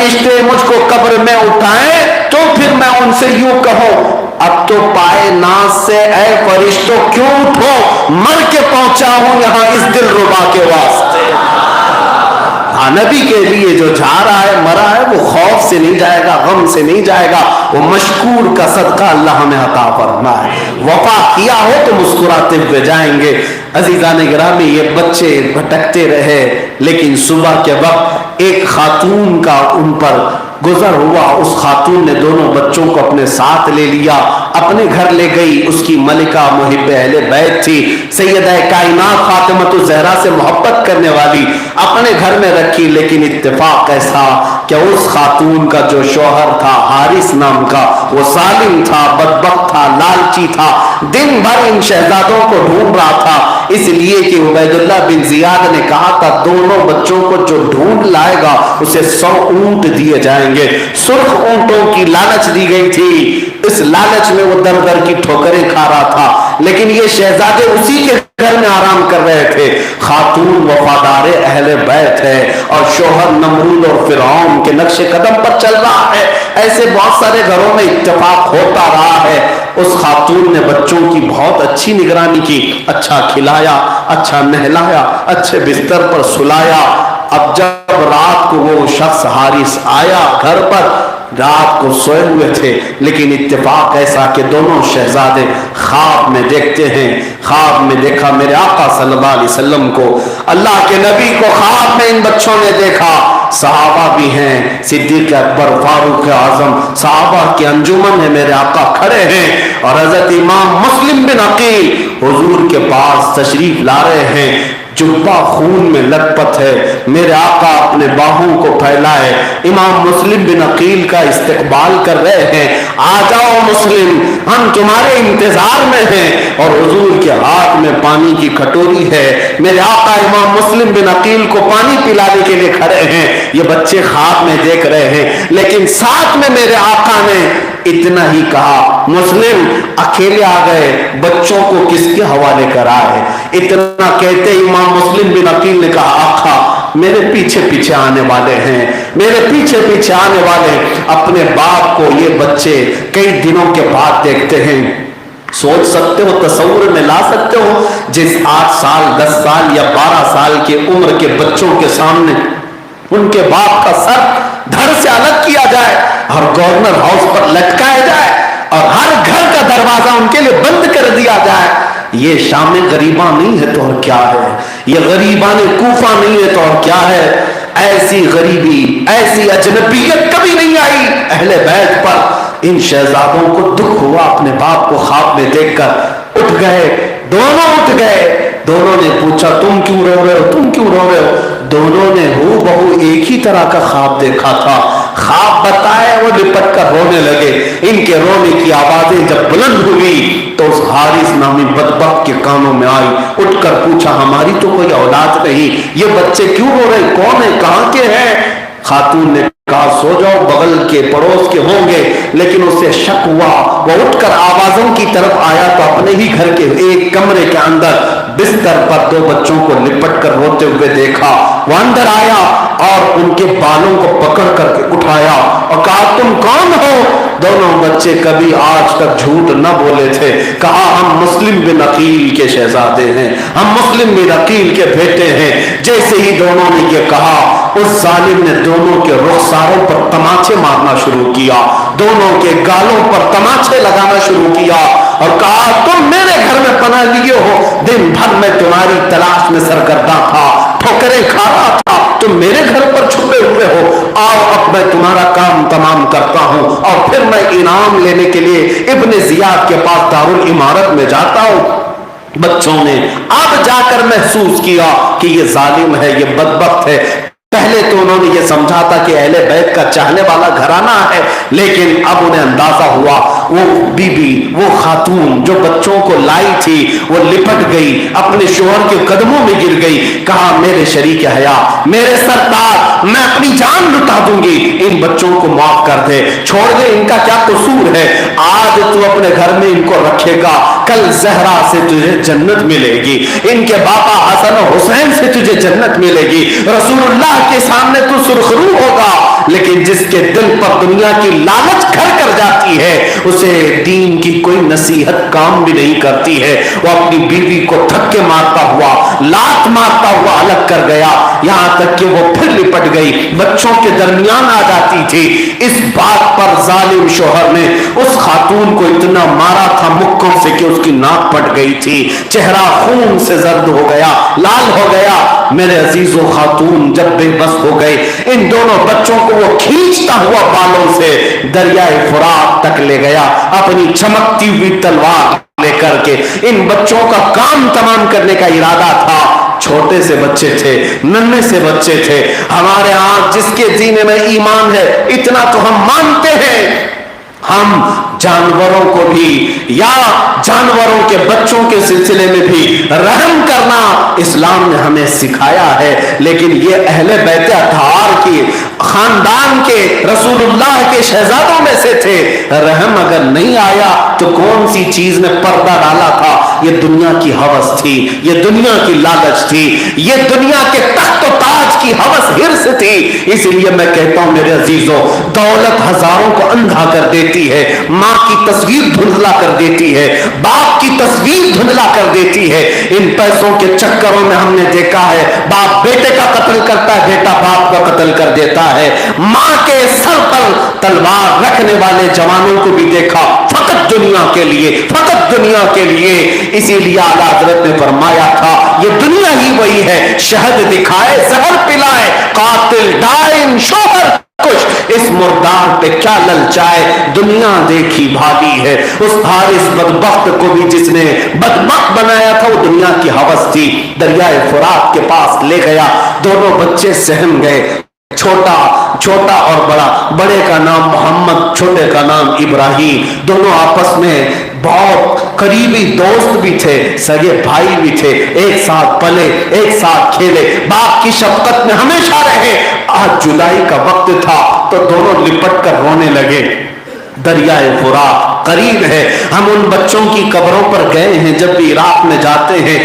فرشتے مجھ کو قبر میں اٹھائیں تو پھر میں ان سے یوں کہوں اب تو پائے ناز سے اے فرشتوں کیوں اٹھو، مر کے پہنچا ہوں یہاں اس دل ربا کے واسطے۔ نبی کے لیے جو جا رہا ہے مرا ہے وہ خوف سے نہیں جائے گا، غم سے نہیں جائے گا، وہ مشکور کا صدقہ اللہ ہمیں عطا فرمائے۔ وفا کیا ہو تو مسکراتے ہوئے جائیں گے۔ عزیزان گرامی، یہ بچے بھٹکتے رہے لیکن صبح کے وقت ایک خاتون کا ان پر گزر ہوا، اس خاتون نے دونوں بچوں کو اپنے ساتھ لے لیا، اپنے گھر لے گئی۔ اس کی ملکہ محب اہل بیت تھی، سیدہ کائنات فاطمہ الزہرا سے محبت کرنے والی، اپنے گھر میں رکھی۔ لیکن اتفاق ایسا کہ اس خاتون کا جو شوہر تھا حارث نام کا، وہ ظالم تھا، بدبخت تھا، لالچی تھا، دن بھر ان شہزادوں کو ڈھونڈ رہا تھا، اس لیے کہ عبید اللہ بن زیاد نے کہا تھا دونوں بچوں کو جو ڈھونڈ لائے گا اسے 100 اونٹ دیے جائیں گے۔ سرخ اونٹوں کی لالچ دی گئی تھی، اس لالچ میں وہ در در کی ٹھوکریں کھا رہا تھا، لیکن یہ شہزادے اسی کے گھر میں آرام کر رہے تھے۔ خاتون وفادار اہل بیت ہے اور شوہر نمرود اور فرعون کے نقش قدم پر چل رہا ہے۔ ایسے بہت سارے گھروں میں اتفاق ہوتا رہا ہے۔ اس خاتون نے بچوں کی بہت اچھی نگرانی کی، اچھا کھلایا، اچھا نہلایا، اچھے بستر پر سلایا۔ اب جب رات کو وہ شخص حارث آیا گھر پر، رات کو سوئے ہوئے تھے، لیکن اتفاق ایسا کہ دونوں شہزادے خواب میں دیکھتے ہیں۔ خواب میں دیکھا میرے آقا صلی اللہ علیہ وسلم کو، اللہ کے نبی کو خواب میں ان بچوں نے دیکھا۔ صحابہ بھی ہیں، صدیق اکبر، فاروق اعظم، صحابہ کی انجمن ہے، میرے آقا کھڑے ہیں اور حضرت امام مسلم بن عقیل حضور کے پاس تشریف لا رہے ہیں۔ جبہ خون میں لت پت ہے، میرے آقا اپنے باہوں کو پھیلائے امام مسلم بن عقیل کا استقبال کر رہے ہیں۔ آ جاؤ مسلم، ہم تمہارے انتظار میں ہیں، اور حضور کے ہاتھ میں پانی کی کٹوری ہے۔ میرے آقا امام مسلم بن عقیل کو پانی پلانے کے لیے کھڑے ہیں۔ یہ بچے خواب میں دیکھ رہے ہیں، لیکن ساتھ میں میرے آقا نے اتنا ہی کہا، مسلم اکیلے آ گئے، بچوں کو کس کے حوالے کرائے؟ اتنا کہتے امام مسلم بن عقیل نے کہا، آقا میرے پیچھے پیچھے آنے والے ہیں، میرے پیچھے پیچھے آنے والے اپنے باپ کو یہ بچے کئی دنوں کے بعد دیکھتے ہیں۔ سوچ سکتے ہو، تصور میں لا سکتے ہو، جس 8 سال 10 سال یا 12 سال کی عمر کے بچوں کے سامنے ان کے باپ کا سر دھڑ سے الگ کیا جائے اور گورنر ہاؤس پر لٹکایا جائے اور ہر گھر کا دروازہ ان کے لیے بند کر دیا جائے۔ یہ شام غریباں نہیں ہے تو اور کیا ہے، یہ غریبان کوفہ نہیں ہے تو اور کیا ہے۔ ایسی غریبی، ایسی اجنبیت کبھی نہیں آئی اہل بیت پر۔ ان شہزادوں کو دکھ ہوا اپنے باپ کو خواب میں دیکھ کر، اٹھ گئے، دونوں اٹھ گئے۔ دونوں نے پوچھا تم کیوں رو رہے ہو، تم کیوں رو رہے ہو؟ دونوں نے ہو بہو ایک ہی طرح کا خواب دیکھا تھا۔ خواب بتائے، وہ لپٹ کر رونے لگے۔ ان کے رونے کی آوازیں جب بلند ہوئی تو اس حارث نامی بدبخت کے کانوں میں آئی۔ اٹھ کر پوچھا ہماری تو کوئی اولاد نہیں، یہ بچے کیوں رو رہے، کون ہے، کہاں کے ہیں؟ خاتون نے کہا سو جاؤ، بغل کے پڑوس کے ہوں گے۔ لیکن اسے شک ہوا، وہ اٹھ کر آوازوں کی طرف آیا تو اپنے ہی گھر کے ایک کمرے کے اندر بستر پر 2 بچوں کو لپٹ کر روتے ہوئے دیکھا۔ وہ اندر آیا اور ان کے بالوں کو پکڑ کر کے اٹھایا اور کہا تم کون ہو؟ دونوں بچے کبھی آج تک جھوٹ نہ بولے تھے۔ کہا ہم مسلم بن عقیل کے شہزادے ہیں، ہم مسلم بن عقیل کے بیٹے ہیں۔ جیسے ہی دونوں نے یہ کہا، اس ظالم نے دونوں کے رخساروں پر تماچے مارنا شروع کیا، دونوں کے گالوں پر تماچے لگانا شروع کیا اور کہا تم میرے گھر میں پناہ لیے ہو، دن بھر میں تمہاری تلاش میں سرگرداں تھا، ٹھوکریں کھا رہا تھا، تم میرے گھر پر چھپے ہوئے ہو، آؤ اب میں تمہارا کام تمام کرتا ہوں اور پھر میں انعام لینے کے لیے ابن زیاد کے پاس دارالعمارت میں جاتا ہوں۔ بچوں نے اب جا کر محسوس کیا کہ یہ ظالم ہے، یہ بدبخت ہے۔ پہلے تو انہوں نے یہ سمجھا تھا کہ اہل بیت کا چاہنے والا گھرانہ ہے، لیکن اب انہیں اندازہ ہوا وہ بی بی، وہ خاتون جو بچوں کو لائی تھی، وہ لپٹ گئی، اپنے شوہر کے قدموں میں گر گئی۔ کہا میرے شریک حیا، میرے سردار، میں اپنی جان لٹا دوں گی، ان بچوں کو معاف کر دے، چھوڑ دے، ان کا کیا قصور ہے؟ آج تو اپنے گھر میں ان کو رکھے گا، کل زہرا سے تجھے جنت ملے گی، ان کے باپا حسن و حسین سے تجھے جنت ملے گی، رسول اللہ کے سامنے تو سرخرو ہوگا، لیکن جس کے دل پر دنیا کی لالچ گھر کر جاتی ہے اسے دین کی کوئی نصیحت کام بھی نہیں کرتی ہے. وہ اپنی بیوی کو دھکے مارتا ہوا لات مارتا ہوا الگ کر گیا, یہاں تک کہ وہ پھر لپٹ گئی, بچوں کے درمیان آ جاتی تھی. اس بات پر ظالم شوہر نے اس خاتون کو اتنا مارا تھا مکوں سے کہ اس کی ناک پھٹ گئی تھی, چہرہ خون سے زرد ہو گیا, لال ہو گیا. میرے عزیز و خاتون جب بے بس ہو گئے, ان دونوں بچوں کو وہ کھینچتا ہوا بالوں سے دریائے فرات تک لے گیا اپنی چمکتی ہوئی تلوار لے کر کے. ان بچوں کا کام تمام کرنے کا ارادہ تھا. چھوٹے سے بچے تھے, ننھے سے بچے تھے. ہمارے ہاں جس کے سینے میں ایمان ہے اتنا تو ہم مانتے ہیں, ہم جانوروں کو بھی یا جانوروں کے بچوں کے سلسلے میں بھی رحم کرنا اسلام نے ہمیں سکھایا ہے. لیکن یہ اہل بیت اطہار کی خاندان کے رسول اللہ کے شہزادوں میں سے تھے. رحم اگر نہیں آیا تو کون سی چیز نے پردہ ڈالا تھا؟ یہ دنیا کی ہوس تھی, یہ دنیا کی لالچ تھی, یہ دنیا کے تخت و تاج کی ہوس ہرس تھی. اس لیے میں کہتا ہوں میرے عزیزوں, دولت ہزاروں کو اندھا کر دیتی ہے, ماں کی تصویر دھندلا کر دیتی ہے, باپ کی تصویر دھندلا کر دیتی ہے. ان پیسوں کے چکروں میں ہم نے دیکھا ہے باپ بیٹے کا قتل کرتا ہے, بیٹا باپ کا قتل کر دیتا ہے. ماں کے سر پر تلوار رکھنے والے جوانوں کو بھی دیکھا فقط دنیا کے لیے, فقط دنیا کے لیے. اسی لیے اعلیٰ حضرت نے فرمایا تھا یہ دنیا ہی وہی ہے, شہد دکھائے زہر پلائے, قاتل ڈائن شوہر کچھ, اس مردار پہ کیا للچائے. دنیا دیکھی بھاگی ہے. اس حارث بدبخت کو بھی جس نے بدبخت بنایا تھا وہ دنیا کی ہوس تھی. دریائے فرات کے پاس لے گیا, دونوں بچے سہم گئے, چھوٹا اور بڑا. بڑے کا نام محمد, چھوٹے کا نام ابراہیم. دونوں آپس میں بہت قریبی دوست بھی تھے, سگے بھائی بھی تھے, ایک ساتھ پلے, ایک ساتھ کھیلے, باپ کی شفقت میں ہمیشہ رہے. آج جدائی کا وقت تھا تو دونوں لپٹ کر رونے لگے. دریائے فرات قریب ہے, ہم ان بچوں کی قبروں پر گئے ہیں. جب بھی عراق میں جاتے ہیں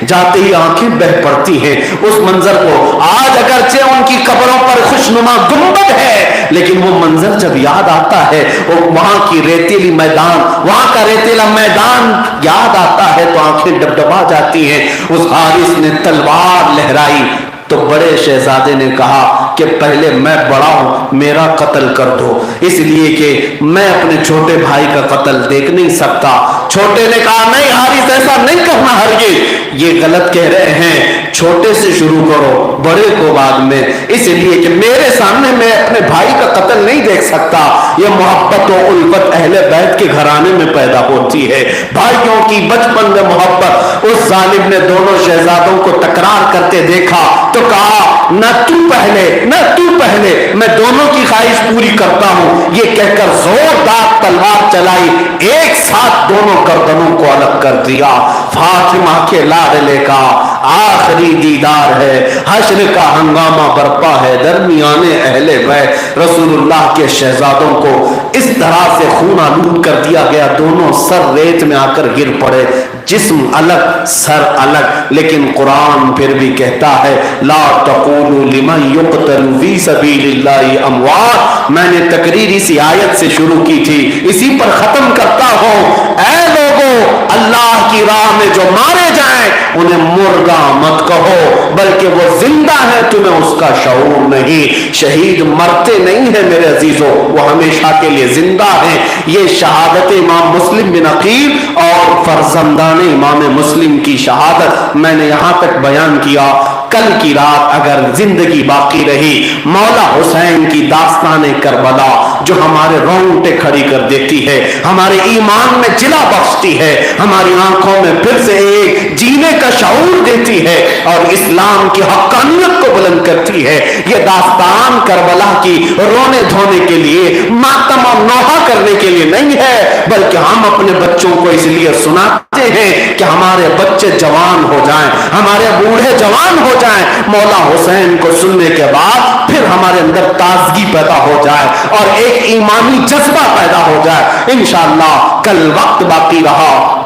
جاتے ہی آنکھیں بہ پڑتی ہیں اس منظر کو. آج اگرچہ ان کی قبروں پر خوشنما گنبد ہے لیکن وہ منظر جب یاد آتا ہے, وہاں کی ریتیلی میدان, وہاں کا ریتیلا میدان یاد آتا ہے تو آنکھیں ڈبڈبا جاتی ہیں. اس حارث نے تلوار لہرائی تو بڑے شہزادے نے کہا کہ پہلے میں بڑا ہوں, میرا قتل کر دو, اس لیے کہ میں اپنے چھوٹے بھائی کا قتل دیکھ نہیں سکتا. چھوٹے نے کہا نہیں حارث ایسا نہیں کرنا ہرگز, یہ غلط کہہ رہے ہیں, چھوٹے سے شروع کرو بڑے کو بعد میں, اس لیے کہ میرے سامنے میں اپنے بھائی کا قتل نہیں دیکھ سکتا. یہ محبت و الفت اہل بیت کے گھرانے میں پیدا ہوتی ہے, بھائیوں کی بچپن میں محبت. اس ظالم نے دونوں شہزادوں کو تکرار کرتے دیکھا تو کہا نہ تو پہلے نہ تو پہلے, میں دونوں کی خواہش پوری کرتا ہوں. یہ کہہ کر زوردار تلوار چلائی, ایک ساتھ دونوں گردنوں کو الگ کر دیا. فاطمہ کے لاڈلے کا آخری دیدار ہے, حشر کا ہنگامہ برپا ہے, درمیان اہل بیت رسول اللہ کے شہزادوں کو اس طرح سے خون آلود کر دیا گیا. دونوں سر ریت میں آ کر گر پڑے, جسم الگ سر الگ. لیکن قرآن پھر بھی کہتا ہے لا تقولوا لمن يقتل في سبيل الله اموات. میں نے تقریر اسی آیت سے شروع کی تھی, اسی پر ختم کرتا ہوں. اے لوگوں, اللہ کی راہ میں جو مارے جائیں انہیں مردہ مت کہو بلکہ وہ زندہ ہے, تمہیں اس کا شعور نہیں. شہید مرتے نہیں ہیں میرے عزیزوں, وہ ہمیشہ کے لیے زندہ ہیں. یہ شہادت امام مسلم بن عقیل اور فرزندان امام مسلم کی شہادت میں نے یہاں تک بیان کیا. کل کی رات اگر زندگی باقی رہی, مولا حسین کی داستان کربلا جو ہمارے رونگٹے کھڑی کر دیتی ہے, ہمارے ایمان میں جلا بخشتی ہے, ہماری آنکھوں میں پھر سے ایک جینے کا شعور دیتی ہے اور اسلام کی حقانیت کو بلند کرتی ہے. یہ داستان کربلا کی رونے دھونے کے لیے, ماتم اور نوحہ کرنے کے لیے نہیں ہے, بلکہ ہم اپنے بچوں کو اس لیے سناتے ہیں کہ ہمارے بچے جوان ہو جائیں, ہمارے بوڑھے جوان ہو جائیں. مولا حسین کو سننے کے بعد پھر ہمارے اندر تازگی پیدا ہو جائے اور ایک ایمانی جذبہ پیدا ہو جائے. انشاءاللہ کل وقت باقی رہا,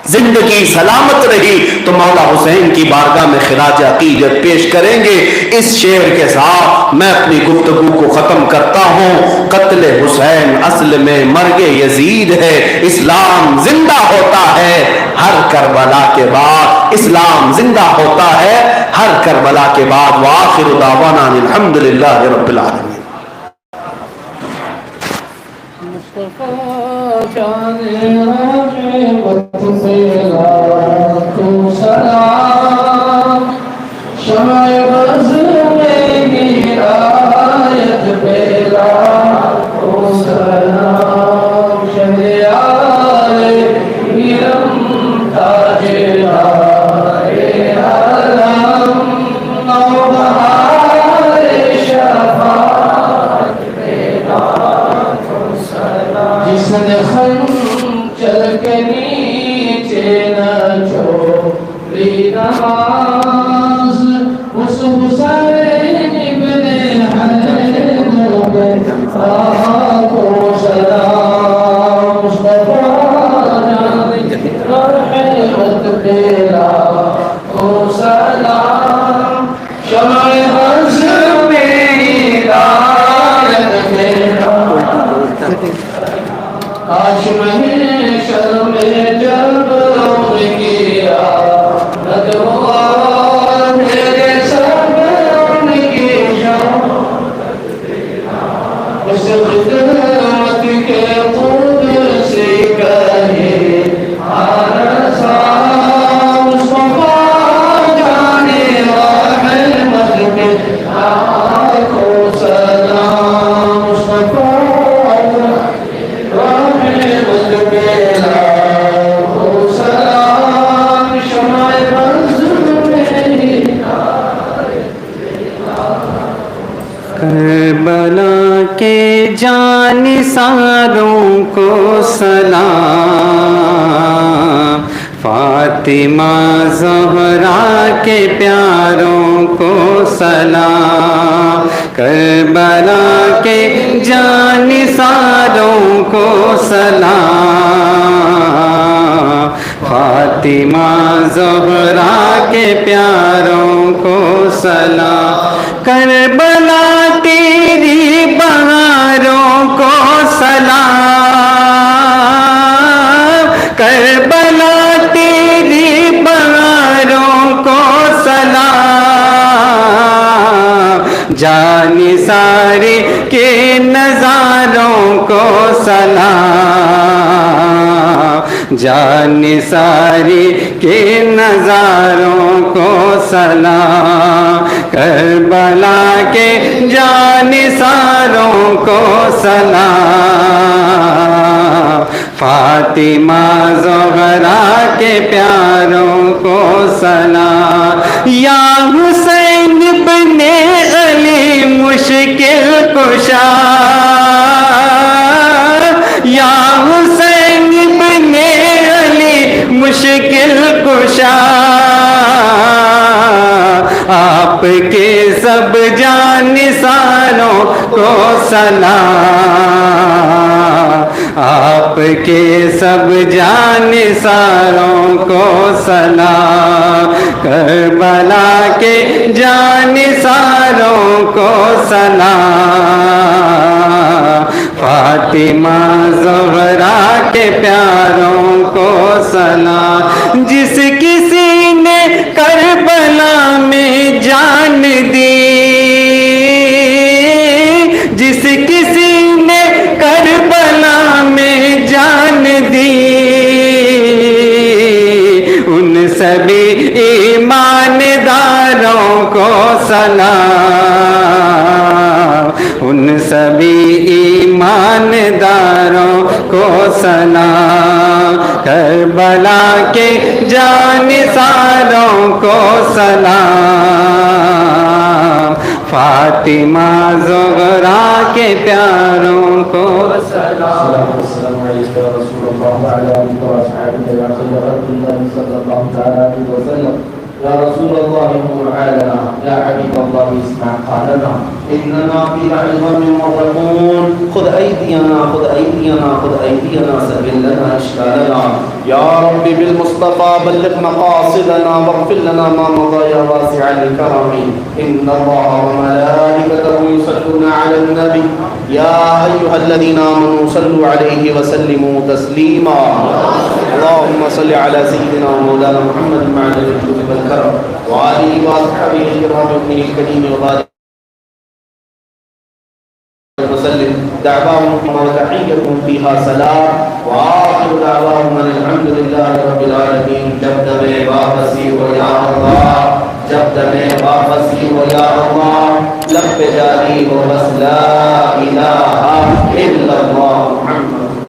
زندگی سلامت رہی تو مولا حسین کی بارگاہ میں خراج عقیدت پیش کریں گے. اس شعر کے ساتھ میں اپنی گفتگو کو ختم کرتا حسین اصل میں مرگ یزید ہے، اسلام زندہ ہوتا ہے ہر کربلا کے بعد، اسلام زندہ ہوتا ہے ہر کربلا کے بعد۔ وآخر دعوانا الحمدللہ رب العالمین۔ کربلا کے جانثاروں کو سلام، فاطمہ زہرا کے پیاروں کو سلام، کربلا کے جانثاروں کو سلام، فاطمہ زہرا کے پیاروں کو سلام، کربلا تیری بہاروں کو سلام، کربلا تیری بہاروں کو سلام، جانثاری کے نظاروں کو سلام، جانثاری کے نظاروں کو سلام، کربلا کے جانثاروں کو سلام، فاطمہ زہرا کے پیاروں کو سلام، یا حسین ابن علی مشکل کشا، یا حسین ابن علی مشکل کشا، آپ کے سب جانثاروں کو سلام، آپ کے سب جانثاروں کو سلام، کربلا کے جانثاروں کو سلام، فاطمہ زہرا کے پیاروں کو سلام، جس کسی نے کربلا میں جان دی، جس کسی نے کربلا میں جان دی، ان سبھی ایمانداروں کو سلام، ان سبھی ایمانداروں کو سلام، کربلا کے جانثاروں کو سلام، فاطمہ زہرا کے پیاروں کو سلام۔ السلام علیکم یا رسول اللہ وعلی آلہ وصحبہ یا خیر خلق اللہ صلی اللہ علیہ وسلم۔ يا رسول الله قل لنا، يا حبيب الله اسمع قالنا، إننا في العظام مرقون، خذ أيدينا خذ أيدينا خذ أيدينا سهل لنا إشكالنا. يا رب بالمصطفى بلغ مقاصدنا واغفر لنا ما مضى يا واسع الكرم. إن الله وملائكته يصلون على النبي يا أيها الذين آمنوا صلوا عليه وسلموا تسليما. اللهم صل على سيدنا ومولانا محمد معدن الجود والكرم وآله وأصحابه الكرام وابنه الكريم وبارك وسلم. دعواهم وتحيتهم فيها سلام وآخر دعواهم أن الحمد لله رب العالمين. جب دمے واپسی ہو یا اللہ، جب دمے واپسی ہو یا اللہ، لب پہ جاری ہو بس لا الہ الا اللہ.